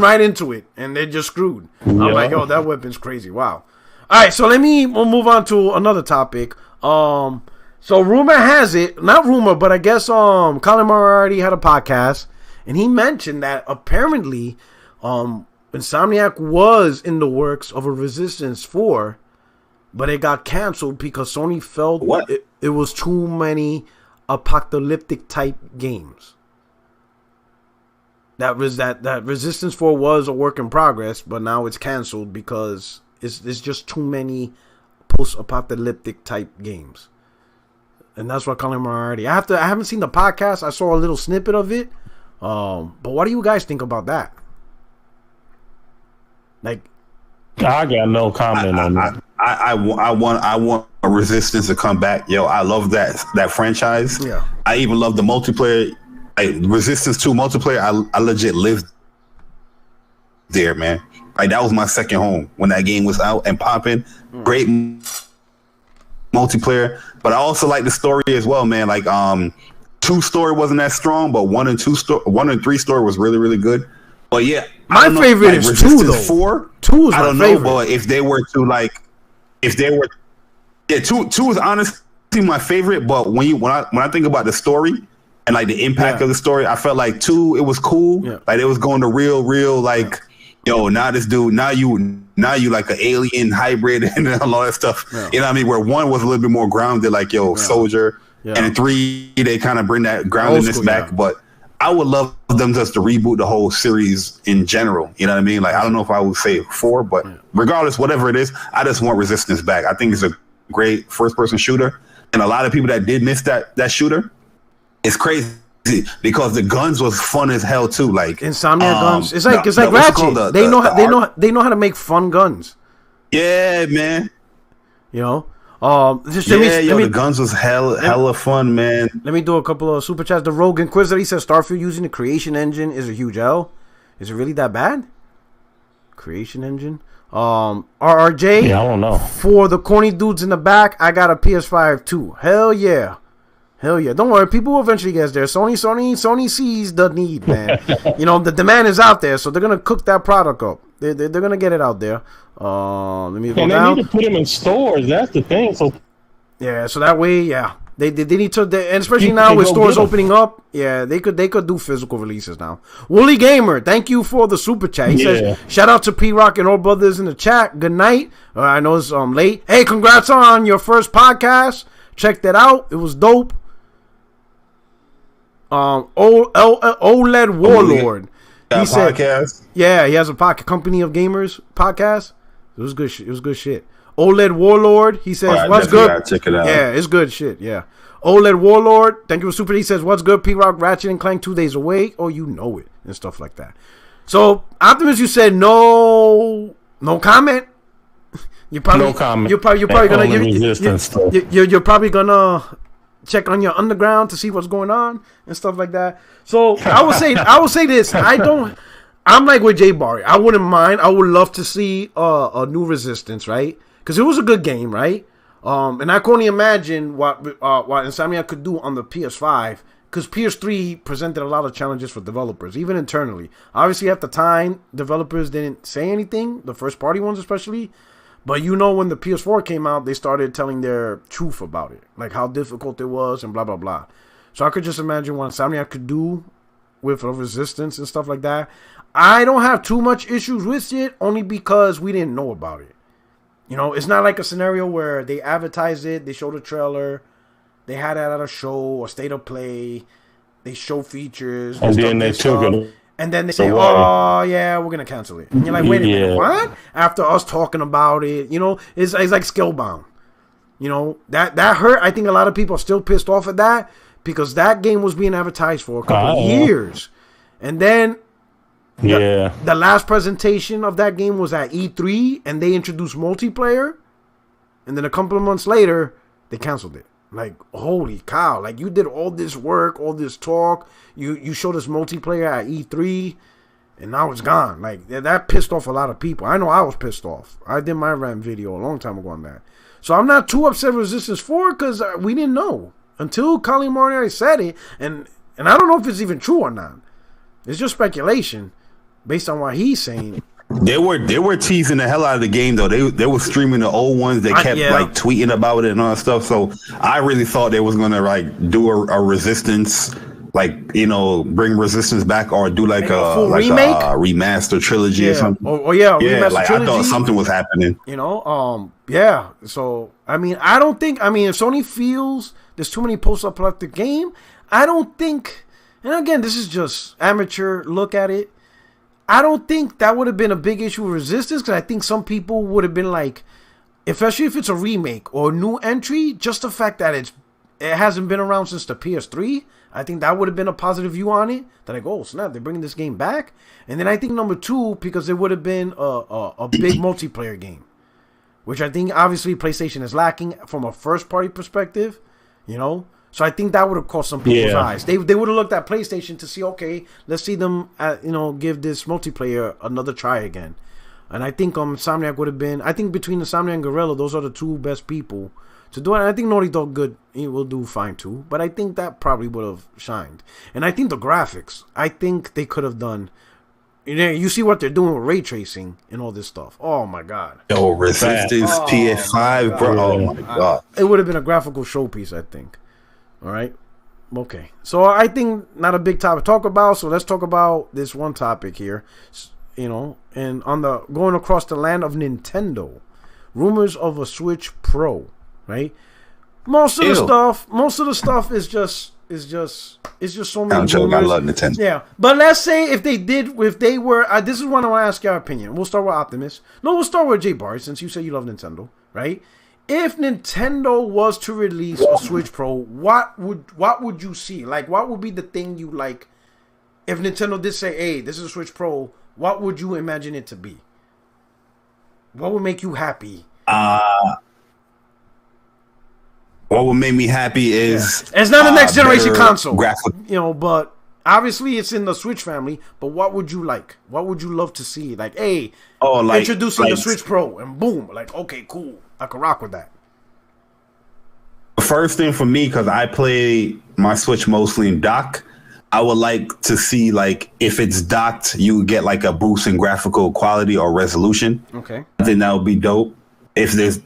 right into it, and they're just screwed. I'm like, yo, that weapon's crazy. Wow. All right, so we'll move on to another topic. So rumor has it, not rumor, but I guess Colin Moriarty had a podcast, and he mentioned that apparently Insomniac was in the works of a Resistance 4, but it got canceled because Sony felt it was too many apocalyptic type games. That Resistance 4 was a work in progress, but now it's canceled because it's just too many post-apocalyptic type games. And that's what Colin Moriarty. I haven't seen the podcast. I saw a little snippet of it. But what do you guys think about that? Like, I got no comment on that. I want a Resistance to come back. Yo, I love that franchise. Yeah. I even love the multiplayer. Resistance 2 multiplayer. I legit lived there, man. Like that was my second home when that game was out and popping. Great multiplayer. But I also like the story as well, man. Like 2 story wasn't that strong, but 1 and 3 story was really, really good. But yeah, my favorite is Resistance 2 though. 4. 2 is my favorite. I don't know, but if they were to yeah, 2 is honestly my favorite. But when I think about the story and like the impact of the story, I felt like 2, it was cool. Yeah. Like it was going to real like, yo, now this dude, now you like an alien hybrid and all that stuff. Yeah. You know what I mean? Where 1 was a little bit more grounded, like soldier. Yeah. And in 3, they kind of bring that groundedness back. But I would love them just to reboot the whole series in general. You know what I mean? Like, I don't know if I would say 4, but regardless, whatever it is, I just want Resistance back. I think it's a great first-person shooter. And a lot of people that did miss that shooter, it's crazy because the guns was fun as hell too. Like Insomniac guns. It's like Ratchet. They know how to make fun guns. Yeah, man. You know? The guns was hella fun, man. Let me do a couple of super chats. The Rogue Inquisitor, he says Starfield using the creation engine is a huge L. Is it really that bad? Creation engine? RRJ? Yeah, I don't know. For the corny dudes in the back, I got a PS5 too. Hell yeah. Don't worry, people will eventually get there. Sony sees the need, man. You know, the demand is out there, so they're gonna cook that product up. They're gonna get it out there. Let me go down. They need to put them in stores. That's the thing. So that way, they need to, and especially now with stores opening up, they could do physical releases now. Wooly Gamer, thank you for the super chat. He says, shout out to P Rock and all brothers in the chat. Good night. I know it's late. Hey, congrats on your first podcast. Check that out. It was dope. OLED Warlord. He said, podcast. Yeah, he has a podcast, Company of Gamers podcast. It was good. It was good shit. OLED Warlord. He says, "What's good?" Check it out. Yeah, it's good shit. Yeah. OLED Warlord. Thank you for super. He says, "What's good?" P Rock, Ratchet and Clank 2 days away. Oh, you know it and stuff like that. So Optimus, you said no comment. You probably no comment. You're probably gonna you're probably gonna check on your underground to see what's going on and stuff like that. So I will say this. I'm like with Jay Barry. I wouldn't mind. I would love to see a new Resistance, right? Because it was a good game, right? And I can only imagine what Insomniac could do on the PS5. Because PS3 presented a lot of challenges for developers, even internally. Obviously, at the time, developers didn't say anything, the first party ones especially. But you know, when the PS4 came out, they started telling their truth about it, like how difficult it was and blah, blah, blah. So I could just imagine what Insomniac could do with a Resistance and stuff like that. I don't have too much issues with it, only because we didn't know about it. You know, it's not like a scenario where they advertised it, they showed a trailer, they had it at a show, a state of play, they show features, and then they took it. And then they say, "Oh yeah, we're gonna cancel it." And you're like, "Wait a minute, what?" After us talking about it, you know, it's like Skillbound. You know, that hurt. I think a lot of people are still pissed off at that because that game was being advertised for a couple of years, and then the last presentation of that game was at E3, and they introduced multiplayer, and then a couple of months later, they canceled it. Like, holy cow, like you did all this work, all this talk, you showed us multiplayer at E3 and now it's gone. Like, that pissed off a lot of people. I know I was pissed off. I did my rant video a long time ago on that. So I'm not too upset with Resistance 4 because we didn't know until Colin Moriarty said it, and I don't know if it's even true or not. It's just speculation based on what he's saying. They were teasing the hell out of the game though. They were streaming the old ones. They kept like tweeting about it and all that stuff. So I really thought they was gonna like do a Resistance, like, you know, bring Resistance back or do like a remake, a remaster trilogy or something. Remaster like trilogy. I thought something was happening. You know, So I mean, if Sony feels there's too many post-apocalyptic game, I don't think. And again, this is just amateur look at it. I don't think that would have been a big issue with Resistance because I think some people would have been like, especially if it's a remake or a new entry, just the fact that it hasn't been around since the PS3, I think that would have been a positive view on it. That like, oh snap, they're bringing this game back. And then I think number two, because it would have been a big multiplayer game, which I think obviously PlayStation is lacking from a first party perspective, you know. So I think that would have caught some people's eyes. They would have looked at PlayStation to see, okay, let's see them, give this multiplayer another try again. And I think Insomniac would have been, I think between Insomniac and Guerrilla, those are the two best people to do it. And I think Naughty Dog good, he will do fine too. But I think that probably would have shined. And I think the graphics, I think they could have done. You see what they're doing with ray tracing and all this stuff. Oh my god. Yo, Resistance PS5, bro. Oh my god. It would have been a graphical showpiece, I think. All right. Okay. So I think not a big topic to talk about. So let's talk about this one topic here. And on the going across the land of Nintendo, rumors of a Switch Pro, right? Most of the stuff is just so many rumors. I love Nintendo. Yeah, but let's say if they were, this is one I want to ask your opinion. We'll start with Optimus. No, we'll start with J Bar since you say you love Nintendo, right? If Nintendo was to release a Switch Pro, what would you see? Like, what would be the thing you like? If Nintendo did say, "Hey, this is a Switch Pro," what would you imagine it to be? What would make you happy? What would make me happy is it's not a next generation console, but obviously it's in the Switch family. But what would you like? What would you love to see? Like, hey, introducing the Switch Pro, and boom, like, okay, cool, I can rock with that. The first thing for me, because I play my Switch mostly in dock, I would like to see, like, if it's docked, you get like a boost in graphical quality or resolution. Okay, I think that would be dope. If there's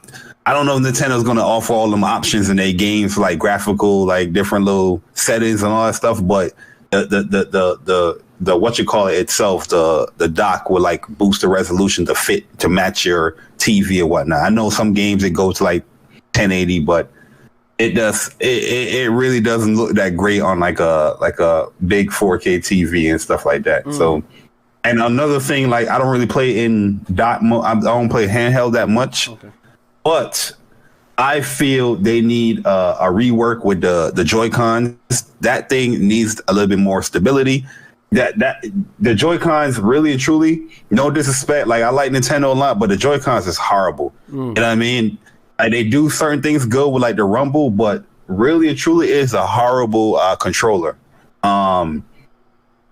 I don't know if Nintendo's going to offer all them options in their games, like graphical, like different little settings and all that stuff. But the what you call it itself, the dock will like boost the resolution to match your TV or whatnot. I know some games it goes to like 1080, but it really doesn't look that great on like a big 4K TV and stuff like that. So, and another thing, like I don't really play in dock mode. I don't play handheld that much. Okay. But I feel they need a rework with the Joy-Cons. That thing needs a little bit more stability. That the Joy-Cons really and truly, no disrespect, like I like Nintendo a lot, but the Joy-Cons is horrible. You know what I mean? Like, they do certain things good with like the rumble, but really and truly it's a horrible controller.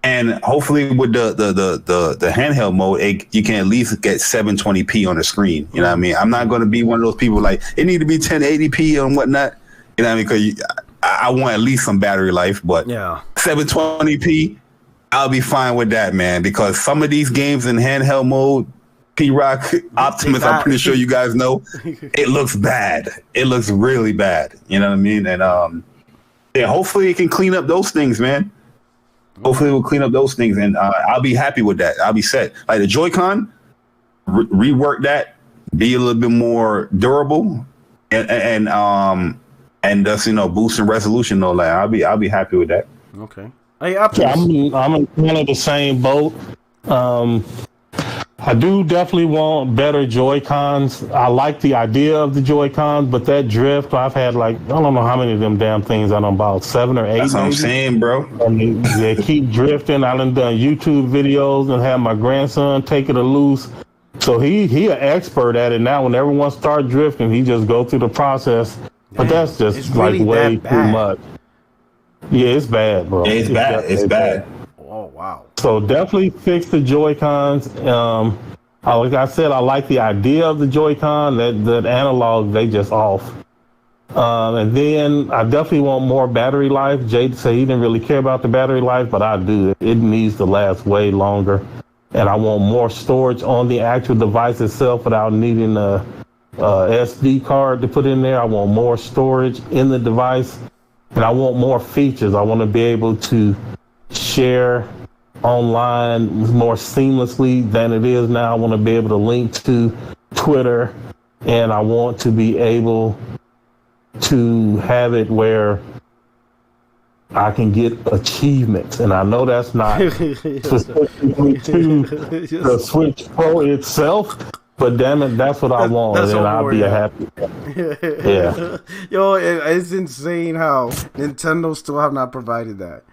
And hopefully with the handheld mode, you can at least get 720p on the screen. You know what I mean? I'm not going to be one of those people like it need to be 1080p and whatnot. You know what I mean? Because I want at least some battery life. But 720p, I'll be fine with that, man. Because some of these games in handheld mode, P-Rock, Optimus, I'm pretty sure you guys know, it looks bad. It looks really bad. You know what I mean? And hopefully it can clean up those things, man. Hopefully we'll clean up those things, and I'll be happy with that. I'll be set. Like the Joy-Con, rework that, be a little bit more durable, and just boosting resolution. No, like I'll be happy with that. Okay. Hey, I'm in kind of the same boat. I do definitely want better Joy-Cons. I like the idea of the Joy-Cons, but that drift, I've had like, I don't know how many of them damn things I done bought, 7 or 8. That's what I'm saying, bro. And they keep drifting. I done YouTube videos and have my grandson take it or loose. So he an expert at it now. When everyone starts drifting, he just go through the process. But that's just like really way too much. Yeah, it's bad, bro. Yeah, it's bad. Oh, wow. So definitely fix the Joy-Cons. Like I said, I like the idea of the Joy-Con. That analog, they just off. And then I definitely want more battery life. Jade said he didn't really care about the battery life, but I do. It needs to last way longer. And I want more storage on the actual device itself without needing a SD card to put in there. I want more storage in the device. And I want more features. I want to be able to share online more seamlessly than it is now. I want to be able to link to Twitter, and I want to be able to have it where I can get achievements. And I know that's not specifically to the Switch Pro itself, but damn it, that's what I want, and I'll be happy. Yeah. Yo, it's insane how Nintendo still have not provided that.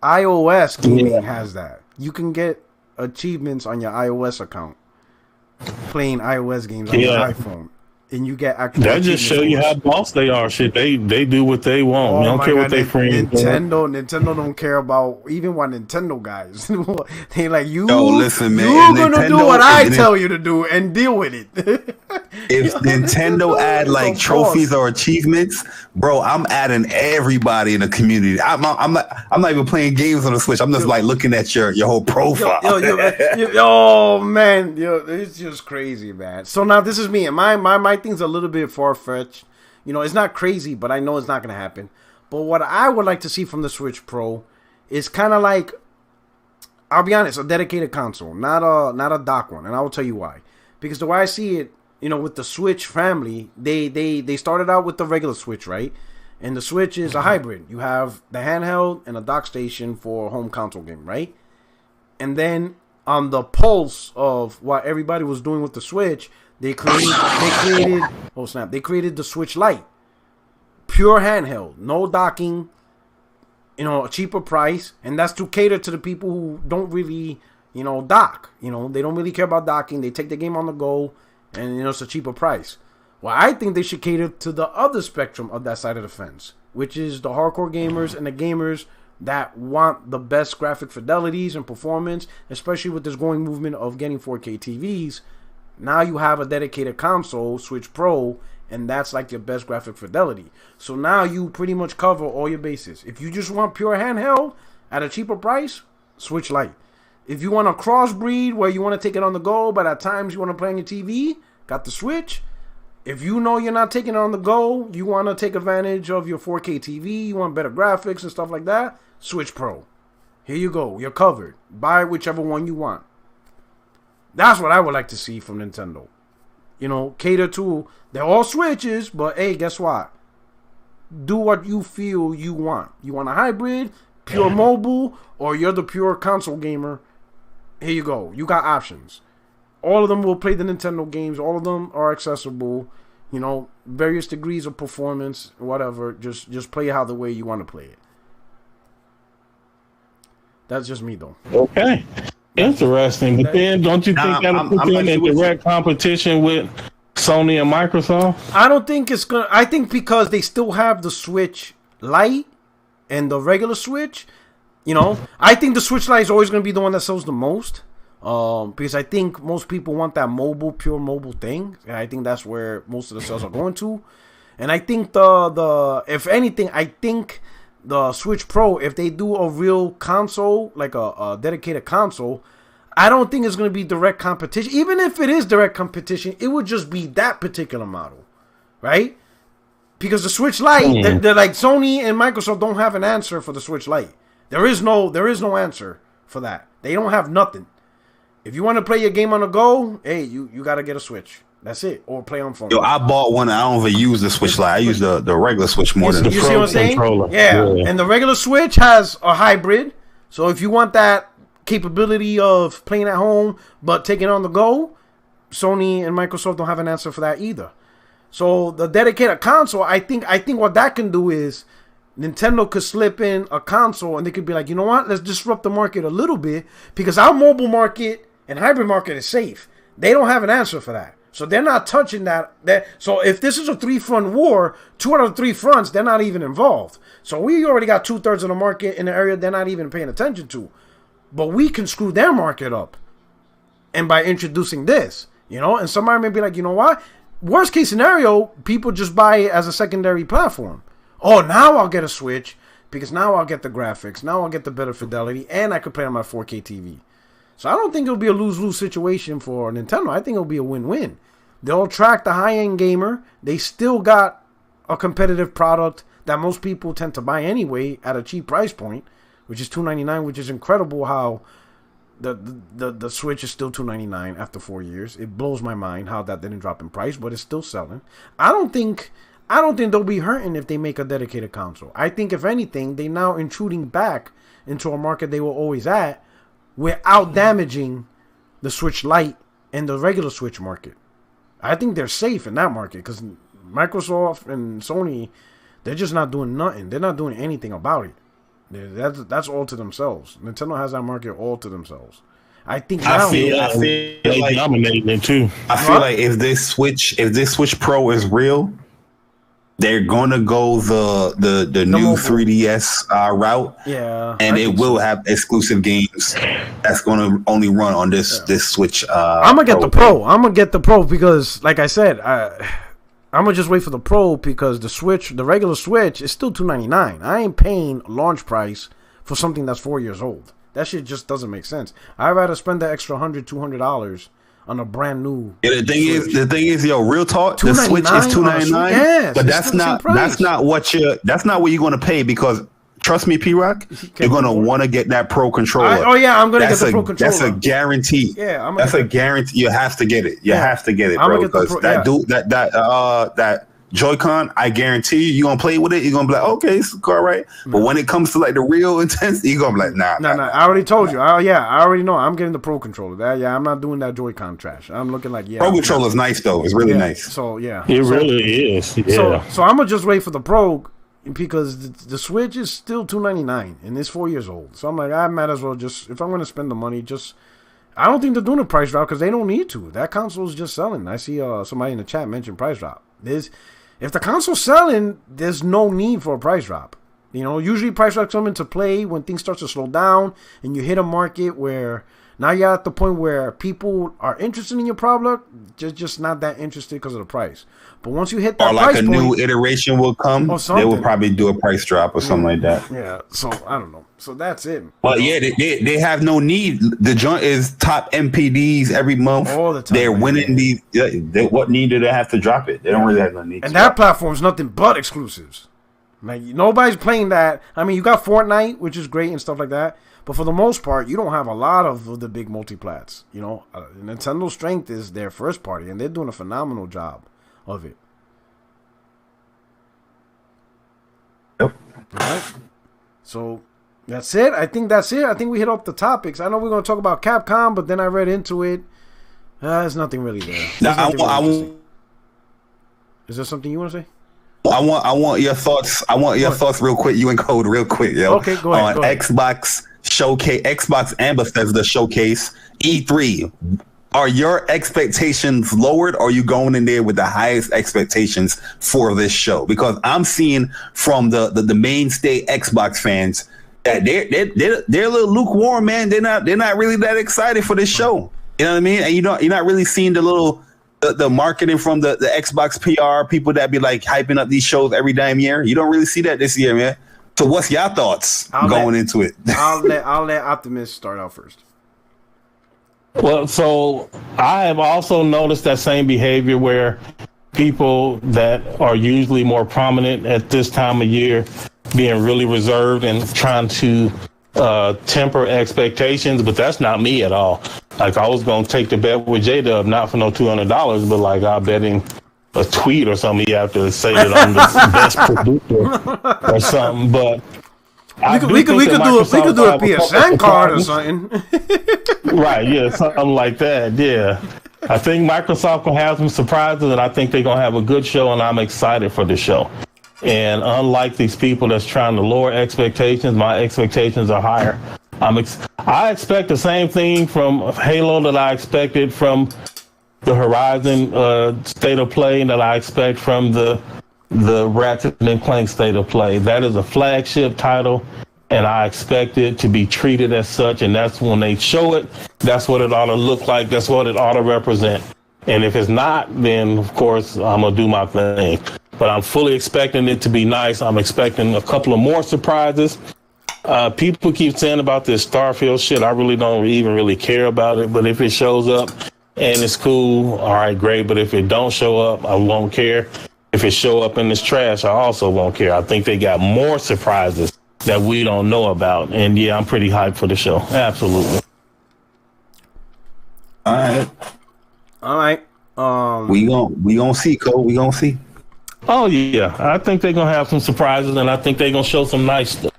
iOS gaming has that. You can get achievements on your iOS account playing iOS games on your iPhone, and you get actual. That just show you how boss they are. Shit, they do what they want. They don't care what they friends. Nintendo don't care about even what Nintendo guys. They like you. Yo, listen, man. You're gonna do what I tell you to do and deal with it. If Nintendo add like trophies or achievements, bro, I'm adding everybody in the community. I'm not even playing games on the Switch. I'm just like looking at your whole profile. Oh man, it's just crazy, man. So now this is me, and my thing's a little bit far fetched. You know, it's not crazy, but I know it's not gonna happen. But what I would like to see from the Switch Pro is kind of like, I'll be honest, a dedicated console, not a dock one, and I will tell you why. Because the way I see it, you know, with the Switch family, they started out with the regular Switch, right? And the Switch is a hybrid. You have the handheld and a dock station for home console game, right? And then on the pulse of what everybody was doing with the Switch, they created the Switch Lite. Pure handheld, no docking, you know, a cheaper price, and that's to cater to the people who don't really, you know, dock. You know, they don't really care about docking. They take the game on the go, and, you know, it's a cheaper price. Well, I think they should cater to the other spectrum of that side of the fence, which is the hardcore gamers and the gamers that want the best graphic fidelities and performance, especially with this growing movement of getting 4K TVs. Now you have a dedicated console, Switch Pro, and that's like your best graphic fidelity. So now you pretty much cover all your bases. If you just want pure handheld at a cheaper price, Switch Lite. If you want a crossbreed where you want to take it on the go, but at times you want to play on your TV, got the Switch. If you know you're not taking it on the go, you want to take advantage of your 4K TV, you want better graphics and stuff like that, Switch Pro. Here you go. You're covered. Buy whichever one you want. That's what I would like to see from Nintendo. You know, cater to, they're all Switches, but hey, guess what? Do what you feel you want. You want a hybrid, pure mobile, or you're the pure console gamer. Here you go. You got options. All of them will play the Nintendo games. All of them are accessible. You know, various degrees of performance, whatever. Just play how the way you want to play it. That's just me, though. Okay. Interesting. But then, don't you think that'll put them in direct competition with Sony and Microsoft? I don't think it's gonna. I think because they still have the Switch Lite and the regular Switch. You know, I think the Switch Lite is always gonna be the one that sells the most. Because I think most people want that mobile, pure mobile thing. And I think that's where most of the sales are going to. And I think if anything, I think the Switch Pro, if they do a real console, like a dedicated console, I don't think it's going to be direct competition. Even if it is direct competition, it would just be that particular model, right? Because the Switch Lite, they're like Sony and Microsoft don't have an answer for the Switch Lite. There is no answer for that. They don't have nothing. If you want to play your game on the go, hey, you got to get a Switch. That's it. Or play on phone. Yo, I bought one. I don't even use the Switch Lite. I use the regular Switch more than the Pro. You see what I'm saying? Controller. Yeah. And the regular Switch has a hybrid. So if you want that capability of playing at home but taking it on the go, Sony and Microsoft don't have an answer for that either. So the dedicated console, I think what that can do is Nintendo could slip in a console and they could be like, you know what? Let's disrupt the market a little bit because our mobile market and hybrid market is safe. They don't have an answer for that. So they're not touching that. So if this is a 3-front war, 2 out of 3 fronts, they're not even involved. So we already got 2/3 of the market in the area they're not even paying attention to. But we can screw their market up. And by introducing this, you know, and somebody may be like, you know what? Worst case scenario, people just buy it as a secondary platform. Oh, now I'll get a Switch because now I'll get the graphics. Now I'll get the better fidelity and I can play on my 4K TV. So I don't think it'll be a lose-lose situation for Nintendo. I think it'll be a win-win. They'll attract the high-end gamer. They still got a competitive product that most people tend to buy anyway at a cheap price point, which is $299, which is incredible how the Switch is still $299 after 4 years. It blows my mind how that didn't drop in price, but it's still selling. I don't think they'll be hurting if they make a dedicated console. I think if anything, they now intruding back into a market they were always at, without damaging the Switch Lite and the regular Switch market. I think they're safe in that market because Microsoft and Sony, they're just not doing nothing. They're not doing anything about it. That's all to themselves. Nintendo has that market all to themselves. I think now I feel like dominating it too. I feel like if this Switch Pro is real, they're gonna go the new mobile 3DS route. Yeah, and it will have exclusive games that's gonna only run on this Switch. I'm gonna get the Pro. I'm gonna get the Pro because, like I said, I'm gonna just wait for the Pro because the regular Switch is still $299. I ain't paying launch price for something that's 4 years old. That shit just doesn't make sense. I'd rather spend the extra $100-$200 on a brand new. Yeah, the thing is, yo, real talk. The Switch is $299. Yes, but that's not what you're gonna pay because trust me, P-Rock, you're gonna want to get that Pro controller. I'm gonna get the Pro controller. That's a guarantee. Yeah, that's a guarantee. You have to get it. You have to get it, bro. Because that Joy-Con, I guarantee you gonna play with it. You're gonna be like, okay, it's all right. But when it comes to like the real intensity, you're gonna be like, nah. I already told you. I already know. I'm getting the Pro controller. I'm not doing that Joy-Con trash. I'm looking like Pro controller is nice though. It's really nice. So it really is. Yeah. So I'm gonna just wait for the Pro because the Switch is still $299 and it's 4 years old. So I'm like, I might as well just, if I'm gonna spend the money, I don't think they're doing a price drop because they don't need to. That console is just selling. I see somebody in the chat mention price drop. If the console's selling, there's no need for a price drop. Usually price drops come into play when things start to slow down and you hit a market where now you're at the point where people are interested in your product, just not that interested because of the price. But once you hit that price point, or like a new iteration will come, they will probably do a price drop or something like that. Yeah, so I don't know. So that's it. Well, yeah, they have no need. The joint is top MPDs every month. All the time. They're winning these. What need do they have to drop it? They don't really have no need. And that platform's nothing but exclusives. Like nobody's playing that. I mean, you got Fortnite, which is great and stuff like that. But for the most part, you don't have a lot of the big multiplats. Nintendo's strength is their first party, and they're doing a phenomenal job of it. Yep. All right. So that's it. I think that's it. I think we hit up the topics. I know we're going to talk about Capcom, but then I read into it. There's nothing really there. Is there something you want to say? I want your thoughts. I want your thoughts real quick. You and Code real quick, yo. Okay, go ahead. On Xbox Showcase, Xbox and Bethesda Showcase E3. Are your expectations lowered, or are you going in there with the highest expectations for this show? Because I'm seeing from the mainstay Xbox fans that they're a little lukewarm, man. They're not really that excited for this show. You know what I mean? And you're not really seeing the marketing from the Xbox PR people that be like hyping up these shows every damn year. You don't really see that this year, man. So what's your thoughts going into it? I'll let Optimus start out first. Well, so I have also noticed that same behavior where people that are usually more prominent at this time of year being really reserved and trying to temper expectations, but that's not me at all. Like I was gonna take the bet with J-Dub, not for no $200, but like I'll bet him a tweet or something. You have to say that I'm the best predictor or something. But we could do a PSN card or something. Right? Yeah, something like that. Yeah, I think Microsoft will have some surprises, and I think they're gonna have a good show, and I'm excited for the show. And unlike these people that's trying to lower expectations, my expectations are higher. I expect the same thing from Halo that I expected from the Horizon State of Play, that I expect from the Ratchet and Clank State of Play. That is a flagship title, and I expect it to be treated as such. And that's when they show it, that's what it ought to look like. That's what it ought to represent. And if it's not, then of course I'm gonna do my thing. But I'm fully expecting it to be nice. I'm expecting a couple of more surprises. People keep saying about this Starfield shit. I really don't even really care about it. But if it shows up and it's cool, all right, great. But if it don't show up, I won't care. If it show up and it's trash, I also won't care. I think they got more surprises that we don't know about. And yeah, I'm pretty hyped for the show. Absolutely. All right. We gonna see, Cole. We gonna see. Oh yeah, I think they're gonna have some surprises, and I think they're gonna show some nice stuff.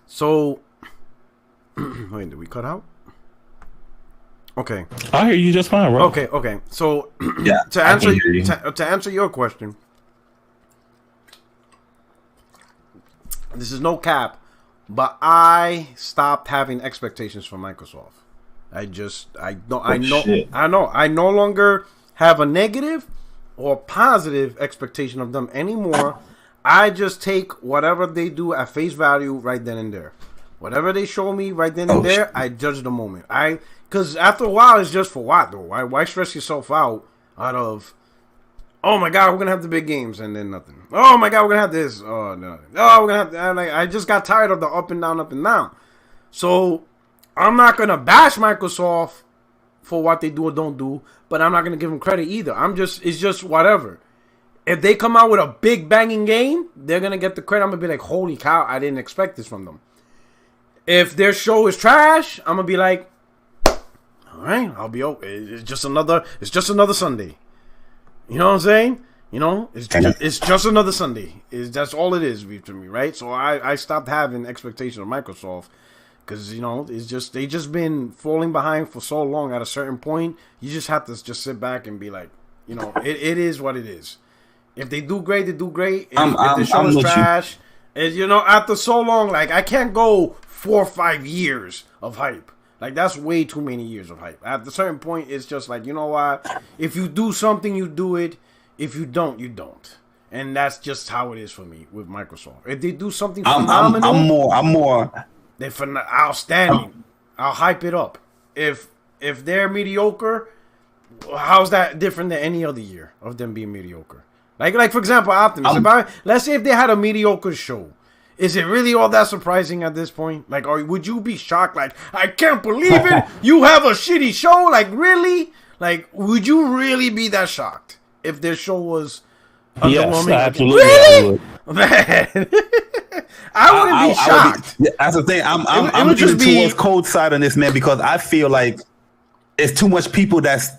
So, wait, did we cut out? Okay. I hear you just fine, bro. Okay. So, yeah, to answer your question, this is no cap, but I stopped having expectations for Microsoft. I no longer have a negative or positive expectation of them anymore. I just take whatever they do at face value right then and there. Whatever they show me right then and there, I judge the moment. Because after a while, it's just for what though? Why stress yourself out of, oh my God, we're gonna have the big games and then nothing. Oh my God, we're gonna have this. Oh no. Oh, we're gonna have. I just got tired of the up and down, up and down. So I'm not gonna bash Microsoft for what they do or don't do, but I'm not gonna give them credit either. It's just whatever. If they come out with a big banging game, they're gonna get the credit. I'm gonna be like, holy cow, I didn't expect this from them. If their show is trash, I'm gonna be like, all right, I'll be okay. It's just another Sunday. You know what I'm saying? You know, it's just another Sunday. That's all it is to me, right? So I stopped having expectations of Microsoft because, you know, they just been falling behind for so long. At a certain point, you just have to just sit back and be like, you know, it is what it is. If they do great, they do great. If the show is trash, you know, after so long, like I can't go 4 or 5 years of hype. Like, that's way too many years of hype. At a certain point, it's just like, you know what? If you do something, you do it. If you don't, you don't. And that's just how it is for me with Microsoft. If they do something phenomenal, I'm more. They're outstanding. I'll hype it up. If they're mediocre, how's that different than any other year of them being mediocre? Like for example, Optimus. Let's say if they had a mediocre show. Is it really all that surprising at this point? Like, or would you be shocked? Like, I can't believe it. You have a shitty show. Like, really? Like, would you really be that shocked if their show was underwhelming? Yes, absolutely. Really? Man, I wouldn't be shocked. That's the thing. I'm looking towards cold side on this, man, because I feel like it's too much people that's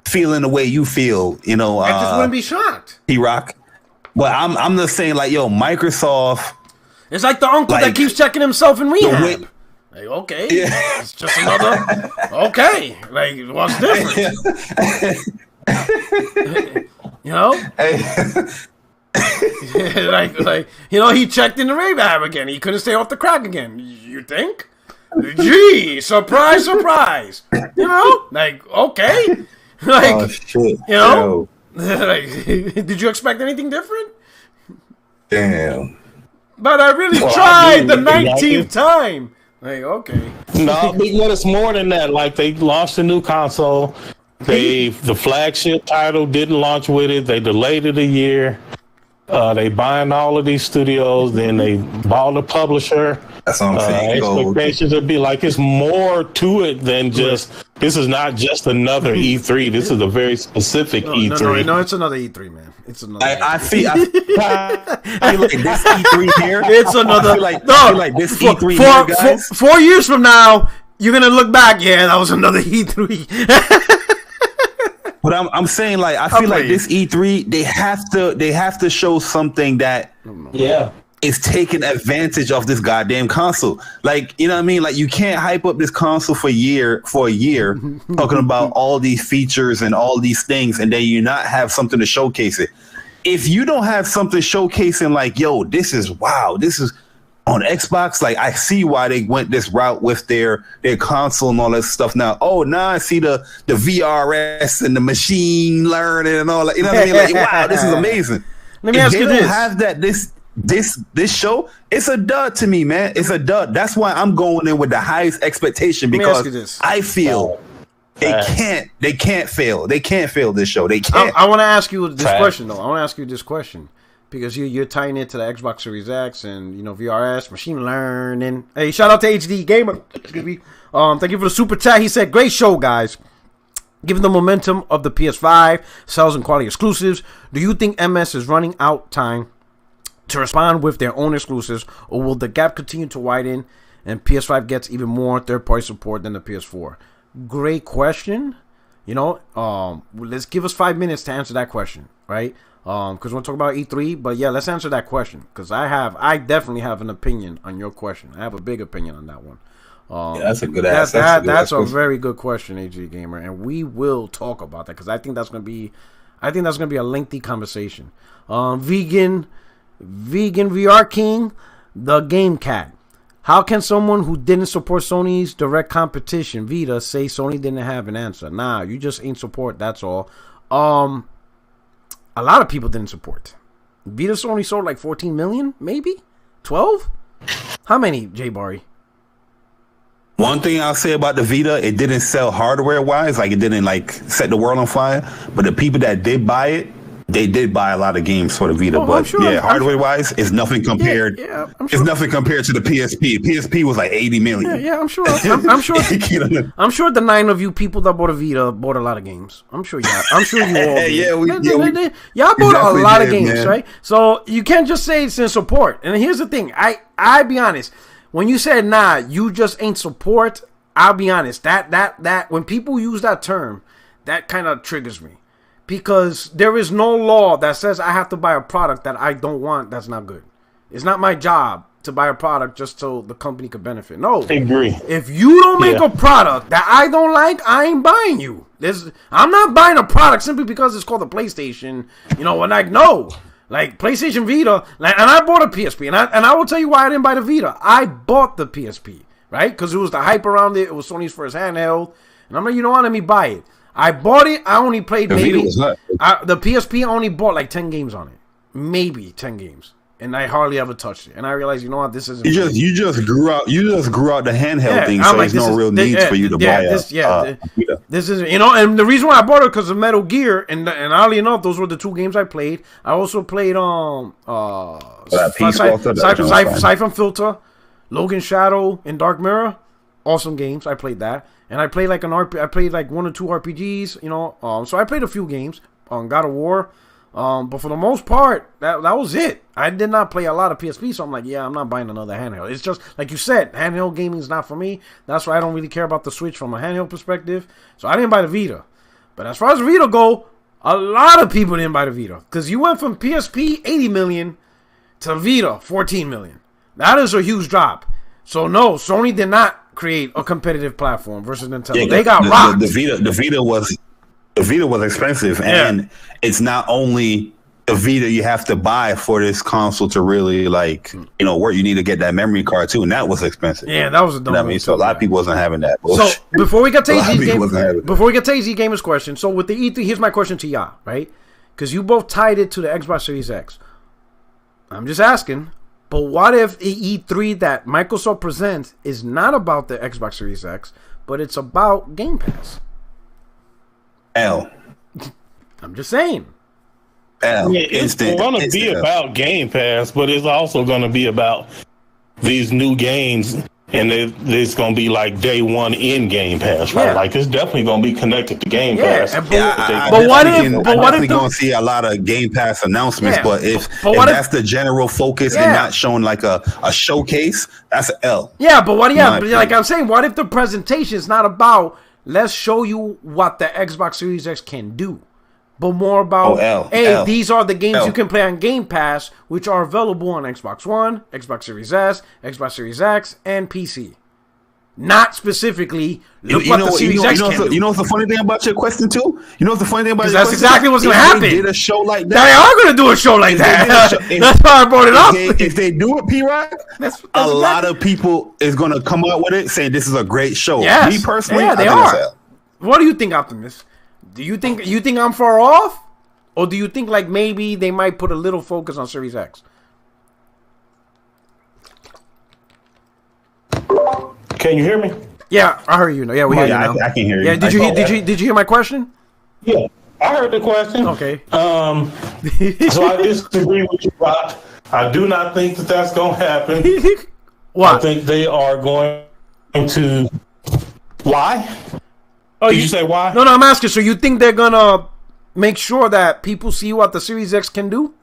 feeling the way you feel. You know, I just wouldn't be shocked. P-Rock. But I'm just saying, like, yo, Microsoft. It's like the uncle that keeps checking himself in rehab. Like, okay, it's just another. Okay, like, what's different? You know, like you know, he checked in the rehab again. He couldn't stay off the crack again. You think? Gee, surprise, surprise. You know, like, okay, like, oh, shit. You know, like, did you expect anything different? Damn. But I really tried the 19th time. Like, okay. No, but it's more than that. Like, they launched a new console. The flagship title didn't launch with it. They delayed it a year. They buying all of these studios. Then they bought a publisher. That's what I'm saying. Expectations would be like, it's more to it than just, this is not just another E3. This is a very specific E3. No, it's another E3, man. It's another I feel like this E3 here. It's another. I feel like this E3 here, guys. 4 years from now, you're going to look back, yeah, that was another E3. But I'm saying, like, I feel like this E3, they have to show something that is taking advantage of this goddamn console. Like, you know what I mean? Like, you can't hype up this console for a year talking about all these features and all these things, and then you not have something to showcase it. If you don't have something showcasing, like, yo, this is on Xbox, like, I see why they went this route with their console and all that stuff now. Oh, now I see the VRS and the machine learning and all that. You know what I mean? Like, wow, this is amazing. Let me ask you this. If they don't have that, this show, it's a dud to me, man. It's a dud. That's why I'm going in with the highest expectation, because I feel they can't fail. They can't fail this show. They can't. I want to ask you this question, though. I want to ask you this question. Because you're tying into the Xbox Series X and, you know, VRS, machine learning. Hey, shout out to HD Gamer. Excuse me. Thank you for the super chat. He said, great show, guys. Given the momentum of the PS5, sales and quality exclusives, do you think MS is running out time to respond with their own exclusives, or will the gap continue to widen and PS5 gets even more third-party support than the PS4? Great question. You know, let's give us 5 minutes to answer that question, right? Because we'll talk about E3, but yeah, let's answer that question, because I definitely have an opinion on your question. I have a big opinion on that one. That's a good ass. That's a very good question, AG Gamer, and we will talk about that, because I think that's gonna be a lengthy conversation. Vegan VR King, the Game Cat. How can someone who didn't support Sony's direct competition, Vita, say Sony didn't have an answer? Nah, you just ain't support. That's all. A lot of people didn't support. Vita Sony sold like 14 million, maybe 12. How many, J Barry? One thing I'll say about the Vita, it didn't sell hardware wise, like it didn't like set the world on fire. But the people that did buy it, they did buy a lot of games for the Vita. But hardware wise, it's nothing compared. It's nothing compared to the PSP. PSP was like 80 million. Yeah, I'm sure. I'm sure. I'm sure the 9 of you people that bought a Vita bought a lot of games. I'm sure you all. Y'all bought a lot of games, man. Right? So you can't just say it's in support. And here's the thing. I be honest. When you said nah, you just ain't support. I'll be honest. That when people use that term, that kind of triggers me. Because there is no law that says I have to buy a product that I don't want that's not good. It's not my job to buy a product just so the company could benefit. No. I agree. If you don't make a product that I don't like, I ain't buying you. I'm not buying a product simply because it's called a PlayStation. You know, like, no. Like, PlayStation Vita, like, and I bought a PSP. And I will tell you why I didn't buy the Vita. I bought the PSP, right? Because it was the hype around it. It was Sony's first handheld. And I'm like, you know what? Let me buy it. I bought it. I only played the PSP only bought like 10 games on it. Maybe 10 games. And I hardly ever touched it. And I realized, you know what, this isn't you just grew out the handheld thing, so there's no real need for you to buy this is, you know, and the reason why I bought it because of Metal Gear, and oddly enough, those were the 2 games I played. I also played Siphon Filter, Logan Shadow, and Dark Mirror. Awesome games. I played that. And I played like I played like 1 or 2 RPGs, you know. So I played a few games on God of War. But for the most part, that was it. I did not play a lot of PSP, so I'm like, yeah, I'm not buying another handheld. It's just, like you said, handheld gaming is not for me. That's why I don't really care about the Switch from a handheld perspective. So I didn't buy the Vita. But as far as the Vita go, a lot of people didn't buy the Vita. Because you went from PSP 80 million to Vita 14 million. That is a huge drop. So no, Sony did not create a competitive platform versus Nintendo. Yeah, they got rocked. The Vita was expensive, and it's not only the Vita you have to buy for this console to really, like, you know, work. You need to get that memory card too, and that was expensive. Yeah, that was a dumb. You know what I mean, so a lot of people wasn't having that. So before we get to AZ Gamer's question, so with the E3, here's my question to y'all, right? Because you both tied it to the Xbox Series X. I'm just asking. But what if the E3 that Microsoft presents is not about the Xbox Series X, but it's about Game Pass? I'm just saying. It's going to be about Game Pass, but it's also going to be about these new games, and it's going to be like day one in Game Pass, right? Like, it's definitely going to be connected to Game Pass. But what if going to see a lot of Game Pass announcements? But if that's the general focus and not showing like a showcase, that's an L. Yeah, but like I'm saying, what if the presentation is not about let's show you what the Xbox Series X can do, but more about these are the games you can play on Game Pass, which are available on Xbox One, Xbox Series S, Xbox Series X, and PC. Not specifically look what the Series X can do. You know what's the funny thing about your question too? You know what's the funny thing about your that's question? Exactly what's going to happen. They did a show like that. They are going to do a show like that. That's why I brought it up. If they do it, P-Rock, a lot of people is going to come out with it saying this is a great show. Yes. Me personally, they are. What do you think, Optimus? Do you think I'm far off, or do you think like maybe they might put a little focus on Series X? Can you hear me? Yeah, I heard you. Yeah, we hear you now. I can hear you. Yeah, did you hear my question? Yeah, I heard the question. Okay. So I disagree with you, Rock. I do not think that's going to happen. Why? I think they are going to. Why? Oh, did you say why? No, I'm asking. So you think they're gonna make sure that people see what the Series X can do?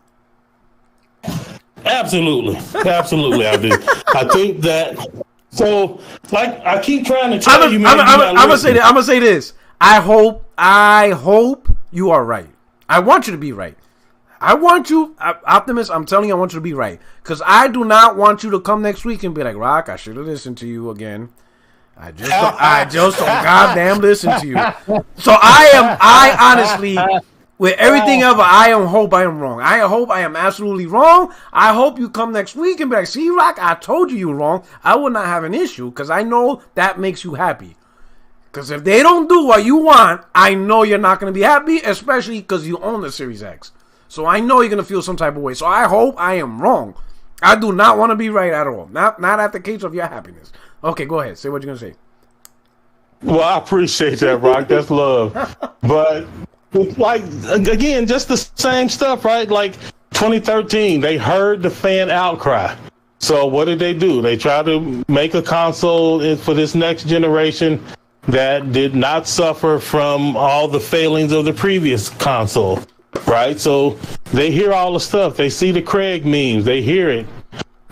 Absolutely, I do. I think that. So, like, I keep trying to tell you, man. I'm gonna say this. I hope you are right. I want you to be right. I want you, Optimus. I'm telling you, I want you to be right, because I do not want you to come next week and be like, Rock, I should have listened to you again. I just don't goddamn listen to you. So I with everything ever, I hope I am wrong. I hope I am absolutely wrong. I hope you come next week and be like, see, Rock, I told you wrong. I would not have an issue because I know that makes you happy. Because if they don't do what you want, I know you're not going to be happy, especially because you own the Series X. So I know you're going to feel some type of way. So I hope I am wrong. I do not want to be right at all. Not at the case of your happiness. Okay, go ahead. Say what you're going to say. Well, I appreciate that, Rock. That's love. But, like, again, just the same stuff, right? Like, 2013, they heard the fan outcry. So what did they do? They tried to make a console for this next generation that did not suffer from all the failings of the previous console, right? So they hear all the stuff. They see the Craig memes. They hear it.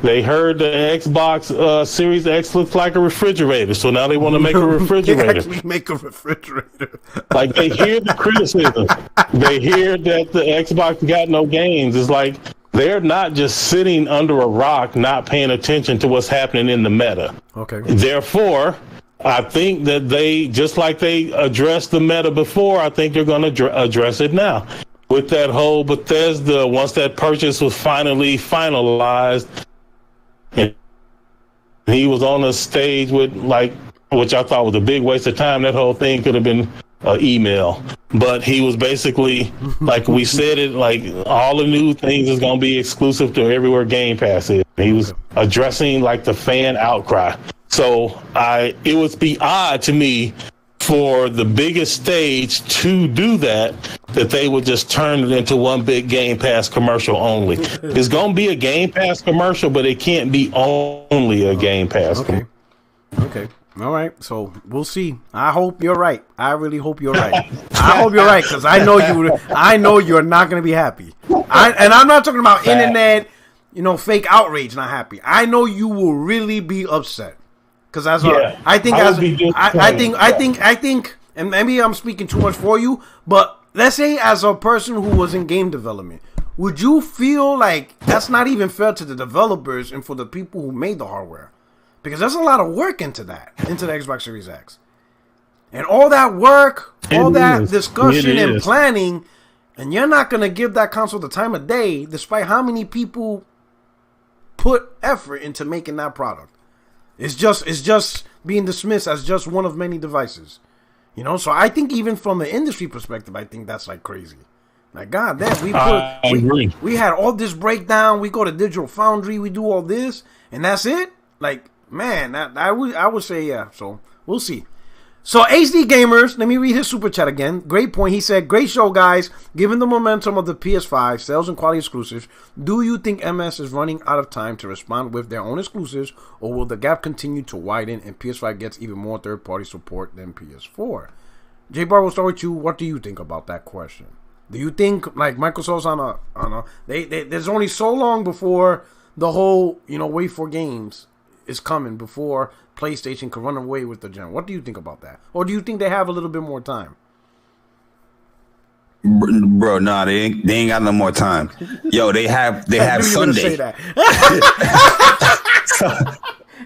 They heard the Xbox Series X looks like a refrigerator, so now they want to make a refrigerator. They actually make a refrigerator. Like, they hear the criticism. They hear that the Xbox got no games. It's like they're not just sitting under a rock, not paying attention to what's happening in the meta. Okay. Therefore, I think that they, just like they addressed the meta before, I think they're going to address it now. With that whole Bethesda, once that purchase was finally finalized, and he was on a stage with, like, which I thought was a big waste of time. That whole thing could have been an email. But he was basically, like we said it, like, all the new things is going to be exclusive to everywhere Game Pass is. He was addressing, like, the fan outcry. So it would be odd to me for the biggest stage to do that they would just turn it into one big Game Pass commercial only. It's going to be a Game Pass commercial, but it can't be only a Game Pass. Okay. All right. So we'll see. I hope you're right. I really hope you're right. I hope you're right because I know you're not going to be happy. And I'm not talking about internet, fake outrage, not happy. I know you will really be upset. Because I think, and maybe I'm speaking too much for you, but let's say as a person who was in game development, would you feel like that's not even fair to the developers and for the people who made the hardware? Because there's a lot of work into the Xbox Series X. And all that work, that discussion and planning, and you're not going to give that console the time of day, despite how many people put effort into making that product. It's just being dismissed as just one of many devices, So I think even from the industry perspective, I think that's like crazy. Like, God damn, we had all this breakdown. We go to Digital Foundry, we do all this, and that's it. Like, man, I would say yeah. So we'll see. So HD Gamers, let me read his super chat again. Great point. He said, great show, guys. Given the momentum of the PS5, sales and quality exclusives, do you think MS is running out of time to respond with their own exclusives, or will the gap continue to widen and PS5 gets even more third-party support than PS4? J-Bar, we'll start with you. What do you think about that question? Do you think, like, Microsoft's on a there's only so long before the whole, wait for games is coming before PlayStation can run away with the gen. What do you think about that? Or do you think they have a little bit more time? Bro, nah, they ain't got no more time. Yo, they have Sunday.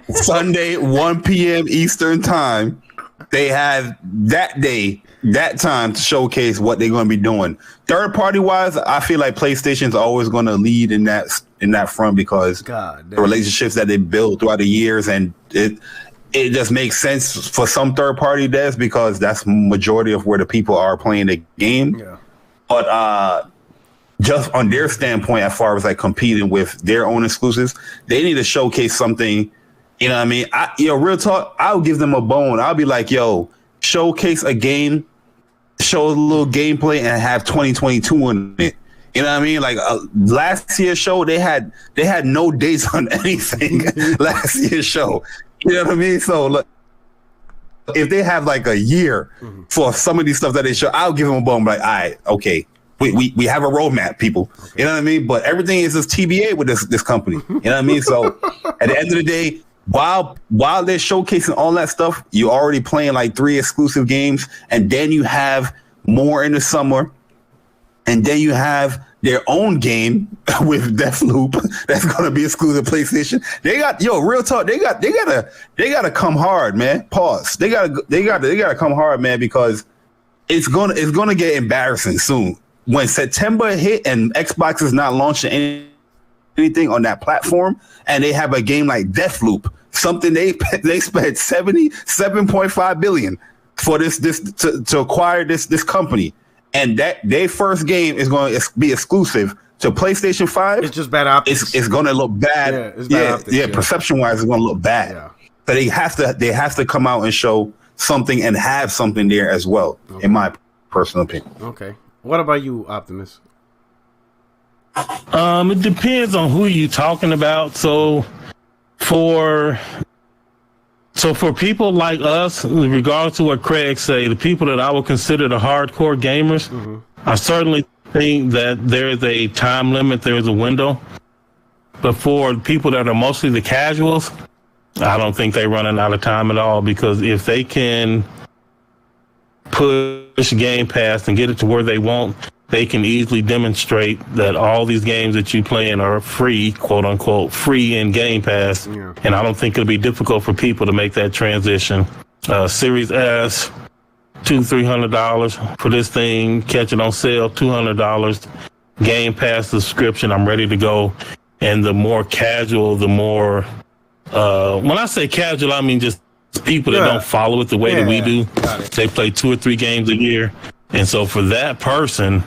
Sunday, 1 p.m. Eastern time. They have that day, that time to showcase what they're going to be doing. Third party wise, I feel like PlayStation's always going to lead in that front because the relationships that they built throughout the years, and it just makes sense for some third party devs because that's majority of where the people are playing the game. Yeah. But just on their standpoint, as far as like competing with their own exclusives, they need to showcase something. You know what I mean? Real talk, I'll give them a bone. I'll be like, showcase a game, show a little gameplay, and have 2022 in it. You know what I mean? Like last year's show, they had no dates on anything. Last year's show, you know what I mean? So look, if they have like a year for some of these stuff that they show, I'll give them a bone. Like, all right, okay, we have a roadmap, people. Okay. You know what I mean? But everything is just TBA with this company. You know what I mean? So at the end of the day, while they're showcasing all that stuff, you're already playing like 3 exclusive games, and then you have more in the summer, and then you have their own game with Deathloop that's gonna be exclusive PlayStation. They got real talk. They gotta come hard, man. Pause. They gotta come hard, man, because it's gonna get embarrassing soon. when September hit and Xbox is not launching anything on that platform, and they have a game like Deathloop, something they spent $77.5 billion for this to acquire this company, and that their first game is going to be exclusive to PlayStation 5. It's just bad optics. It's going to look bad. Yeah, it's bad optics, perception wise, it's going to look bad. Yeah. So they have to come out and show something and have something there as well, in my personal opinion. Okay. What about you, Optimus? It depends on who you're talking about. So for people like us, regardless of what Craig say, the people that I would consider the hardcore gamers, I certainly think that there's a time limit, there's a window. But for people that are mostly the casuals, I don't think they're running out of time at all, because if they can push Game Pass and get it to where they want, they can easily demonstrate that all these games that you play in are free, quote unquote, free in Game Pass. Yeah. And I don't think it'll be difficult for people to make that transition. Series S, $200-$300 for this thing. Catch it on sale, $200. Game Pass subscription. I'm ready to go. And the more casual, the more, when I say casual, I mean just people that don't follow it the way that we do. They play 2 or 3 games a year. And so for that person,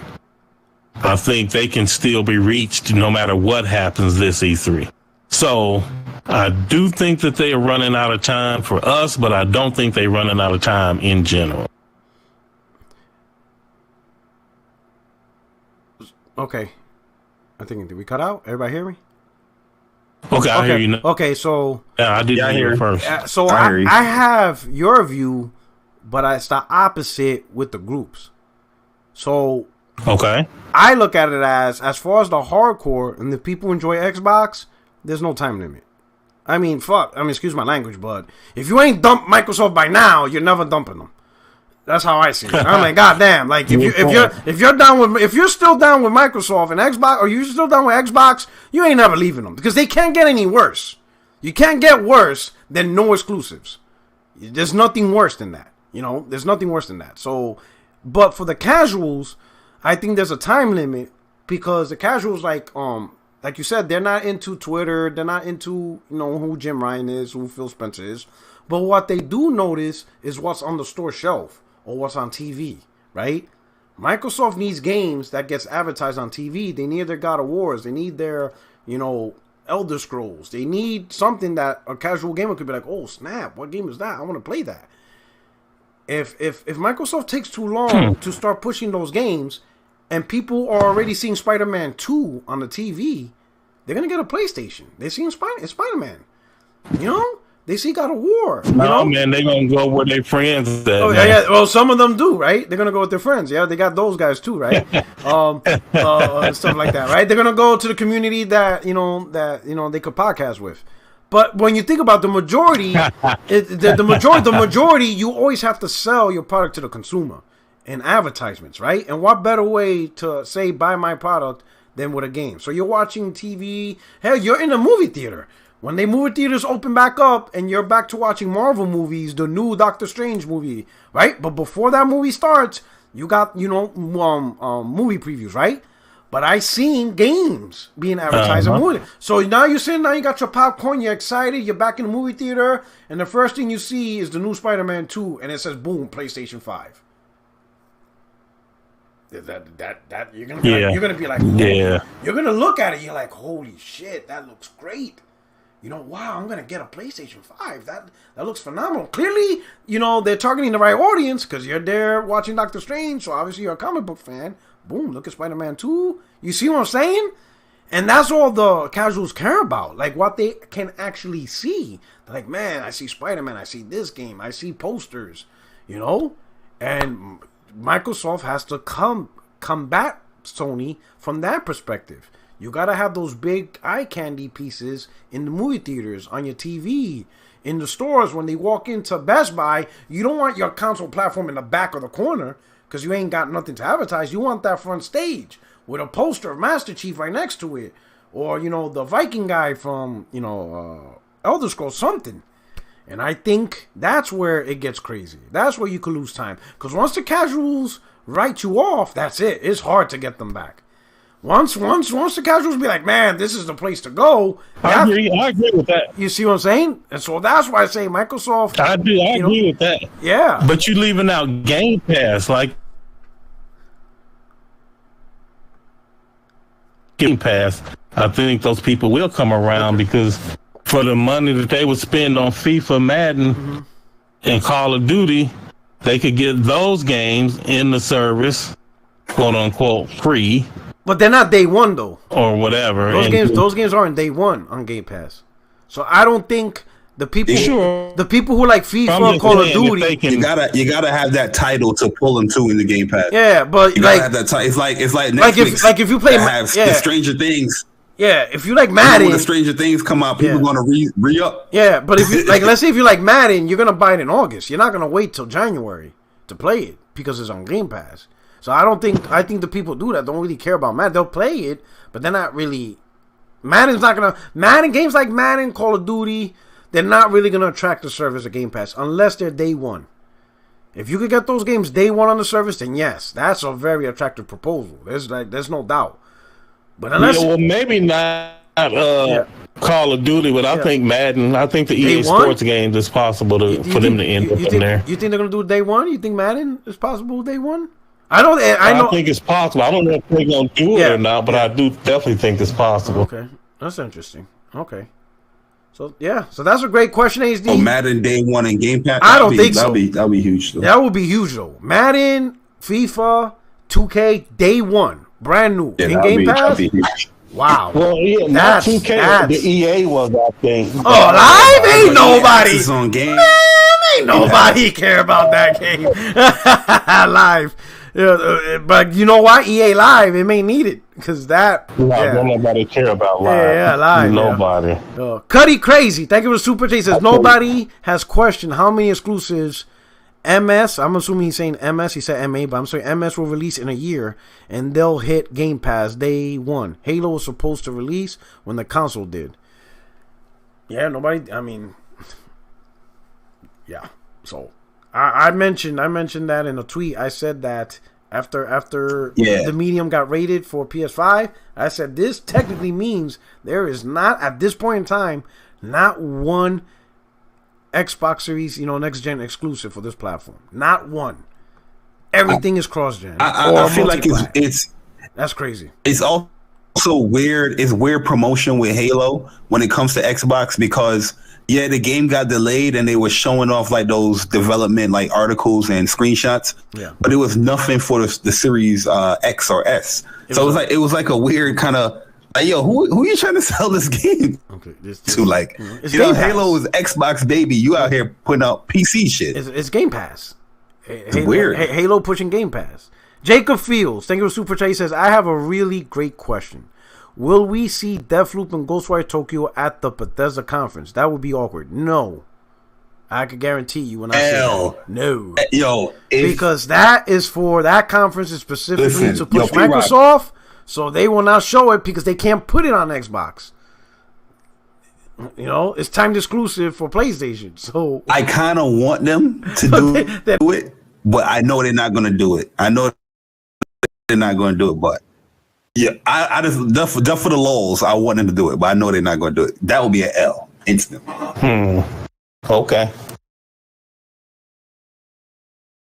I think they can still be reached no matter what happens this E3. So I do think that they are running out of time for us, but I don't think they're running out of time in general. Okay. I think, did we cut out? Everybody hear me? Okay, I hear you now. Okay, so... Yeah, I did hear it first. So I have your view, but it's the opposite with the groups. So... Okay. I look at it as far as the hardcore and the people who enjoy Xbox, there's no time limit. I mean, excuse my language, but if you ain't dumped Microsoft by now, you're never dumping them. That's how I see it. I'm like, goddamn, like if you're still down with Microsoft and Xbox, or you're still down with Xbox, you ain't never leaving them, because they can't get any worse. You can't get worse than no exclusives. There's nothing worse than that. There's nothing worse than that. So, but for the casuals, I think there's a time limit, because the casuals, like you said, they're not into Twitter. They're not into, who Jim Ryan is, who Phil Spencer is. But what they do notice is what's on the store shelf or what's on TV, right? Microsoft needs games that gets advertised on TV. They need their God of Wars. They need their, Elder Scrolls. They need something that a casual gamer could be like, oh, snap, what game is that? I want to play that. If Microsoft takes too long to start pushing those games, and people are already seeing Spider-Man 2 on the TV, they're going to get a PlayStation. They're seeing Spider-Man. They see God of War. Man, they're going to go with their friends. Well, some of them do, right? They're going to go with their friends. Yeah, they got those guys too, right? Stuff like that, right? They're going to go to the community that they could podcast with. But when you think about the majority, the majority, you always have to sell your product to the consumer in advertisements, right? And what better way to say buy my product than with a game? So you're watching TV. Hell, you're in a movie theater. When the movie theaters open back up and you're back to watching Marvel movies, the new Doctor Strange movie, right? But before that movie starts, you got movie previews, right? But I seen games being advertised in movie. So now you're sitting there, you got your popcorn, you're excited, you're back in the movie theater, and the first thing you see is the new Spider-Man 2, and it says, boom, PlayStation 5. That you're gonna be like, you're gonna look at it, you're like, holy shit, that looks great. Wow, I'm gonna get a PlayStation 5. That looks phenomenal. Clearly, they're targeting the right audience, because you're there watching Doctor Strange, so obviously you're a comic book fan. Boom, look at Spider-Man 2. You see what I'm saying? And that's all the casuals care about, like what they can actually see. They're like, man, I see Spider-Man, I see this game, I see posters, And Microsoft has to combat Sony from that perspective. You gotta have those big eye candy pieces in the movie theaters, on your TV, in the stores. When they walk into Best Buy, you don't want your console platform in the back of the corner, because you ain't got nothing to advertise. You want that front stage with a poster of Master Chief right next to it, or the Viking guy from Elder Scrolls, something. And I think that's where it gets crazy. That's where you could lose time. Because once the casuals write you off, that's it. It's hard to get them back. Once the casuals be like, man, this is the place to go. I agree with that. You see what I'm saying? And so that's why I say Microsoft. I agree with that. Yeah. But you leaving out Game Pass, like Game Pass. I think those people will come around because for the money that they would spend on FIFA, Madden, and Call of Duty, they could get those games in the service, quote unquote, free. But they're not day one though, or whatever. Those games aren't day one on Game Pass. So I don't think the people who like FIFA, Call of Duty, you gotta have that title to pull them to in the Game Pass. Yeah, but you gotta have that title. It's like Netflix. Like if you play the Stranger Things. Yeah, if you like Madden, when the Stranger Things come out, people are gonna re-up. Yeah, but if you let's say if you like Madden, you're gonna buy it in August. You're not gonna wait till January to play it because it's on Game Pass. So I think the people do that don't really care about Madden. They'll play it, but they're not really. Madden games like Madden, Call of Duty, they're not really gonna attract the service of Game Pass unless they're day one. If you could get those games day one on the service, then yes, that's a very attractive proposal. There's no doubt. But unless maybe not Call of Duty, but I think Madden. I think the EA Sports games is possible for them to end up in there. You think they're gonna do it day one? You think Madden is possible day one? I think it's possible. I don't know if they're gonna do it or not, but I do definitely think it's possible. Okay, that's interesting. Okay, so that's a great question, HD. Oh, Madden day one and Game Pass. I don't think so. That'll be huge. Though. That would be huge though. Madden, FIFA, 2K, day one. Brand new in Game Pass. Wow. Well, yeah, not 2K. The EA was, I think. Oh, live ain't nobody. It's on game. Man, ain't nobody care about that game. Live. But you know what? EA Live, it may need it because that. Don't nobody care about live. Yeah, live. Nobody. Cuddy Crazy. Thank you for the super chat. Says nobody has questioned how many exclusives. MS, I'm assuming he's saying MS, he said MA, but I'm sorry, MS will release in a year, and they'll hit Game Pass day one. Halo was supposed to release when the console did. Yeah, so I mentioned that in a tweet. I said that after the medium got rated for PS5, I said this technically means there is not, at this point in time, not one Xbox Series, next gen exclusive for this platform. Not one. Everything is cross gen. I feel like that's crazy. It's also weird. It's weird promotion with Halo when it comes to Xbox because the game got delayed and they were showing off like those development like articles and screenshots. Yeah, but it was nothing for the Series X or S. It was like a weird kind of. Like, yo, who are you trying to sell this game to? Like, Halo is Xbox, baby. You out here putting out PC shit. It's Game Pass. It's weird. Halo pushing Game Pass. Jacob Fields, thank you for super chat. He says, I have a really great question. Will we see Deathloop and Ghostwire Tokyo at the Bethesda conference? That would be awkward. No. I could guarantee you when I say that. No. Because that conference is specifically to push Microsoft. So they will not show it because they can't put it on Xbox. It's timed exclusive for PlayStation. So I kind of want them to do it, but I know they're not going to do it. But I just for the lulz, I want them to do it, but I know they're not going to do it. That will be an L instant. Okay.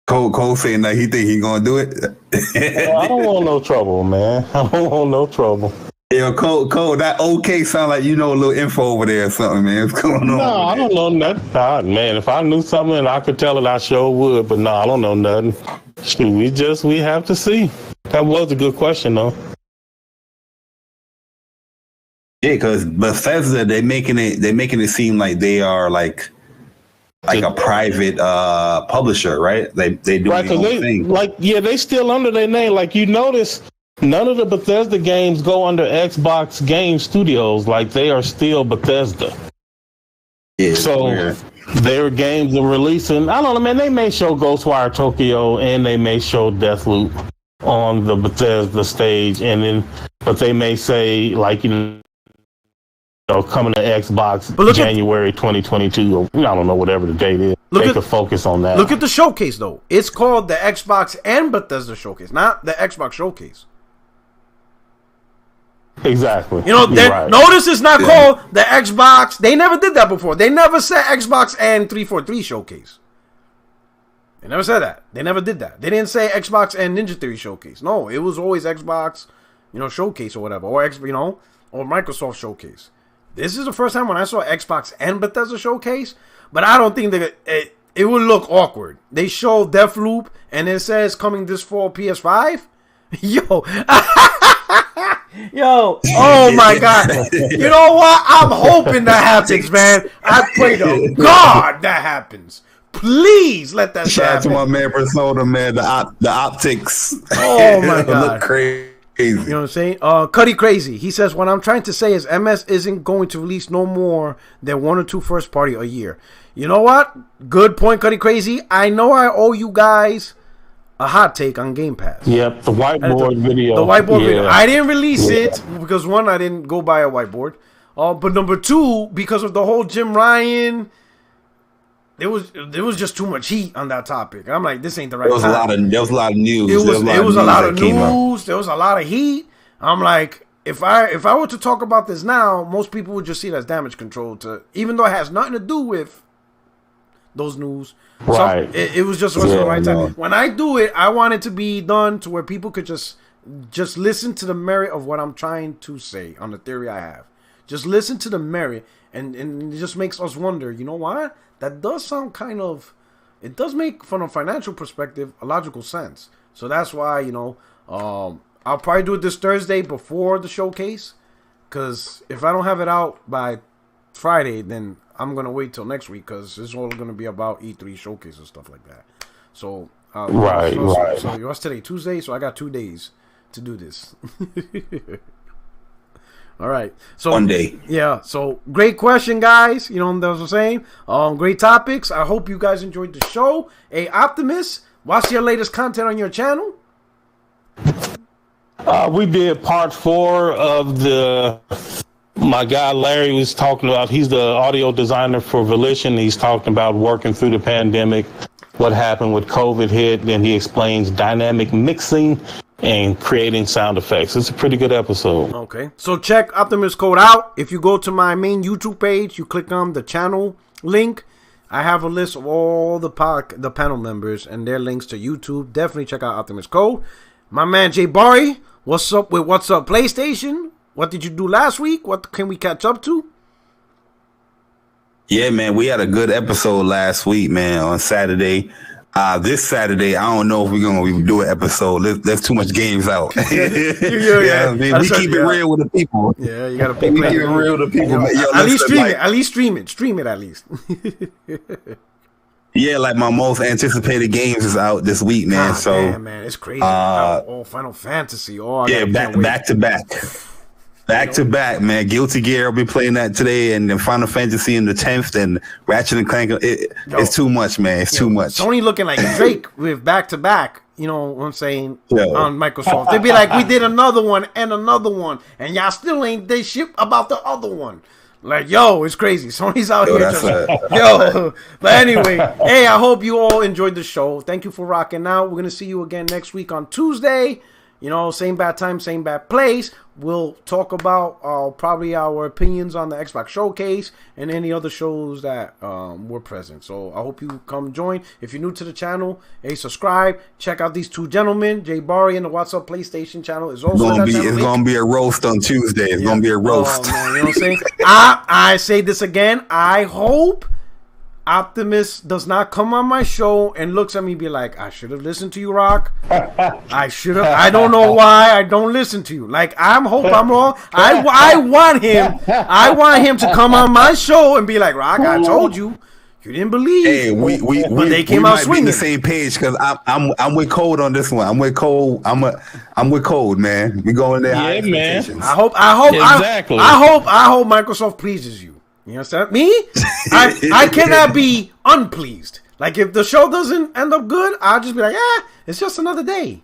Cole saying that he think he gonna do it. I don't want no trouble, man. I don't want no trouble. Yo, Cole, that okay sound like a little info over there or something, man. What's going on? No, I don't know nothing. Man, if I knew something and I could tell it, I sure would. But no, I don't know nothing. Shoot, we have to see. That was a good question, though. Yeah, because Bethesda, they're making it seem like they are like a private publisher, right? They do their own thing. They still under their name. Like you notice, none of the Bethesda games go under Xbox Game Studios. Like they are still Bethesda. Yeah, so their games are releasing. I don't know, man. They may show Ghostwire Tokyo and they may show Deathloop on the Bethesda stage, but they may say coming to Xbox January 2022, or I don't know, whatever the date is. They could focus on that. Look at the showcase, though. It's called the Xbox and Bethesda Showcase, not the Xbox Showcase. Exactly. You know, notice it's not called the Xbox. They never did that before. They never said Xbox and 343 Showcase. They never said that. They never did that. They didn't say Xbox and Ninja Theory Showcase. No, it was always Xbox, Showcase or whatever, or or Microsoft Showcase. This is the first time when I saw Xbox and Bethesda Showcase, but I don't think that it would look awkward. They show Deathloop and it says coming this fall PS5. Yo. Yo, oh my God. You know what? I'm hoping that happens, man. I pray to God that happens. Please let that happen. Shout out to my man Persona, man. The optics. Oh my God. Look crazy. You know what I'm saying? Cuddy Crazy. He says, what I'm trying to say is MS isn't going to release no more than 1 or 2 first party a year. You know what? Good point, Cuddy Crazy. I know I owe you guys a hot take on Game Pass. Yep, the whiteboard video. The whiteboard video. I didn't release it because 1, I didn't go buy a whiteboard. But number 2, because of the whole Jim Ryan, there was just too much heat on that topic. I'm like, this ain't the right time. There was a lot of news. It was a lot of news. There was a lot of heat. I'm like, if I were to talk about this now, most people would just see it as damage control. Even though it has nothing to do with those news. Right. So it was just wasn't the right time. No. When I do it, I want it to be done to where people could just listen to the merit of what I'm trying to say on the theory I have. Just listen to the merit, and it just makes us wonder, you know what? That does sound it does make, from a financial perspective, a logical sense. So that's why, I'll probably do it this Thursday before the showcase. Because if I don't have it out by Friday, then I'm going to wait till next week, because it's all going to be about E3 showcase and stuff like that. So, right. So what's today? Tuesday? So I got 2 days to do this. All right. So 1 day. Yeah. So great question, guys. You know what I'm saying? Great topics. I hope you guys enjoyed the show. Hey, Optimus, what's your latest content on your channel? We did part 4 of my guy Larry was talking about. He's the audio designer for Volition. He's talking about working through the pandemic, what happened with COVID hit. Then he explains dynamic mixing and creating sound effects. It's a pretty good episode. Okay. So check Optimus Code out. If you go to my main YouTube page, you click on the channel link. I have a list of all the panel members and their links to YouTube. Definitely check out Optimus Code. My man Jay Barry, what's up with What's Up PlayStation? What did you do last week? What can we catch up to? Yeah, man, we had a good episode last week, man, on Saturday. This Saturday, I don't know if we're gonna do an episode. There's too much games out. We keep it real with the people. Yeah, you gotta keep it real with the people. At least stream it. At least stream it. Stream it at least. Yeah, like my most anticipated games is out this week, man. Man, it's crazy. Final Fantasy. Back to back. Back to back, man. Guilty Gear, I'll be playing that today, and then Final Fantasy in the 10th, and Ratchet and Clank. It's too much, man. It's too much. Sony looking like Drake with back to back. You know what I'm saying? On Microsoft, they'd be like, we did another one and another one, and y'all still ain't they ship about the other one. Like, it's crazy. Sony's out here. But anyway, hey, I hope you all enjoyed the show. Thank you for rocking out. We're gonna see you again next week on Tuesday. Same bad time, same bad place. We'll talk about probably our opinions on the Xbox Showcase and any other shows that were present. So I hope you come join. If you're new to the channel, hey, subscribe. Check out these two gentlemen. Jay Barry and the What's Up PlayStation channel is also It's going to be a roast on Tuesday. It's going to be a roast. Man, you know what I'm saying? I say this again. I hope Optimus does not come on my show and looks at me and be like, I should have listened to you, Rock. I should have. I don't know why I don't listen to you. Like, I'm wrong. I want him to come on my show and be like, Rock, I told you. You didn't believe. Hey, they came out swinging. Be on the same page because I'm with Code on this one. I'm with Code. I'm with Code, man. We going there. Yeah, man. I hope Microsoft pleases you. You understand me? I cannot be unpleased. Like, if the show doesn't end up good, I'll just be like, it's just another day.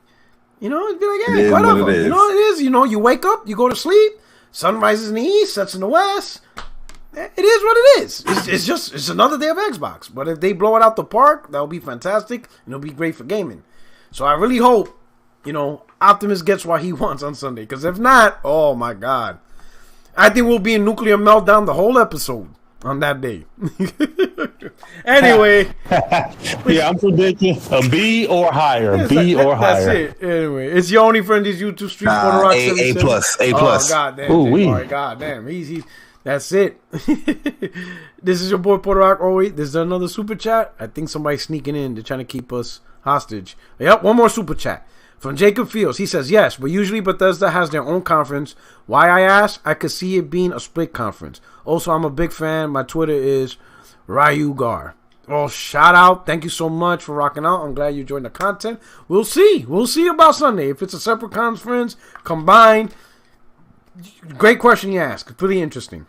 It'd be like, whatever. It is. You wake up, you go to sleep. sun rises in the east, sets in the west. It is what it is. It's another day of Xbox. But if they blow it out the park, that'll be fantastic, and it'll be great for gaming. So I really hope, Optimus gets what he wants on Sunday. Because if not, oh my God, I think we'll be in nuclear meltdown the whole episode on that day. Anyway, yeah, I'm predicting a B or higher. B or higher. That's it. Anyway, it's your only friend. These YouTube street Puerto Rock A plus. A plus. Oh God damn. God damn. He's. That's it. This is your boy Puerto Rock. Oh wait, there's another super chat. I think somebody's sneaking in. They're trying to keep us hostage. Yep, one more super chat from Jacob Fields. He says, yes, but usually Bethesda has their own conference. Why, I ask? I could see it being a split conference. Also, I'm a big fan. My Twitter is Ryugar. Well, shout out. Thank you so much for rocking out. I'm glad you joined the content. We'll see. We'll see about Sunday. If it's a separate conference, combined. Great question you asked. It's pretty interesting.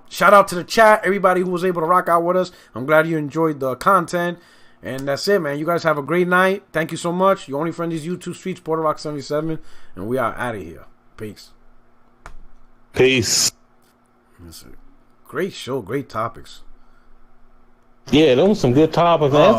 Shout out to the chat, everybody who was able to rock out with us. I'm glad you enjoyed the content. And that's it, man. You guys have a great night. Thank you so much. Your only friend is YouTube Streets, Puerto Rock 77. And we are out of here. Peace. Peace. That's a great show. Great topics. Yeah, those were some good topics, man.